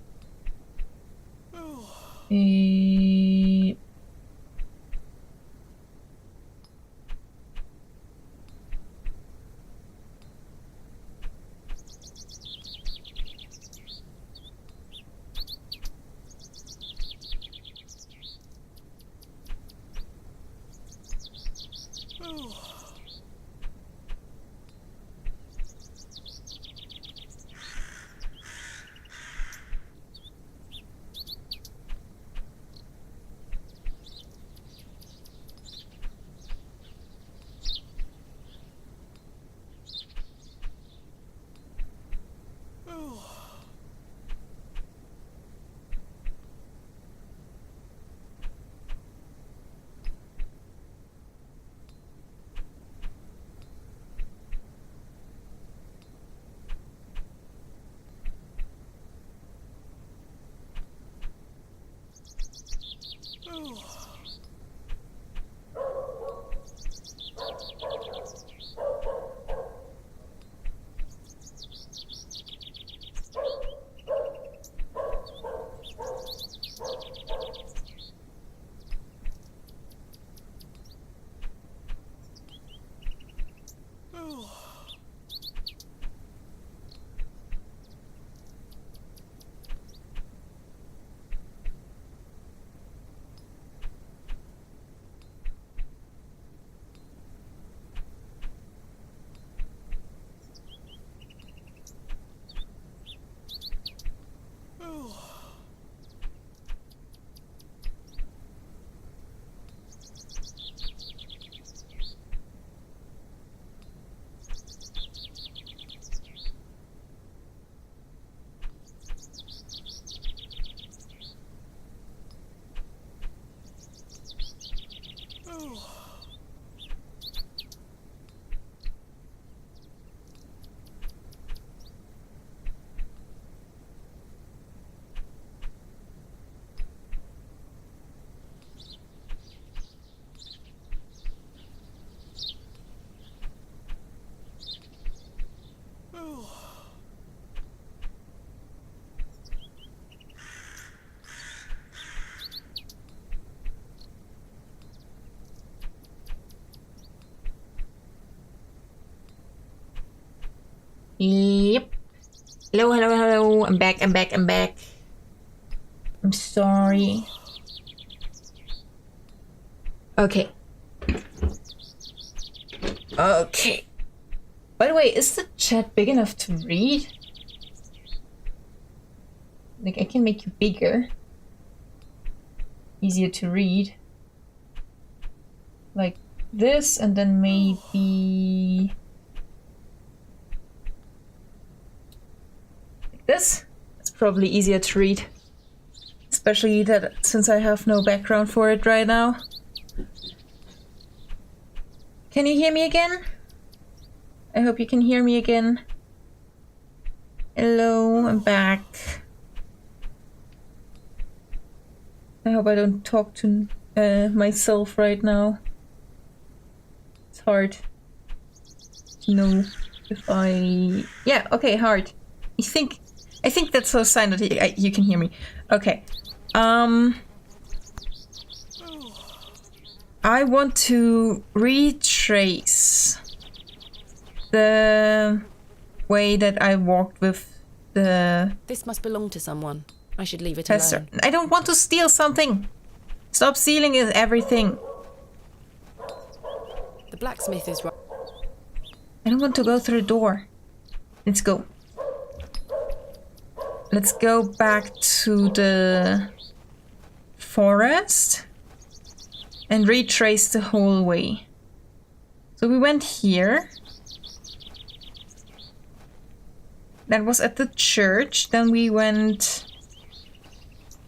Yep. Hello, hello, hello. I'm back, I'm back, I'm back. I'm sorry. Okay. Okay. By the way, is the chat big enough to read? Like, I can make you bigger. Easier to read. Like this, and then maybe... this. It's probably easier to read. Especially that since I have no background for it right now. Can you hear me again? I hope you can hear me again. Hello, I'm back. I hope I don't talk to myself right now. It's hard to know if I... yeah, okay, hard. I think that's a sign that you can hear me. Okay. I want to retrace the way that I walked with the... This must belong to someone. I should leave it tester. alone. I don't want to steal something. Stop stealing everything. The blacksmith is right. I don't want to go through the door. Let's go. Let's go back to the forest and retrace the whole way. So we went here. That was at the church. Then we went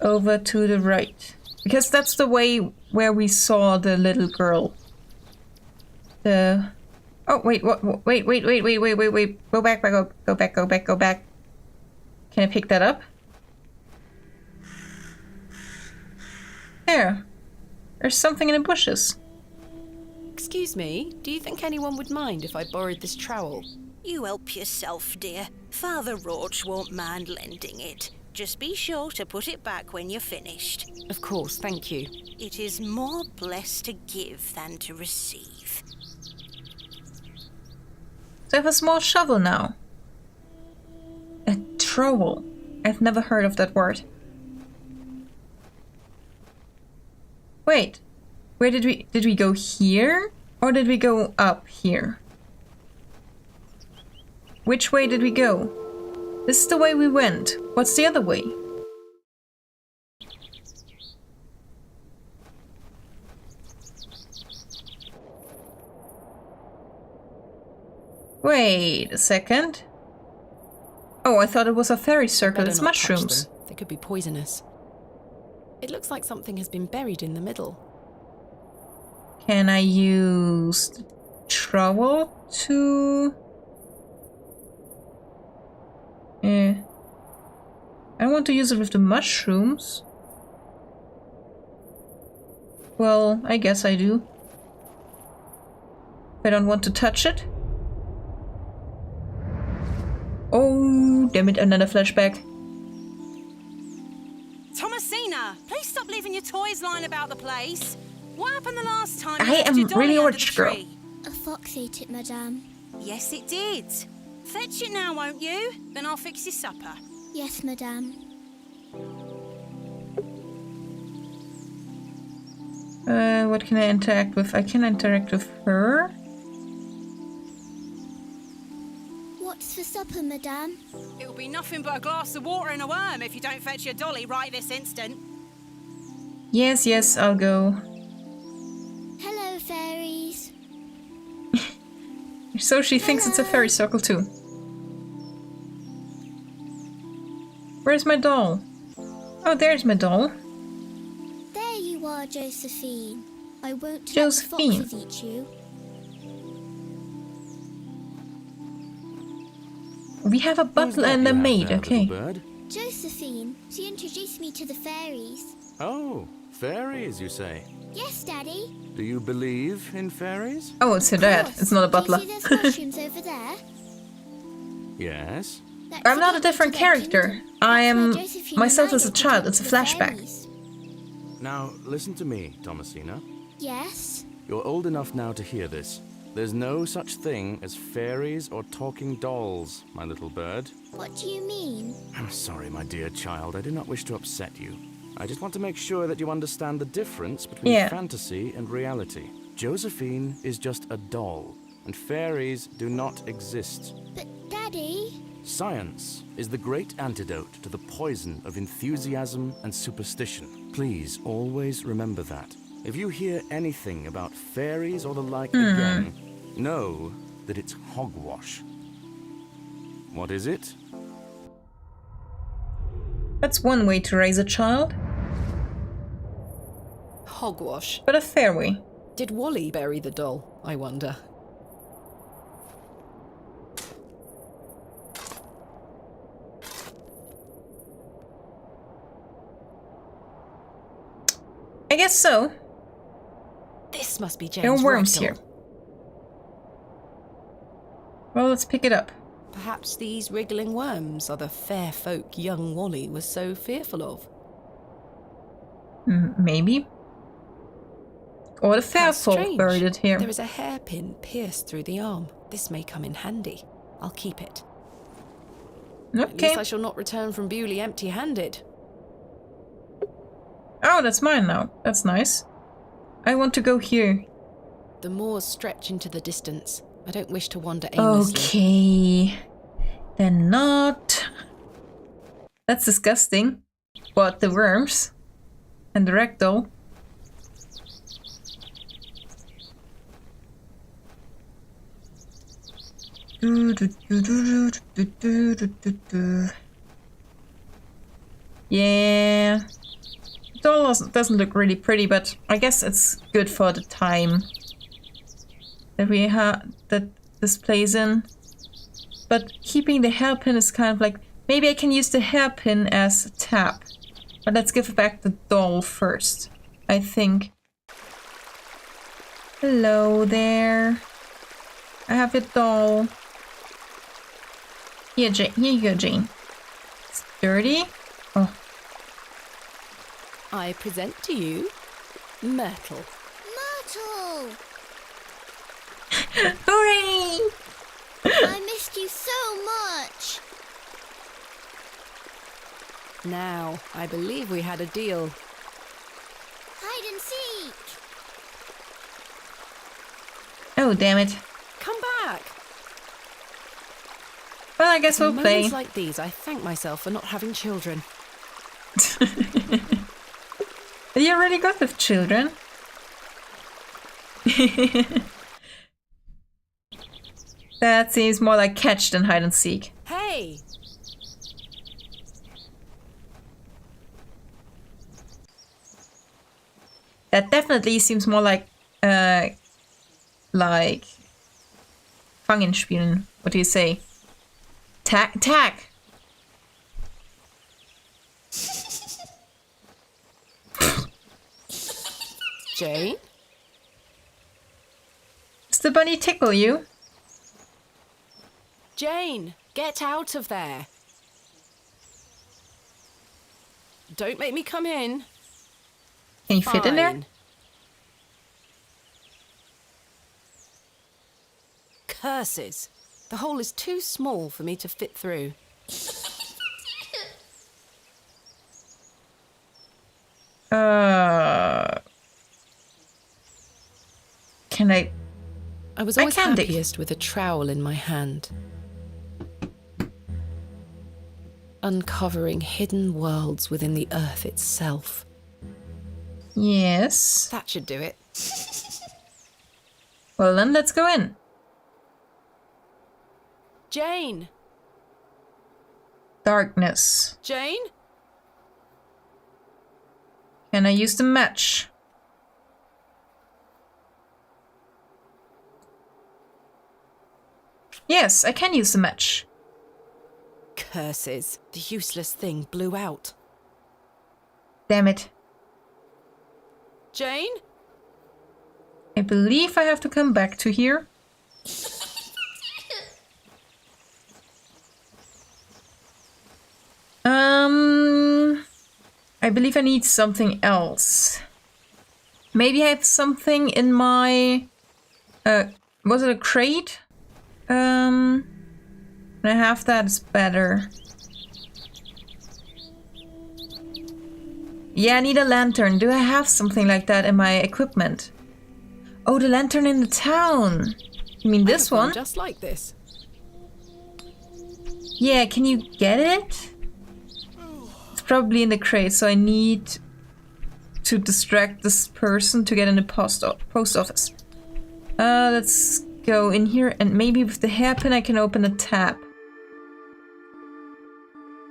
over to the right. Because that's the way where we saw the little girl. The... oh, wait, what? Wait. Go back, go back. Can I pick that up? There. There's something in the bushes. Excuse me, do you think anyone would mind if I borrowed this trowel? You help yourself, dear. Father Roach won't mind lending it. Just be sure to put it back when you're finished. Of course, thank you. It is more blessed to give than to receive. So I have a small shovel now. A trowel. I've never heard of that word. Wait. Where did we go here? Or did we go up here? Which way did we go? This is the way we went. What's the other way? Wait a second. Oh, I thought it was a fairy circle. It's mushrooms. They could be poisonous. It looks like something has been buried in the middle. Can I use the trowel to... I want to use it with the mushrooms. Well, I guess I do. I don't want to touch it. Oh, damn it, another flashback. Thomasina, please stop leaving your toys lying about the place. What happened the last time I am really a rich girl. A fox ate it, madame. Yes, it did. Fetch it now, won't you? Then I'll fix your supper. Yes, madame. What can I interact with? I can interact with her. What's for supper, madame? It'll be nothing but a glass of water and a worm if you don't fetch your dolly right this instant. Yes, yes, I'll go. Hello, fairies. So she thinks it's a fairy circle too. Where's my doll? Oh, there's my doll. There you are, Josephine. I won't Josephine. let the foxes eat you. We have a butler and a maid, okay. Bird? Josephine, she introduced me to the fairies. Oh, fairies, you say? Yes, Daddy. Do you believe in fairies? Oh, it's her dad. Of course. It's not a butler. Do you see those mushrooms over there? Yes. That's I'm not a the gateway different to their character. kingdom. I That's am where Josephine myself and I as a go to child. talk It's a to the flashback. fairies. Now, listen to me, Thomasina. Yes. You're old enough now to hear this. There's no such thing as fairies or talking dolls, my little bird. What do you mean? I'm sorry, my dear child. I do not wish to upset you. I just want to make sure that you understand the difference between fantasy and reality. Josephine is just a doll, and fairies do not exist. But, Daddy... Science is the great antidote to the poison of enthusiasm and superstition. Please always remember that. If you hear anything about fairies or the like again, know that it's hogwash. What is it? That's one way to raise a child, Hogwash. but a fair way. Did Wally bury the doll, I wonder? I guess so. This must be James There are worms Ragdoll. here. Well, let's pick it up. Perhaps these wriggling worms are the fair folk young Wally was so fearful of. Maybe. Or the fair How folk strange. buried it here. There is a hairpin pierced through the arm. This may come in handy. I'll keep it. At Okay. least I shall not return from Bewley empty-handed. Oh, that's mine now. That's nice. I want to go here. The moors stretch into the distance. I don't wish to wander aimlessly. Okay. Then not. That's disgusting. What, the worms? And the ragdoll? Yeah. The doll doesn't look really pretty, but I guess it's good for the time that we have that this plays in. But keeping the hairpin is kind of like, maybe I can use the hairpin as a tap. But let's give back the doll first, I think. Hello there. I have your doll. Here, Jane. Here you go, Jane. It's dirty. Oh. I present to you Myrtle. Myrtle! Hooray! I missed you so much. Now, I believe we had a deal. Hide and seek. Oh, damn it. Come back. Well, I guess we'll In play. moments like these, I thank myself for not having children. You're really good with children. That seems more like catch than hide and seek. Hey! That definitely seems more like Fangenspielen. What do you say? Tag. Jane? Does the bunny tickle you? Jane, get out of there. Don't make me come in. Can you fit in there? Fine. Curses. The hole is too small for me to fit through. Can I? I was I always can dig. happiest with a trowel in my hand. Uncovering hidden worlds within the earth itself. Yes. That should do it. Well then, let's go in. Jane! Darkness. Jane? Can I use the match? Yes, I can use the match. Curses. The useless thing blew out. Damn it. Jane? I believe I have to come back to here. I believe I need something else. Maybe I have something in my... was it a crate? When I have that, it's better. Yeah, I need a lantern. Do I have something like that in my equipment? Oh, the lantern in the town. You mean this one? Just like this. Yeah, can you get it? It's probably in the crate, so I need to distract this person to get in the post office. Let's go in here, and maybe with the hairpin I can open a tab.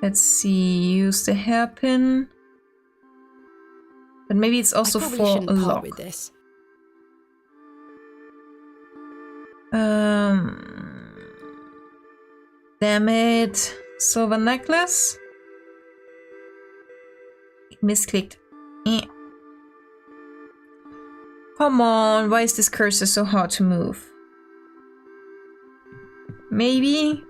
Let's see, use the hairpin. But maybe it's also I probably for a shouldn't part lock. with this. Damn it. Silver necklace. Misclicked. Eh. Come on, why is this cursor so hard to move? Maybe?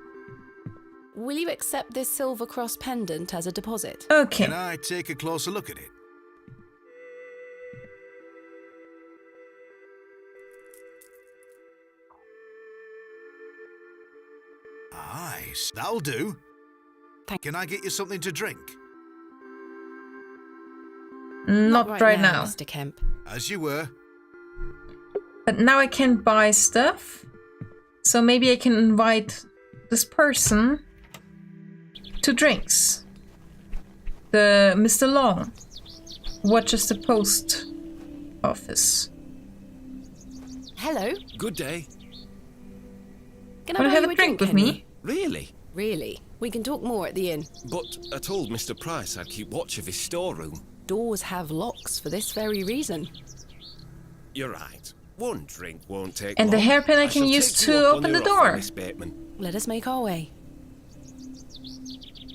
Will you accept this silver cross pendant as a deposit? Okay. Can I take a closer look at it? Nice. That'll do. Can I get you something to drink? Not right now. Mr. Kemp. As you were. But now I can buy stuff. So maybe I can invite this person to drinks. The Mr. Long watches the post office. Hello. Good day. Can I Wanna buy have you a drink with Henry? me? Really? Really? We can talk more at the inn. But I told Mr. Price I'd keep watch of his storeroom. Doors have locks for this very reason. You're right. One drink won't take And the long. hairpin I can shall use take you to up on open the your offer, door. Miss Bateman. Let us make our way.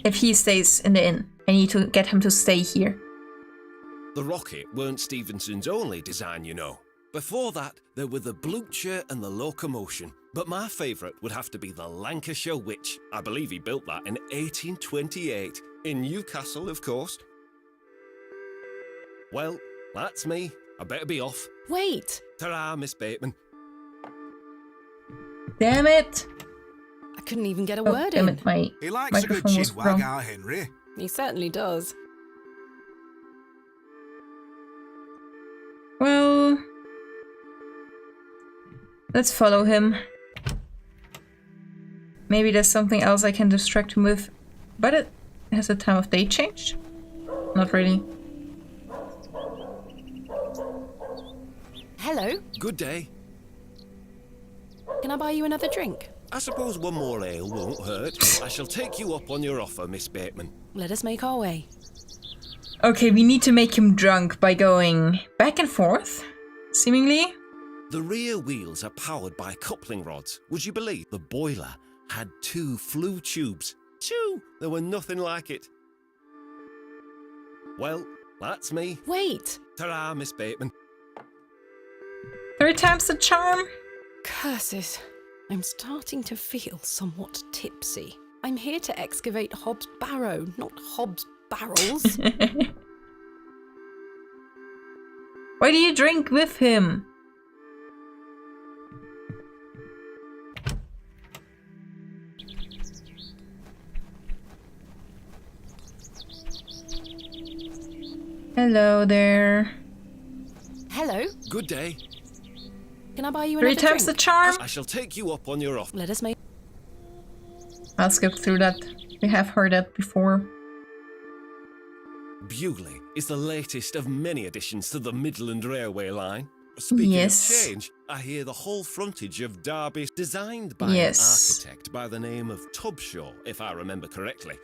If he stays in the inn, I need to get him to stay here. The rocket weren't Stevenson's only design, you know. Before that, there were the Blucher and the Locomotion. But my favourite would have to be the Lancashire Witch. I believe he built that in 1828. In Newcastle, of course. Well, that's me. I better be off. Wait! Ta-ra, Miss Bateman. Damn it! I couldn't even get a Oh, word damn in. it, my He likes a good microphone was chinwag, wrong. our Henry. He certainly does. Well, let's follow him. Maybe there's something else I can distract him with. But it has the time of day changed? Not really. Hello. Good day. Can I buy you another drink? I suppose one more ale won't hurt. I shall take you up on your offer, Miss Bateman. Let us make our way. Okay, we need to make him drunk by going back and forth, seemingly. The rear wheels are powered by coupling rods. Would you believe the boiler had 2 flue tubes? 2! There were nothing like it. Well, that's me. Wait! Ta-ra, Miss Bateman. 3 times the charm? Curses. I'm starting to feel somewhat tipsy. I'm here to excavate Hobbs' Barrow, not Hobbs' barrels. Why do you drink with him? Hello there. Hello. Good day. Can I buy you 3 another times the drink? charm? I shall take you up on your offer. Let us make... I'll skip through that. We have heard that before. Bewley is the latest of many additions to the Midland Railway line. Speaking Yes. of change, I hear the whole frontage of Derby designed by Yes. an architect by the name of Tubshaw, if I remember correctly.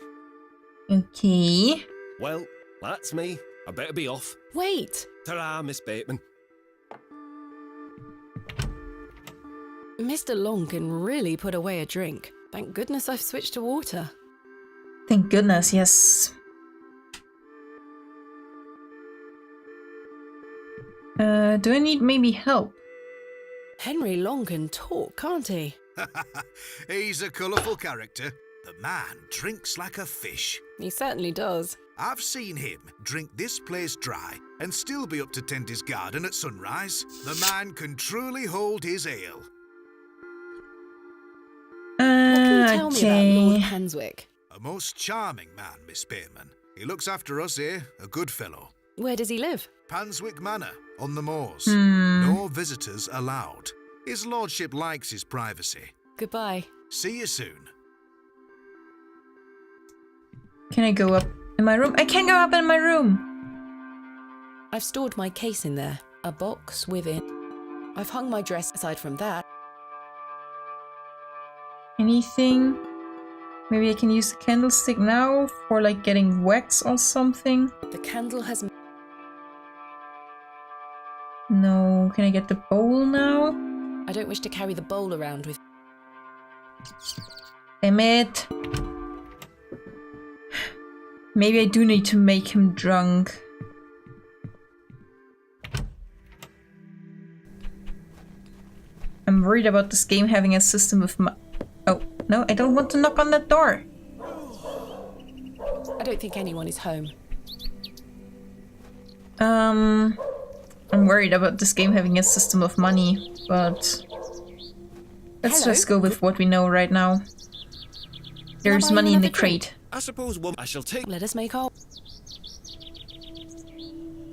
Okay. Well, that's me. I better be off. Wait! Ta-ra, Miss Bateman. Mr. Long can really put away a drink. Thank goodness I've switched to water. Thank goodness, yes. Do I need maybe help? Henry Long can talk, can't he? He's a colourful character. The man drinks like a fish. He certainly does. I've seen him drink this place dry and still be up to tend his garden at sunrise. The man can truly hold his ale. What can you tell me about Lord Okay. Hanswick? A most charming man, Miss Bateman. He looks after us here, a good fellow. Where does he live? Panswick Manor, on the moors. Hmm. No visitors allowed. His lordship likes his privacy. Goodbye. See you soon. Can I go up in my room? I can go up in my room. I've stored my case in there. A box within. I've hung my dress aside from that. Anything? Maybe I can use the candlestick now for like getting wax or something. The candle has... No. Can I get the bowl now? I don't wish to carry the bowl around with... Damn it. Maybe I do need to make him drunk. I'm worried about this game having a system of Oh, no, I don't want to knock on that door. I don't think anyone is home. I'm worried about this game having a system of money, but let's Hello? just go with what we know right now. There's buy you money in the another drink? crate. I suppose I shall take... Let us make our...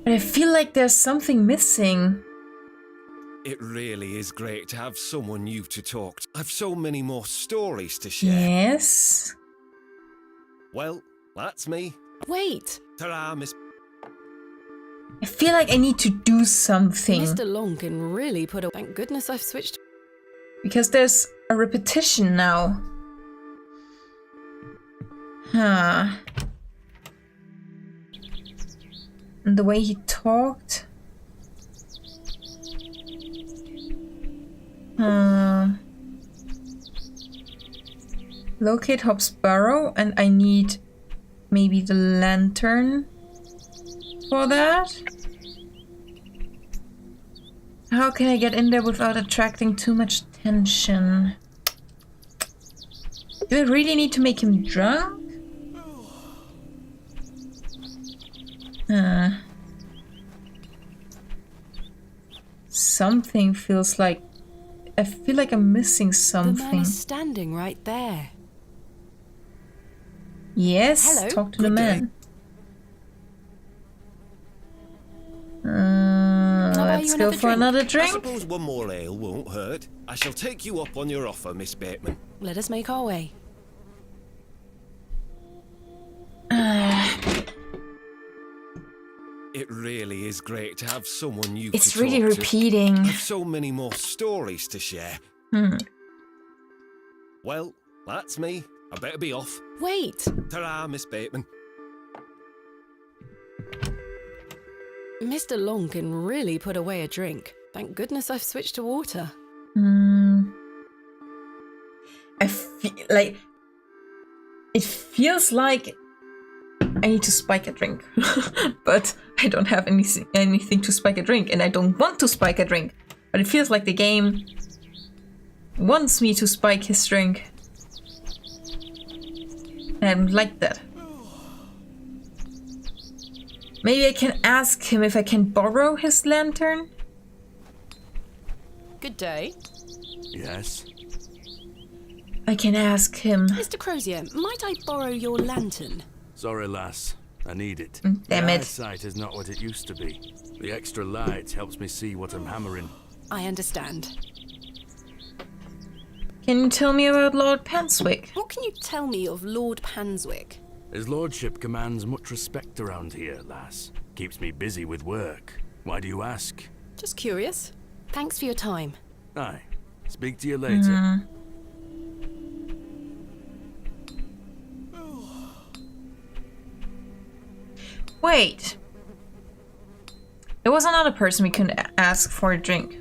But I feel like there's something missing. It really is great to have someone new to talk to. I've so many more stories to share. Yes. Well, that's me. Wait! Ta-ra, Miss... I feel like I need to do something. Mr. Long can really put a... Thank goodness I've switched... Because there's a repetition now. Huh. And the way he talked. Locate Hobbs' Barrow, and I need maybe the lantern for that. How can I get in there without attracting too much attention? Do I really need to make him drunk? Something feels like... I feel like I'm missing The something. man is standing right there. Yes, Hello, talk to the good day. man. buy Let's you go another for drink? another I drink. suppose one more ale won't hurt. I shall take you up on your offer, Miss Bateman. Let us make our way. It really is great to have someone new It's to really talk to. repeating. I've so many more stories to share. Well, that's me. I better be off. Wait! Ta-ra, Miss Bateman. Mr. Long can really put away a drink. Thank goodness I've switched to water. I feel like... It feels like I need to spike a drink. But I don't have anything to spike a drink, and I don't want to spike a drink. But it feels like the game wants me to spike his drink. And I don't like that. Maybe I can ask him if I can borrow his lantern? Good day. Yes? I can ask him. Mr. Crozier, might I borrow your lantern? Sorry, lass. I need it. Damn My it. eyesight is not what it used to be. The extra light helps me see what I'm hammering. I understand. Can you tell me about Lord Penswick? What can you tell me of Lord Panswick? His lordship commands much respect around here, lass. Keeps me busy with work. Why do you ask? Just curious. Thanks for your time. Aye. Speak to you later. Wait. There was another person we could ask for a drink.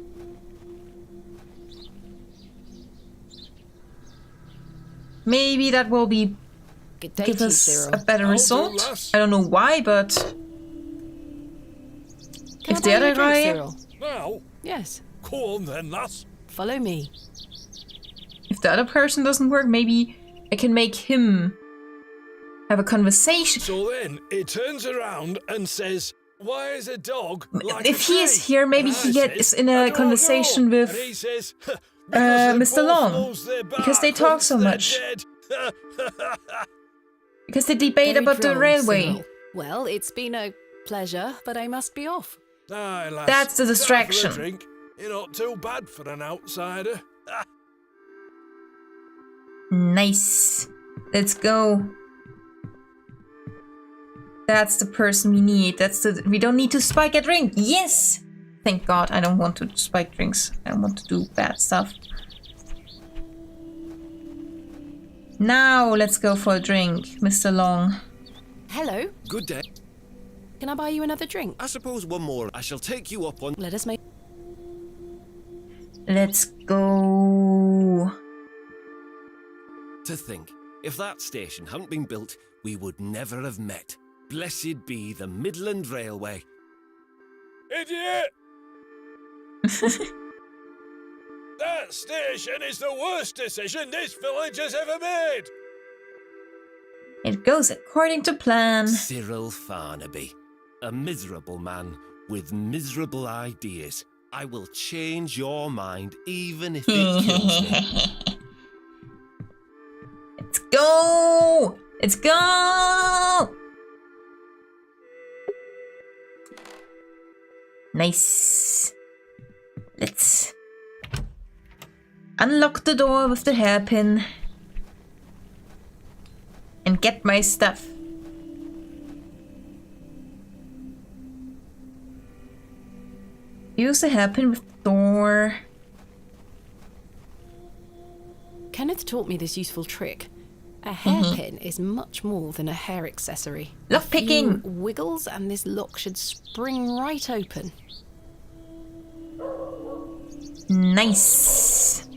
Maybe that will be Good day give to you, us Cyril. a better I'll do, result. lass. I don't know why, but Can if I the buy you other a drink, guy, Cyril? Now, Yes. go on then, lass. Follow me. if the other person doesn't work, maybe I can make him have a conversation. So then he turns around and says, "Why is a dog like If a he is tree?" here, maybe And he I gets says, in "I a don't conversation know." with And he says, "Because they Mr. both Long, lose their because they bark talk once so they're much. dead." Because they debate Very about the droll, railway. Cyril. Well, it's been a pleasure, but I must be off. Aye, lass. That's the Time for a distraction. drink. You're not too bad for an outsider. Nice. Let's go. That's the person we need. We don't need to spike a drink. Yes! Thank God, I don't want to spike drinks. I don't want to do bad stuff. Now, let's go for a drink, Mr. Long. Hello. Good day. Can I buy you another drink? I suppose one more. I shall take you up on... Let us make... Let's go. To think, if that station hadn't been built, we would never have met. Blessed be the Midland Railway. Idiot! That station is the worst decision this village has ever made. It goes according to plan. Cyril Farnaby, a miserable man with miserable ideas. I will change your mind even if it kills me. Let's go! Let's go! Nice. Let's unlock the door with the hairpin and get my stuff. Use the hairpin with the door. Kenneth taught me this useful trick. A hairpin is much more than a hair accessory. Lock picking. A few wiggles and this lock should spring right open. Nice.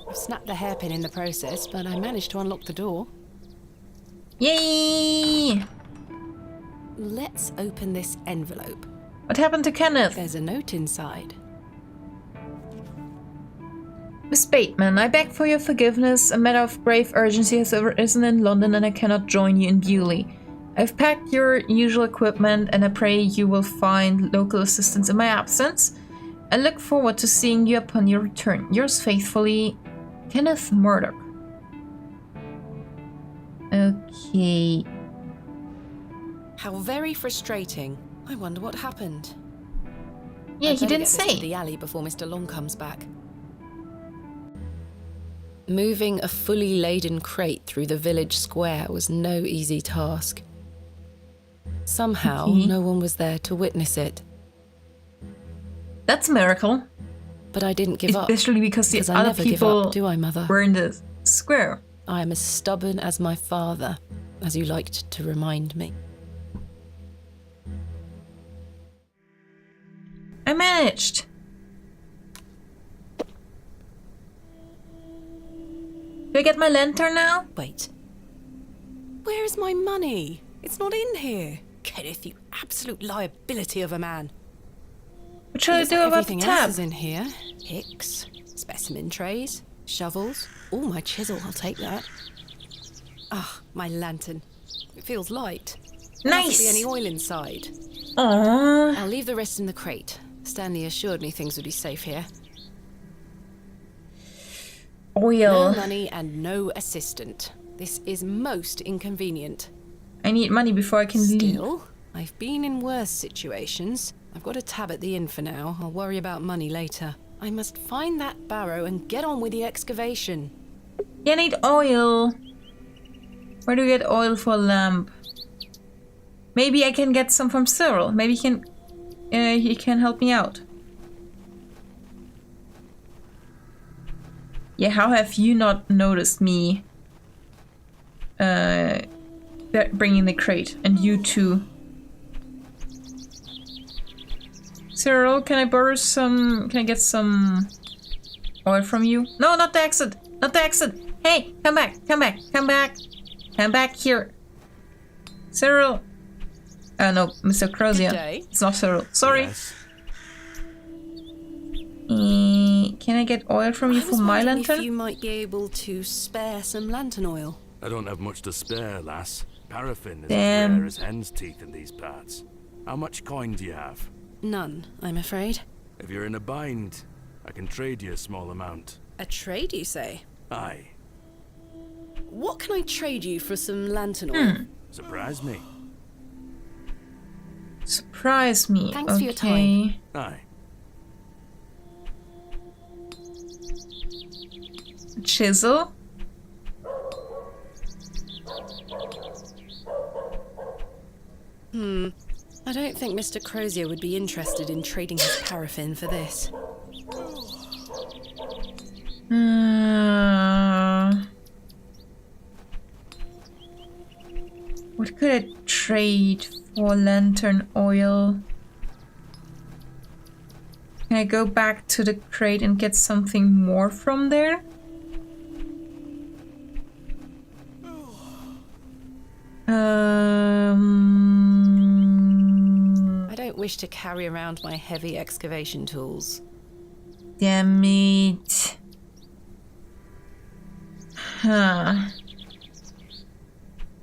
I've snapped the hairpin in the process, but I managed to unlock the door. Yay! Let's open this envelope. What happened to Kenneth? There's a note inside. Miss Bateman, I beg for your forgiveness. A matter of grave urgency has arisen in London and I cannot join you in Bewley. I've packed your usual equipment and I pray you will find local assistance in my absence. I look forward to seeing you upon your return. Yours faithfully, Kenneth Murdoch. Okay. How very frustrating. I wonder what happened. Yeah, I'd he better didn't get this to say. the alley before Mr. Long comes back. Moving a fully laden crate through the village square was no easy task. Somehow, no one was there to witness it. That's a miracle. But I didn't give up. Especially because the I other never give people up, do I, Mother? were in the square. I am as stubborn as my father, as you liked to remind me. I managed. Do I get my lantern now? Wait. Where is my money? It's not in here. Kenneth, you absolute liability of a man. What shall I do about the Everything else tab? is in here. Picks, specimen trays, shovels. Oh, my chisel, I'll take that. Ah, my lantern. It feels light. There mustn't be Nice. any oil inside. Aww. I'll leave the rest in the crate. Stanley assured me things would be safe here. Oil. No money and no assistant. This is most inconvenient. I need money before I can leave. Still, I've been in worse situations. I've got a tab at the inn for now. I'll worry about money later. I must find that Barrow and get on with the excavation. You need oil. Where do we get oil for a lamp? Maybe I can get some from Cyril. Maybe he can help me out. Yeah, how have you not noticed me bringing the crate? And you too. Cyril, can I borrow some... Can I get some oil from you? No, not the exit! Not the exit! Hey, come back! Come back! Come back! Come back here! Cyril! Oh no, Mr. Crozier. Good day. It's not Cyril. Sorry. Yes. Can I get oil from you for my lantern? If you might be able to spare some lantern oil. I don't have much to spare, lass. Paraffin is Damn. as rare as hen's teeth in these parts. How much coin do you have? None, I'm afraid. If you're in a bind, I can trade you a small amount. A trade, you say? Aye. What can I trade you for some lantern oil? Surprise me. Surprise me. Thanks for your time. Aye. Chisel. I don't think Mr. Crozier would be interested in trading his paraffin for this. What could I trade for lantern oil? Can I go back to the crate and get something more from there? I don't wish to carry around my heavy excavation tools. Damn it. Huh.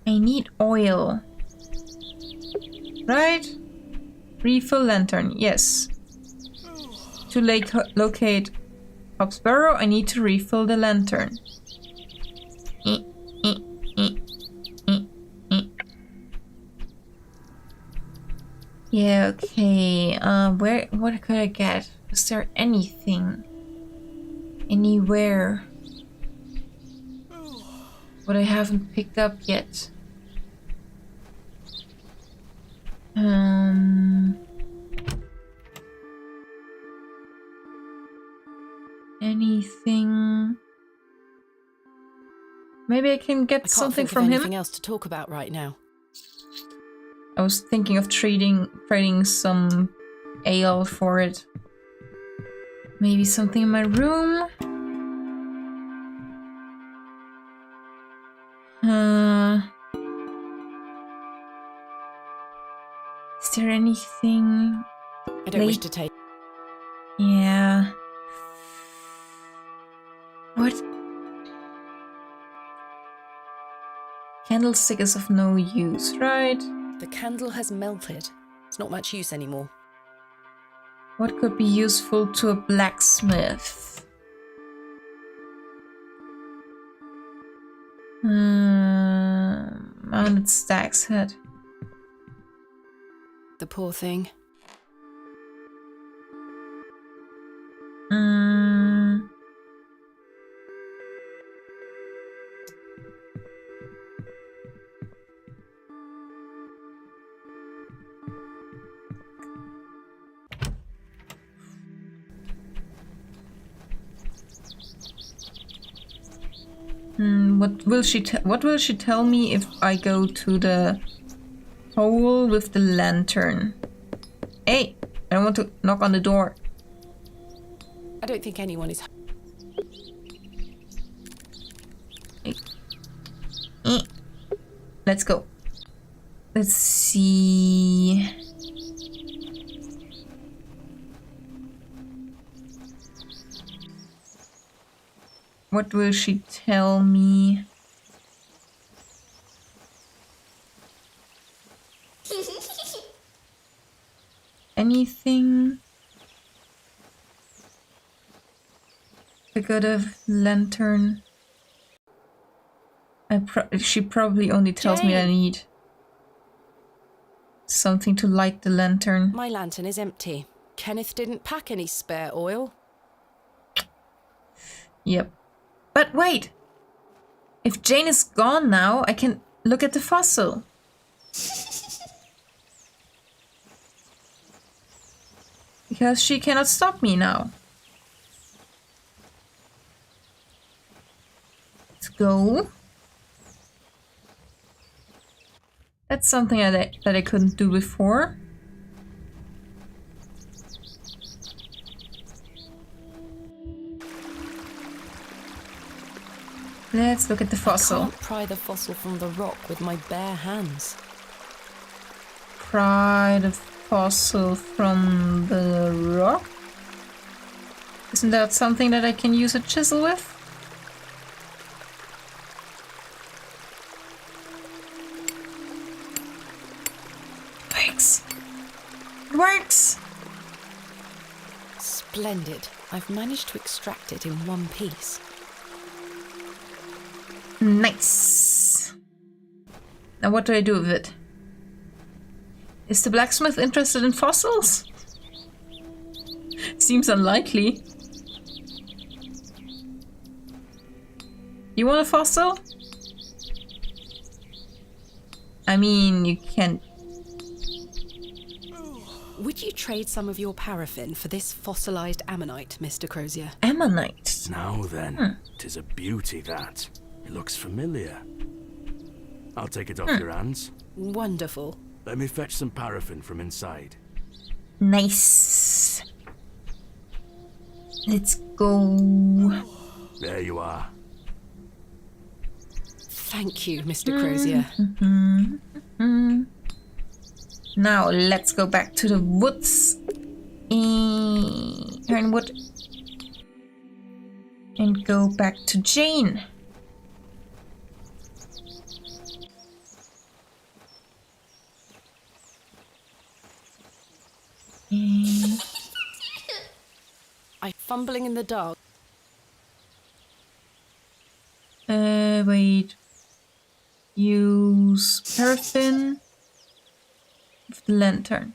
I need oil. Right? Refill lantern, yes. To locate Hobbs Barrow, I need to refill the lantern. Yeah, okay. What could I get? Is there anything? Anywhere? What I haven't picked up yet? Anything? Maybe I can get something from him. Anything else to talk about right now? I was thinking of trading some ale for it. Maybe something in my room. Is there anything? I don't wish to take. Yeah. What? Candlestick is of no use, right? The candle has melted. It's not much use anymore. What could be useful to a blacksmith? Mounted stag's head. The poor thing. What will she tell me if I go to the hole with the lantern? Hey, I don't want to knock on the door. I don't think anyone is. Let's go. Let's see. What will she tell me? Anything? I got a lantern. She probably only tells me I need something to light the lantern. My lantern is empty. Kenneth didn't pack any spare oil. Yep. But wait! If Jane is gone now, I can look at the fossil. Because she cannot stop me now. Let's go. That's something that I couldn't do before. Let's look at the fossil. I can't pry the fossil from the rock with my bare hands. Pry the fossil from the rock? Isn't that something that I can use a chisel with? Works! It works! Splendid. I've managed to extract it in one piece. Nice. Now what do I do with it? Is the blacksmith interested in fossils? Seems unlikely. You want a fossil? I mean, you can't. Would you trade some of your paraffin for this fossilized ammonite, Mr. Crozier? Ammonite? Now then, 'tis a beauty that. It looks familiar. I'll take it off your hands. Wonderful. Let me fetch some paraffin from inside. Nice. Let's go. There you are. Thank you, Mr. Crozier. Now let's go back to the woods. Ironwood. And go back to Jane. I'm fumbling in the dark. Wait. Use paraffin with the lantern.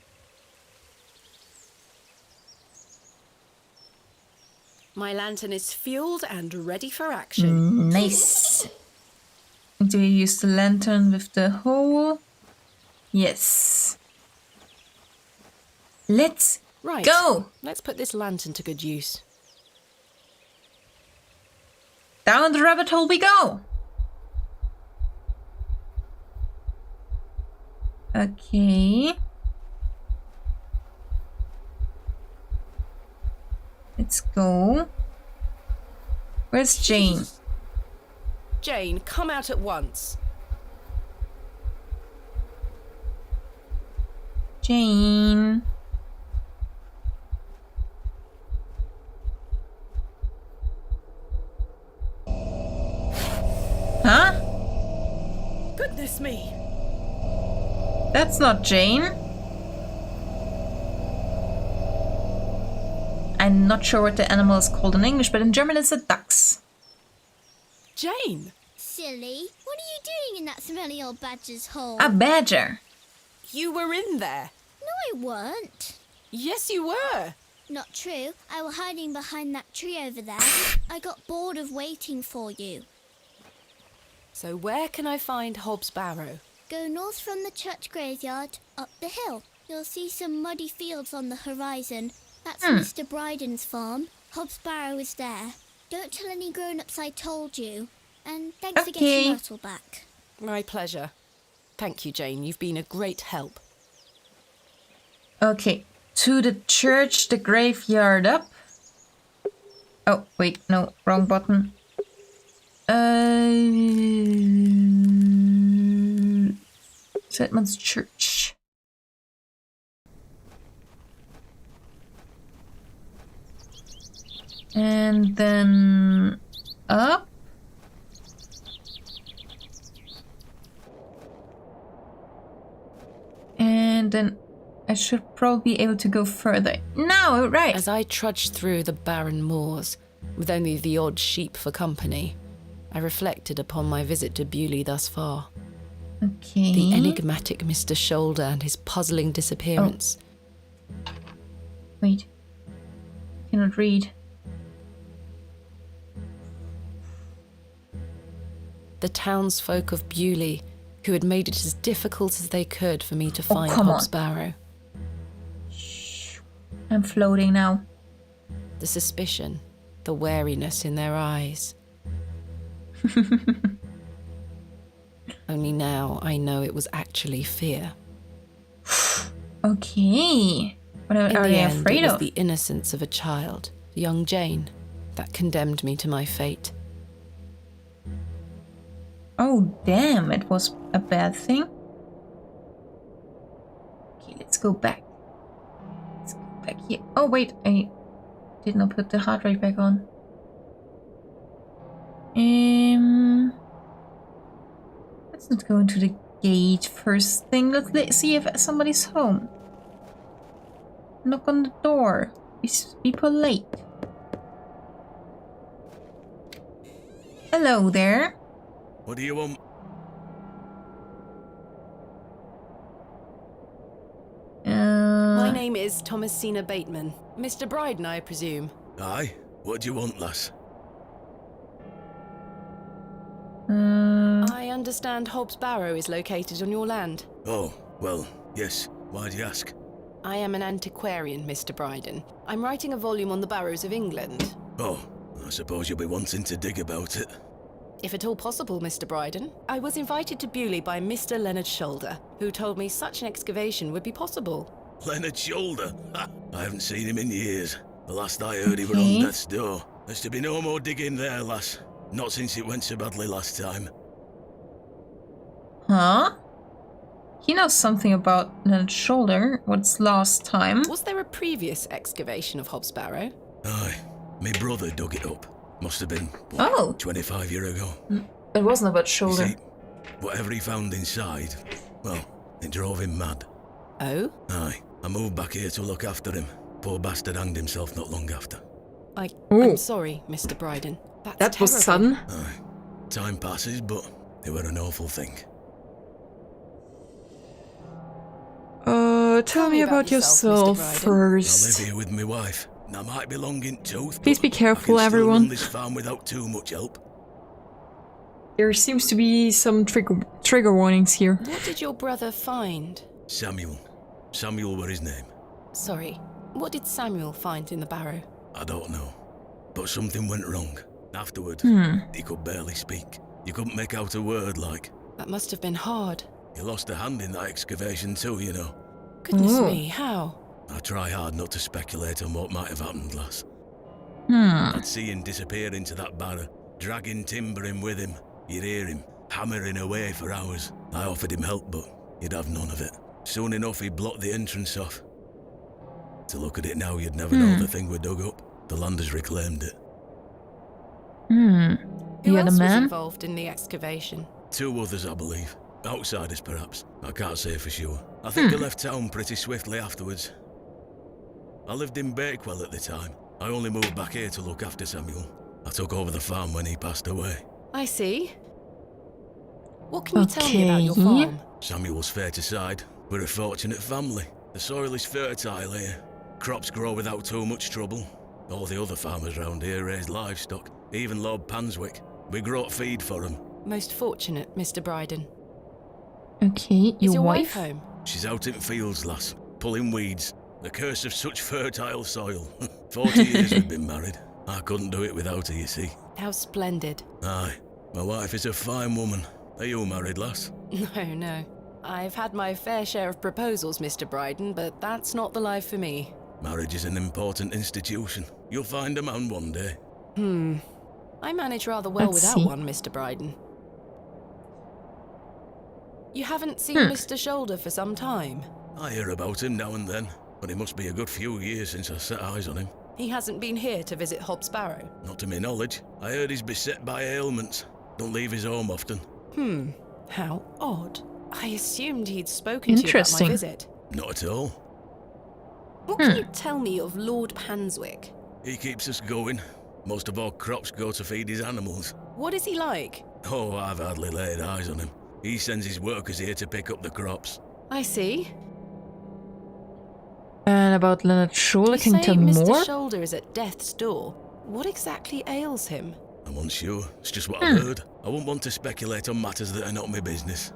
My lantern is fueled and ready for action. Nice. Do we use the lantern with the hole? Yes. Let's go! Let's put this lantern to good use. Down the rabbit hole we go! Okay. Let's go. Where's Jane? Jane, come out at once. Jane. Huh? Goodness me. That's not Jane. I'm not sure what the animal is called in English, but in German it's a dachs. Jane! Silly, what are you doing in that smelly old badger's hole? A badger. You were in there. No, I weren't. Yes, you were. Not true. I was hiding behind that tree over there. I got bored of waiting for you. So where can I find Hobbs Barrow? Go north from the church graveyard, up the hill. You'll see some muddy fields on the horizon. That's Mr. Bryden's farm. Hobbs Barrow is there. Don't tell any grown-ups I told you. And thanks for getting Myrtle back. My pleasure. Thank you, Jane. You've been a great help. Okay, to the church, the graveyard up. Oh, wait, no, wrong button. to Edmund's church. And then up. And then I should probably be able to go further. No, right. As I trudged through the barren moors, with only the odd sheep for company, I reflected upon my visit to Bewley thus far. Okay. The enigmatic Mr. Shoulder and his puzzling disappearance. Oh. Wait. Cannot read. The townsfolk of Bewley, who had made it as difficult as they could for me to find come Hobbs on. Barrow. I'm floating now. The suspicion, the wariness in their eyes. Only now I know it was actually fear. Okay. What In are the they end, afraid it was of? the innocence of a child, young Jane, that condemned me to my fate. Oh, damn, it was a bad thing. Okay, let's go back. Let's go back here. Oh, wait, I did not put the heart rate back on. Let's not go into the gate first thing. Let's see if somebody's home. Knock on the door. Be polite. Hello there. What do you want? My name is Thomasina Bateman. Mr. Bryden, I presume. Aye. What do you want, lass? I understand Hobbs Barrow is located on your land. Oh, well, yes. Why do you ask? I am an antiquarian, Mr. Bryden. I'm writing a volume on the Barrows of England. Oh, I suppose you'll be wanting to dig about it. If at all possible, Mr. Bryden. I was invited to Bewley by Mr. Leonard Shoulder, who told me such an excavation would be possible. Leonard Shoulder? Ha! I haven't seen him in years. The last I heard he were on death's door. There's to be no more digging there, lass. Not since it went so badly last time. Huh? He knows something about Leonard's shoulder. What's last time? Was there a previous excavation of Hobbs Barrow? Aye. My brother dug it up. Must have been, what, 25 years ago. It wasn't about You shoulder. see, whatever he found inside, well, it drove him mad. Oh? Aye. I moved back here to look after him. Poor bastard hanged himself not long after. I'm sorry, Mr. Bryden. That's was terrible. sudden. Aye. Time passes, but it were an awful thing. Tell me about yourself, yourself Mr. I live first. here with my wife. And I might be long in tooth, Please but be careful, I can still everyone. run this farm without too much help. There seems to be some trigger warnings here. What did your brother find? Samuel. Samuel were his name. Sorry, what did Samuel find in the barrow? I don't know. But something went wrong. Afterward, he could barely speak. You couldn't make out a word, like. That must have been hard. He lost a hand in that excavation too, you know. Goodness me, how? I try hard not to speculate on what might have happened, lass. I'd see him disappear into that barrow, dragging timber in with him. You'd hear him hammering away for hours. I offered him help, but he'd have none of it. Soon enough, he blocked the entrance off. To look at it now, you'd never know the thing we dug up. The land has reclaimed it. Who You had a else was man? involved in the excavation? 2 others, I believe. Outsiders, perhaps. I can't say for sure. I think I left town pretty swiftly afterwards. I lived in Bakewell at the time. I only moved back here to look after Samuel. I took over the farm when he passed away. I see. What can you tell me about your farm? Samuel's fair to side. We're a fortunate family. The soil is fertile here. Crops grow without too much trouble. All the other farmers round here raise livestock. Even Lord Panswick. We grow feed for him. Most fortunate, Mr. Bryden. Okay, Is your your wife? home? She's out in fields, lass. Pulling weeds. The curse of such fertile soil. 40 years we've been married. I couldn't do it without her, you see. How splendid. Aye. My wife is a fine woman. Are you married, lass? No. I've had my fair share of proposals, Mr. Bryden, but that's not the life for me. Marriage is an important institution. You'll find a man one day. I manage rather well Let's without see. one, Mr. Bryden. You haven't seen Mr. Shoulder for some time? I hear about him now and then, but it must be a good few years since I set eyes on him. He hasn't been here to visit Hobbs Barrow? Not to my knowledge. I heard he's beset by ailments. Don't leave his home often. How odd. I assumed he'd spoken to you about my visit. Not at all. What can you tell me of Lord Panswick? He keeps us going. Most of our crops go to feed his animals. What is he like? Oh, I've hardly laid eyes on him. He sends his workers here to pick up the crops. I see. And about Leonard Shoulder, can you tell me Mr. more? Shoulder is at death's door. What exactly ails him? I'm unsure. It's just what I've heard. I wouldn't want to speculate on matters that are not my business.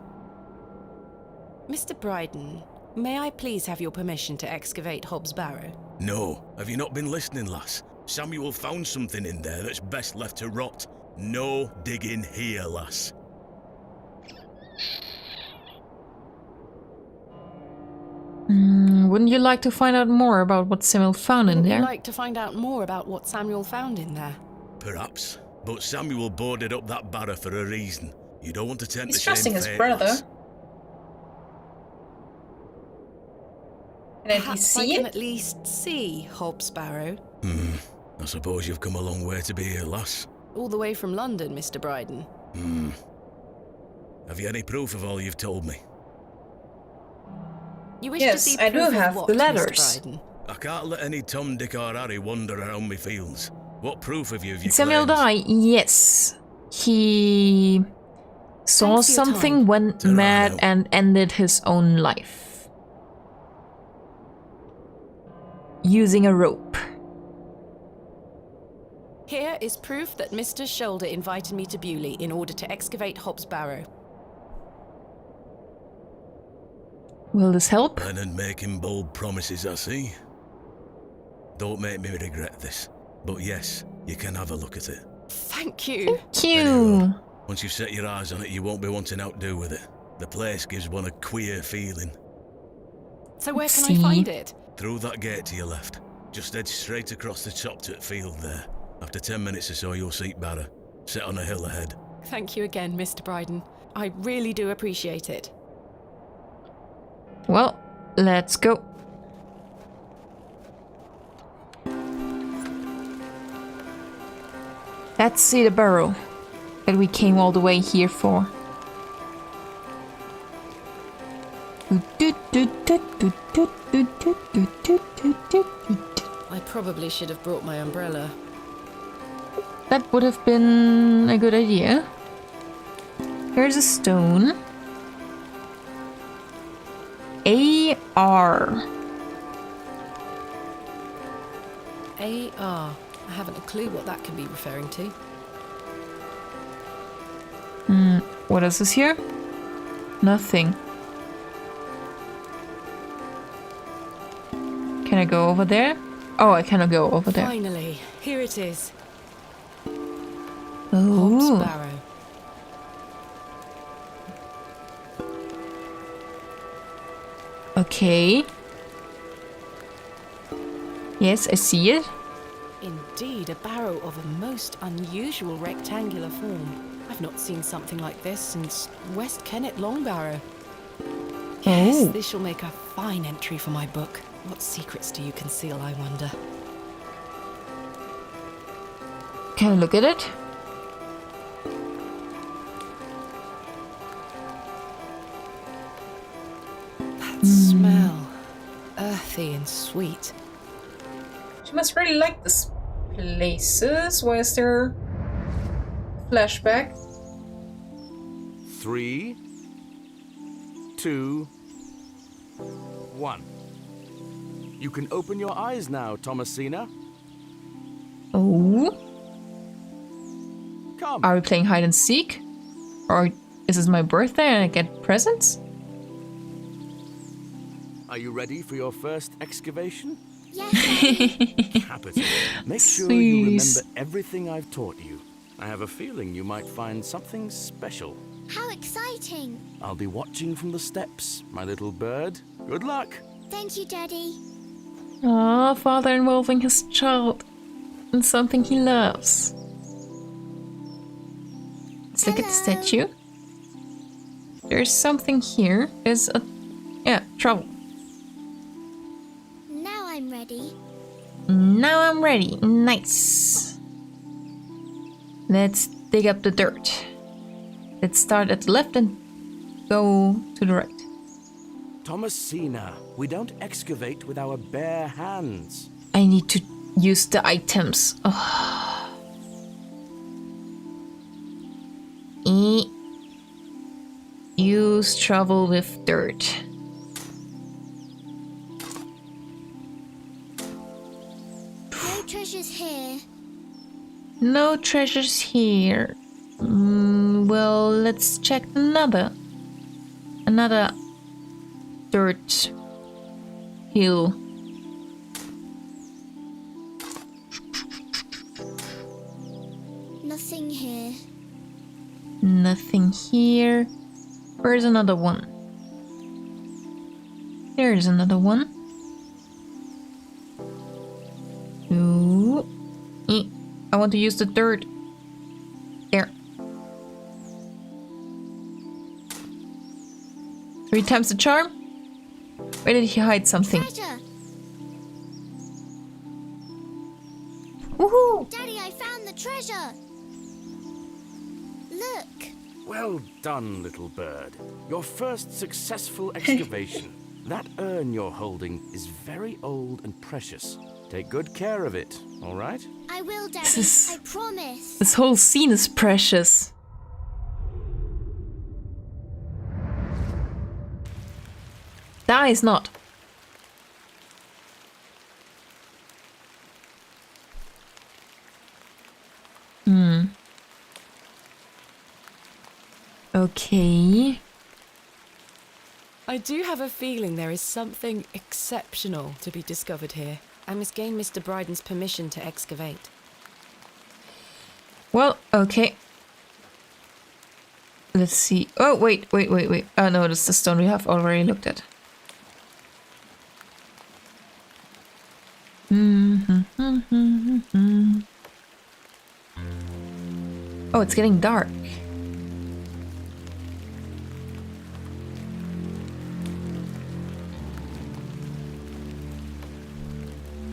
Mr. Bryden, may I please have your permission to excavate Hobbs Barrow? No. Have you not been listening, lass? Samuel found something in there that's best left to rot. No digging here, lass. Wouldn't you like to find out more about what Samuel found in there? Would you like to find out more about what Samuel found in there? Perhaps. But Samuel boarded up that barrow for a reason. You don't want to tempt the He's same trusting his fate, brother. lass. Can he Perhaps see I can it? at least see Hobbs Barrow. I suppose you've come a long way to be here, lass. All the way from London, Mr. Bryden. Have you any proof of all you've told me? You wish Yes, to see I do proof of have what, the Mr. letters. Bryden? I can't let any Tom, Dick or Harry wander around me fields. What proof have you of your Samuel claims? died, yes. He saw Thanks for your something, time. went Ta-ra mad, now. and ended his own life. Using a rope. Here is proof that Mr. Shoulder invited me to Bewley in order to excavate Hobbs Barrow. Will this help? And making bold promises, I see. Don't make me regret this. But yes, you can have a look at it. Thank you. Cute. Once you've set your eyes on it, you won't be wanting outdo with it. The place gives one a queer feeling. So where can See? I find it? Through that gate to your left. Just head straight across the top to the field there. After 10 minutes or so, you'll see Barrow. Sit on a hill ahead. Thank you again, Mr. Bryden. I really do appreciate it. Well, let's go. Let's see the barrow that we came all the way here for. I probably should have brought my umbrella. That would have been a good idea. Here's a stone. AR. AR. I haven't a clue what that could be referring to. What else is here? Nothing. Can I go over there? Oh, I cannot go over there. Finally, here it is. Hobbs Oh, Barrow. okay. Yes, I see it. Indeed, a barrow of a most unusual rectangular form. I've not seen something like this since West Kennet Long Barrow. Yes, Oh. this shall make a fine entry for my book. What secrets do you conceal, I wonder? Can I look at it? That smell. Earthy and sweet. She must really like this places. Why is there flashback? 3, 2, 1. You can open your eyes now, Thomasina. Oh, Come. are we playing hide and seek? Or is this my birthday and I get presents? Are you ready for your first excavation? Yes, Daddy. Capital. Make sure you Please. remember everything I've taught you. I have a feeling you might find something special. How exciting. I'll be watching from the steps, my little bird. Good luck. Thank you, Daddy. Ah, father involving his child in something he loves. Let's look at the Hello. statue. There's something here. There's a... Yeah, trouble. Now I'm ready. Now I'm ready. Nice. Let's dig up the dirt. Let's start at the left and go to the right. Thomasina, we don't excavate with our bare hands. I need to use the items. Oh. Use shovel with dirt. No treasures here. No treasures here. Well, let's check another dirt hill. Nothing here. Nothing here. Where's another one? There's another one. Ooh. I want to use the dirt. There. 3 times the charm? Where did he hide something? Treasure! Woohoo! Daddy, I found the treasure! Look! Well done, little bird. Your first successful excavation. That urn you're holding is very old and precious. Take good care of it, all right? I will, Daddy. I promise. This whole scene is precious. Dies not. Okay. I do have a feeling there is something exceptional to be discovered here. I must gain Mr. Bryden's permission to excavate. Well, okay. Let's see. Oh, wait. Oh, no, that's the stone we have already looked at. Oh, it's getting dark.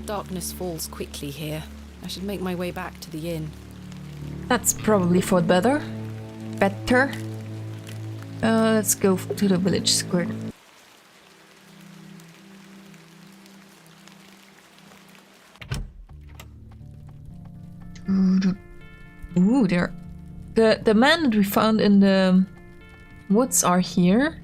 Darkness falls quickly here. I should make my way back to the inn. That's probably for better. Let's go to the village square. Ooh, there. The man that we found in the woods are here.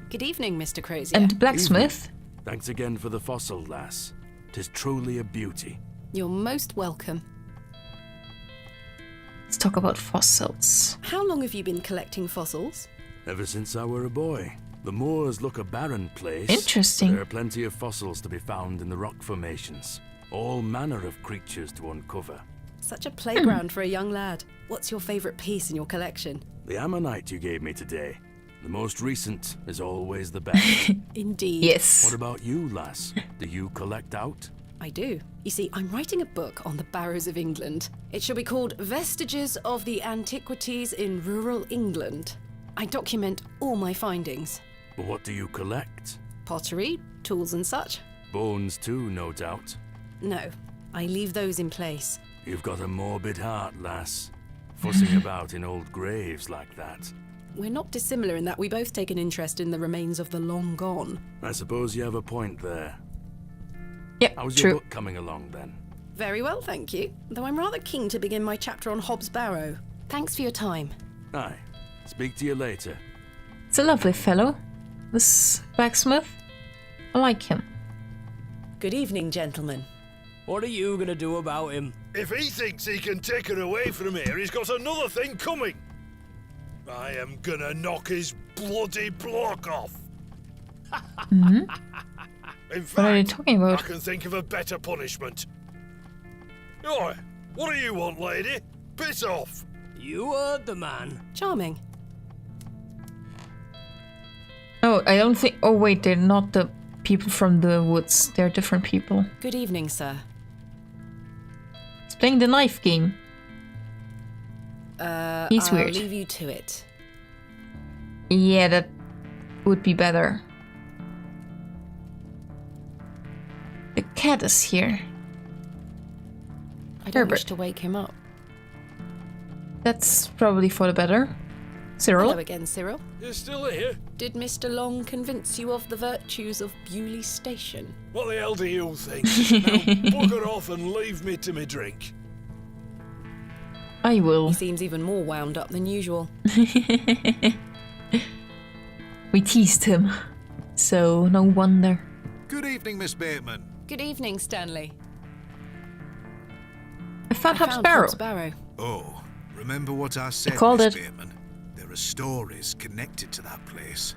Good evening, Mr. Crozier. And the blacksmith. Thanks again for the fossil, lass. 'Tis truly a beauty. You're most welcome. Let's talk about fossils. How long have you been collecting fossils? Ever since I were a boy. The moors look a barren place. Interesting. There are plenty of fossils to be found in the rock formations. All manner of creatures to uncover. Such a playground for a young lad. What's your favourite piece in your collection? The ammonite you gave me today. The most recent is always the best. Indeed. Yes. What about you, lass? Do you collect out? I do. You see, I'm writing a book on the Barrows of England. It shall be called Vestiges of the Antiquities in Rural England. I document all my findings. But what do you collect? Pottery, tools and such. Bones too, no doubt. No, I leave those in place. You've got a morbid heart, lass. Fussing about in old graves like that. We're not dissimilar in that we both take an interest in the remains of the long gone. I suppose you have a point there. Yeah, How's true. your book coming along then? Very well, thank you. Though I'm rather keen to begin my chapter on Hobbs Barrow. Thanks for your time. Aye. Speak to you later. It's a lovely fellow, this blacksmith. I like him. Good evening, gentlemen. What are you gonna do about him? If he thinks he can take her away from here, he's got another thing coming. I am gonna knock his bloody block off. Mm-hmm. In fact, What are you talking about? I can think of a better punishment. Oi, what do you want, lady? Piss off. You heard the man. Charming. Oh, I don't think... Oh, wait, they're not the people from the woods. They're different people. Good evening, sir. He's playing the knife game. He's I'll weird. leave you to it. Yeah, that would be better. The cat is here. I don't Herbert. wish to wake him up. That's probably for the better. Cyril? Hello again, Cyril. You're still here? Did Mr. Long convince you of the virtues of Bewley Station? What the hell do you think? Now bugger off and leave me to me drink. I will. He seems even more wound up than usual. We teased him, so no wonder. Good evening, Miss Bateman. Good evening, Stanley. I found Hobbs Barrow. Oh, remember what I said, called Miss it. Bateman? There are stories connected to that place.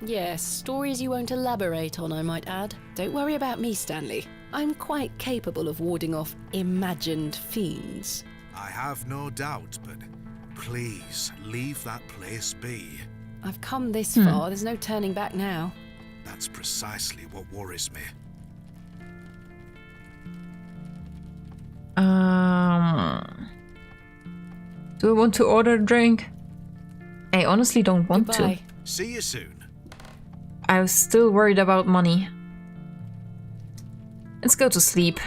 Yes, stories you won't elaborate on, I might add. Don't worry about me, Stanley. I'm quite capable of warding off imagined fiends. I have no doubt, but please leave that place be. I've come this far, there's no turning back now. That's precisely what worries me. Do I want to order a drink? I honestly don't want Goodbye. to. See you soon. I was still worried about money. Let's go to sleep.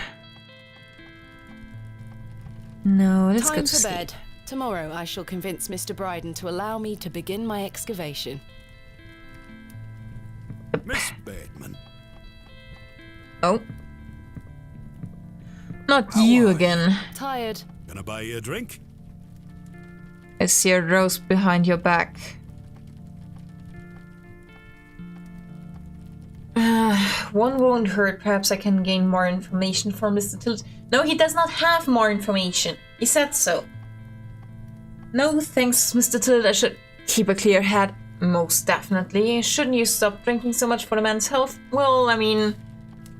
No, let's go Time to for sleep. bed. Tomorrow I shall convince Mr. Bryden to allow me to begin my excavation. Miss Bateman. Oh. Not How you are you? again. Tired. Gonna buy you a drink? I see a rose behind your back. One won't hurt. Perhaps I can gain more information from Mr. Tillet. No, he does not have more information. He said so. No, thanks, Mr. Tillet. I should keep a clear head. Most definitely. Shouldn't you stop drinking so much for the man's health? Well, I mean,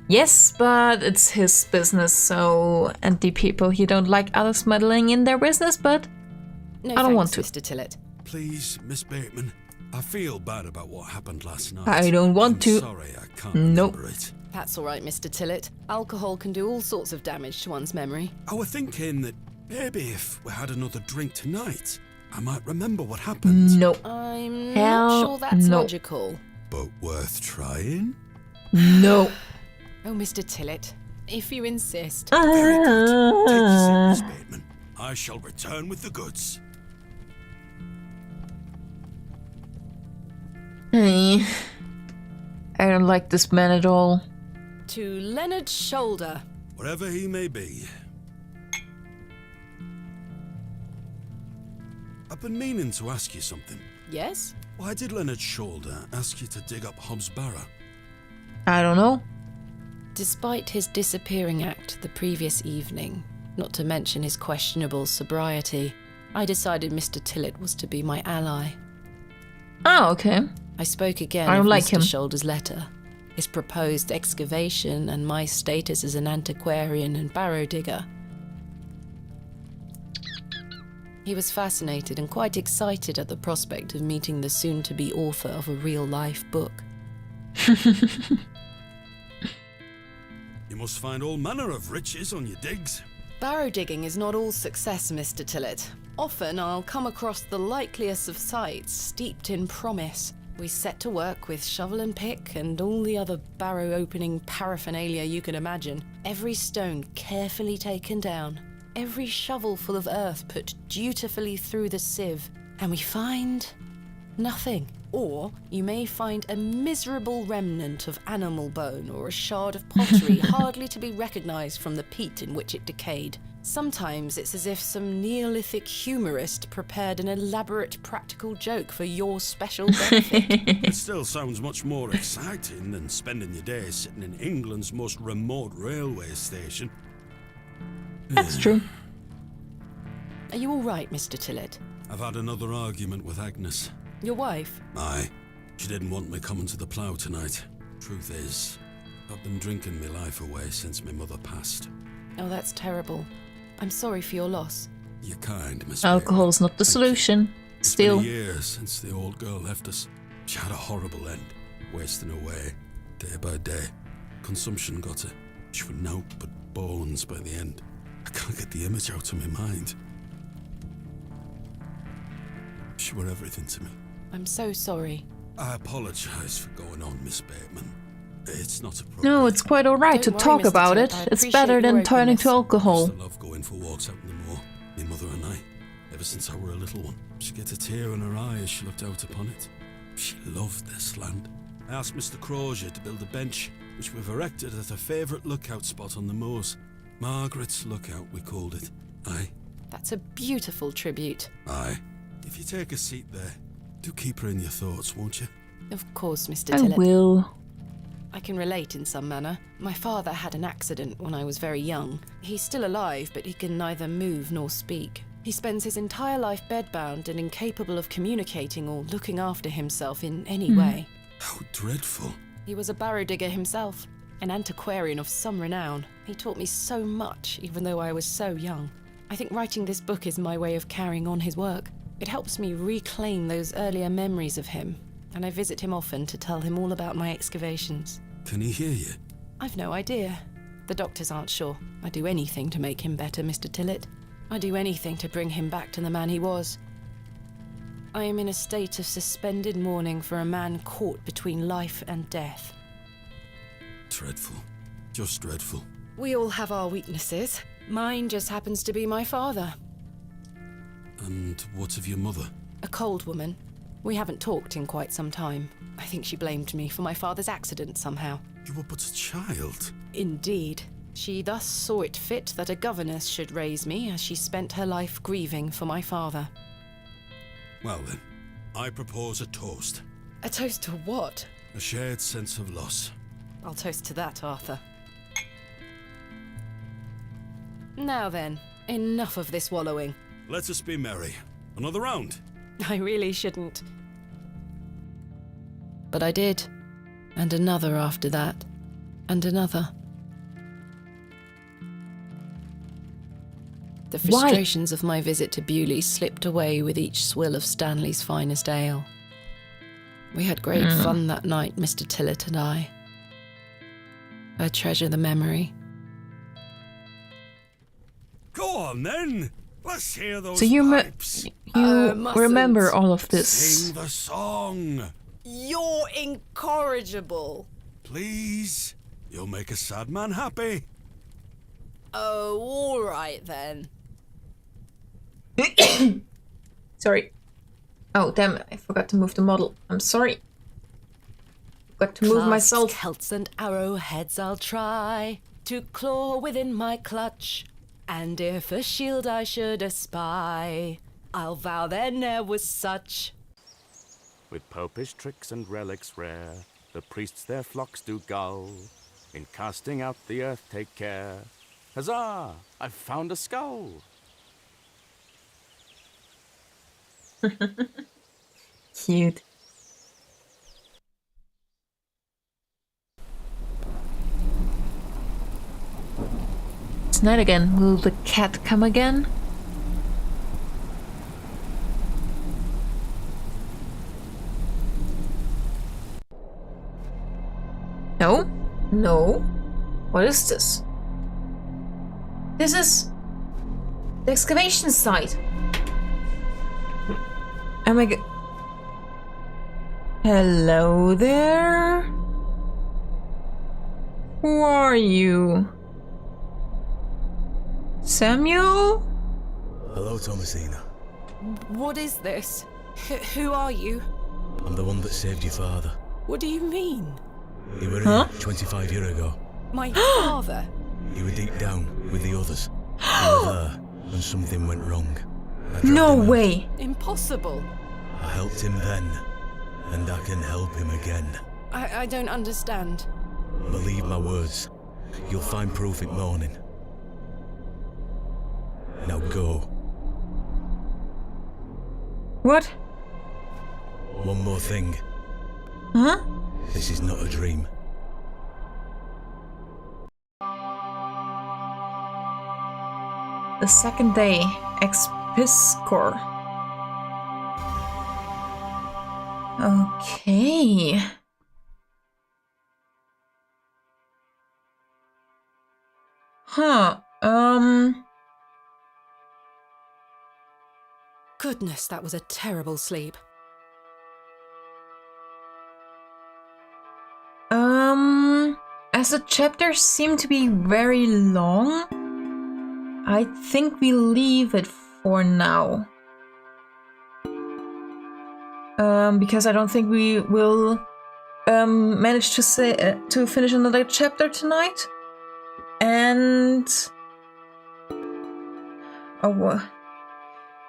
yes, but it's his business, so... And the people he don't like others meddling in their business, but... No I don't thanks, want to. Mr. Tillet. Please, Miss Bateman. I feel bad about what happened last night. I don't want I'm to. Sorry, I can't Nope. remember it. That's all right, Mr. Tillet. Alcohol can do all sorts of damage to one's memory. I was thinking that maybe if we had another drink tonight, I might remember what happened. No. I'm Hell not sure that's no. logical. But worth trying? No. Oh, Mr. Tillet, if you insist. Very good. Take your seat, Miss Bateman. I shall return with the goods. Hey. I don't like this man at all. To Leonard's shoulder. Wherever he may be. I've been meaning to ask you something. Yes? Why did Leonard Shoulder ask you to dig up Hobbs Barrow? I don't know. Despite his disappearing act the previous evening, not to mention his questionable sobriety, I decided Mr. Tillet was to be my ally. Oh, okay. I spoke again I of don't like Mr. him. Shoulder's letter, his proposed excavation, and my status as an antiquarian and barrow digger. He was fascinated and quite excited at the prospect of meeting the soon-to-be author of a real-life book. You must find all manner of riches on your digs. Barrow digging is not all success, Mr. Tillet. Often I'll come across the likeliest of sites steeped in promise. We set to work with shovel and pick and all the other barrow opening paraphernalia you can imagine. Every stone carefully taken down. Every shovel full of earth put dutifully through the sieve. And we find nothing. Or you may find a miserable remnant of animal bone or a shard of pottery hardly to be recognized from the peat in which it decayed. Sometimes it's as if some Neolithic humorist prepared an elaborate practical joke for your special benefit. It still sounds much more exciting than spending your days sitting in England's most remote railway station. That's true. Are you all right, Mr. Tillet? I've had another argument with Agnes. Your wife? Aye. She didn't want me coming to the plough tonight. Truth is, I've been drinking my life away since my mother passed. Oh, that's terrible. I'm sorry for your loss. You're kind, Miss Alcohol's not the solution. Still. It's been years since the old girl left us. She had a horrible end, wasting away, day by day. Consumption got her. She was naught but bones by the end. I can't get the image out of my mind. She were everything to me. I'm so sorry. I apologise for going on, Miss Bateman. It's not appropriate. No, it's quite alright to Don't worry, talk Mr. about Tillett, it. I It's appreciate better than your turning to openness. alcohol. I used to love going for walks out in the moor, my mother and I, ever since I were a little one. She'd get a tear in her eye as she looked out upon it. She loved this land. I asked Mr. Crozier to build a bench, which we've erected at her favourite lookout spot on the moors. Margaret's Lookout, we called it. Aye. That's a beautiful tribute. Aye. If you take a seat there, do keep her in your thoughts, won't you? Of course, Mr. I Tillett. will. I can relate in some manner. My father had an accident when I was very young. He's still alive, but he can neither move nor speak. He spends his entire life bedbound and incapable of communicating or looking after himself in any way. How dreadful. He was a barrow digger himself, an antiquarian of some renown. He taught me so much, even though I was so young. I think writing this book is my way of carrying on his work. It helps me reclaim those earlier memories of him, and I visit him often to tell him all about my excavations. Can he hear you? I've no idea. The doctors aren't sure. I'd do anything to make him better, Mr. Tillett. I'd do anything to bring him back to the man he was. I am in a state of suspended mourning for a man caught between life and death. Dreadful. Just dreadful. We all have our weaknesses. Mine just happens to be my father. And what of your mother? A cold woman. We haven't talked in quite some time. I think she blamed me for my father's accident somehow. You were but a child. Indeed. She thus saw it fit that a governess should raise me as she spent her life grieving for my father. Well then, I propose a toast. A toast to what? A shared sense of loss. I'll toast to that, Arthur. Now then, enough of this wallowing. Let us be merry. Another round. I really shouldn't. But I did. And another after that. And another. The frustrations of my visit to Bewley slipped away with each swill of Stanley's finest ale. We had great fun that night, Mr. Tillett and I. I treasure the memory. Go on then. Let's hear those So you pipes. remember all of this? Sing the song. You're incorrigible. Please. You'll make a sad man happy. Oh, all right then. Sorry. Oh, damn it. I forgot to move the model. I'm sorry. Forgot to move myself. Celts and arrowheads I'll try to claw within my clutch. And if a shield I should espy, I'll vow there ne'er was such. With popish tricks and relics rare, the priests their flocks do gull. In casting out the earth take care. Huzzah! I've found a skull! Cute. It's night again. Will the cat come again? No? No? What is this? This is the excavation site. Oh my god. Hello there? Who are you? Samuel? Hello, Thomasina. What is this? Who are you? I'm the one that saved your father. What do you mean? You were here 25 years ago. My father? You were deep down with the others. You were there, and something went wrong. No way! Impossible. I helped him then, and I can help him again. I don't understand. Believe my words. You'll find proof in morning. Now go. What? One more thing. Huh? This is not a dream. The second day, Expiscor. Okay. Huh, Goodness, that was a terrible sleep. as the chapters seem to be very long, I think we leave it for now. Because I don't think we will manage to finish another chapter tonight. And how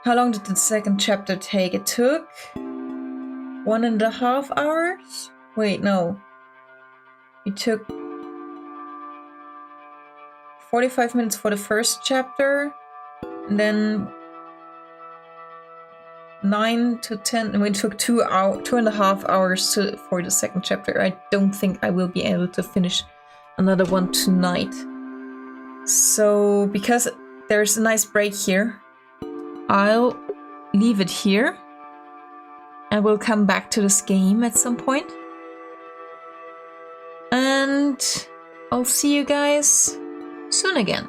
long did the second chapter take? It took 1.5 hours? Wait, no. It took 45 minutes for the first chapter, and then 9 to 10. And it took 2.5 hours for the second chapter. I don't think I will be able to finish another one tonight. So, because there's a nice break here, I'll leave it here. And we'll come back to this game at some point. And I'll see you guys soon again.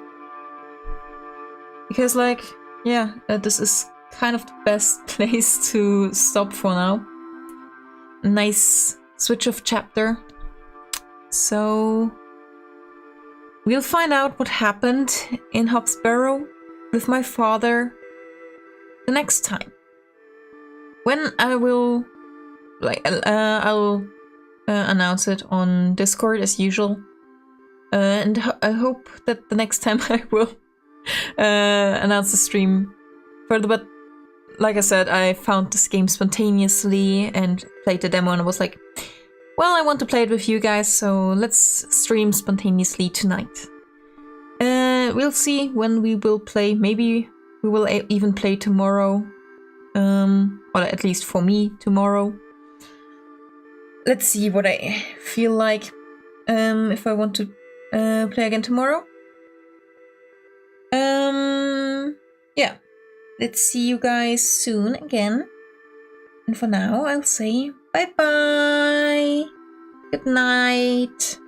Because, like, yeah, this is kind of the best place to stop for now. Nice switch of chapter. So we'll find out what happened in Hobbs Barrow with my father the next time. When I will, I'll announce it on Discord as usual. And I hope that the next time I will announce the stream further. But like I said, I found this game spontaneously and played the demo and I was like, well, I want to play it with you guys, so let's stream spontaneously tonight. We'll see when we will play. Maybe we will even play tomorrow. Or at least for me, tomorrow. Let's see what I feel like if I want to play again tomorrow. Yeah. Let's see you guys soon again. And for now, I'll say bye-bye. Good night.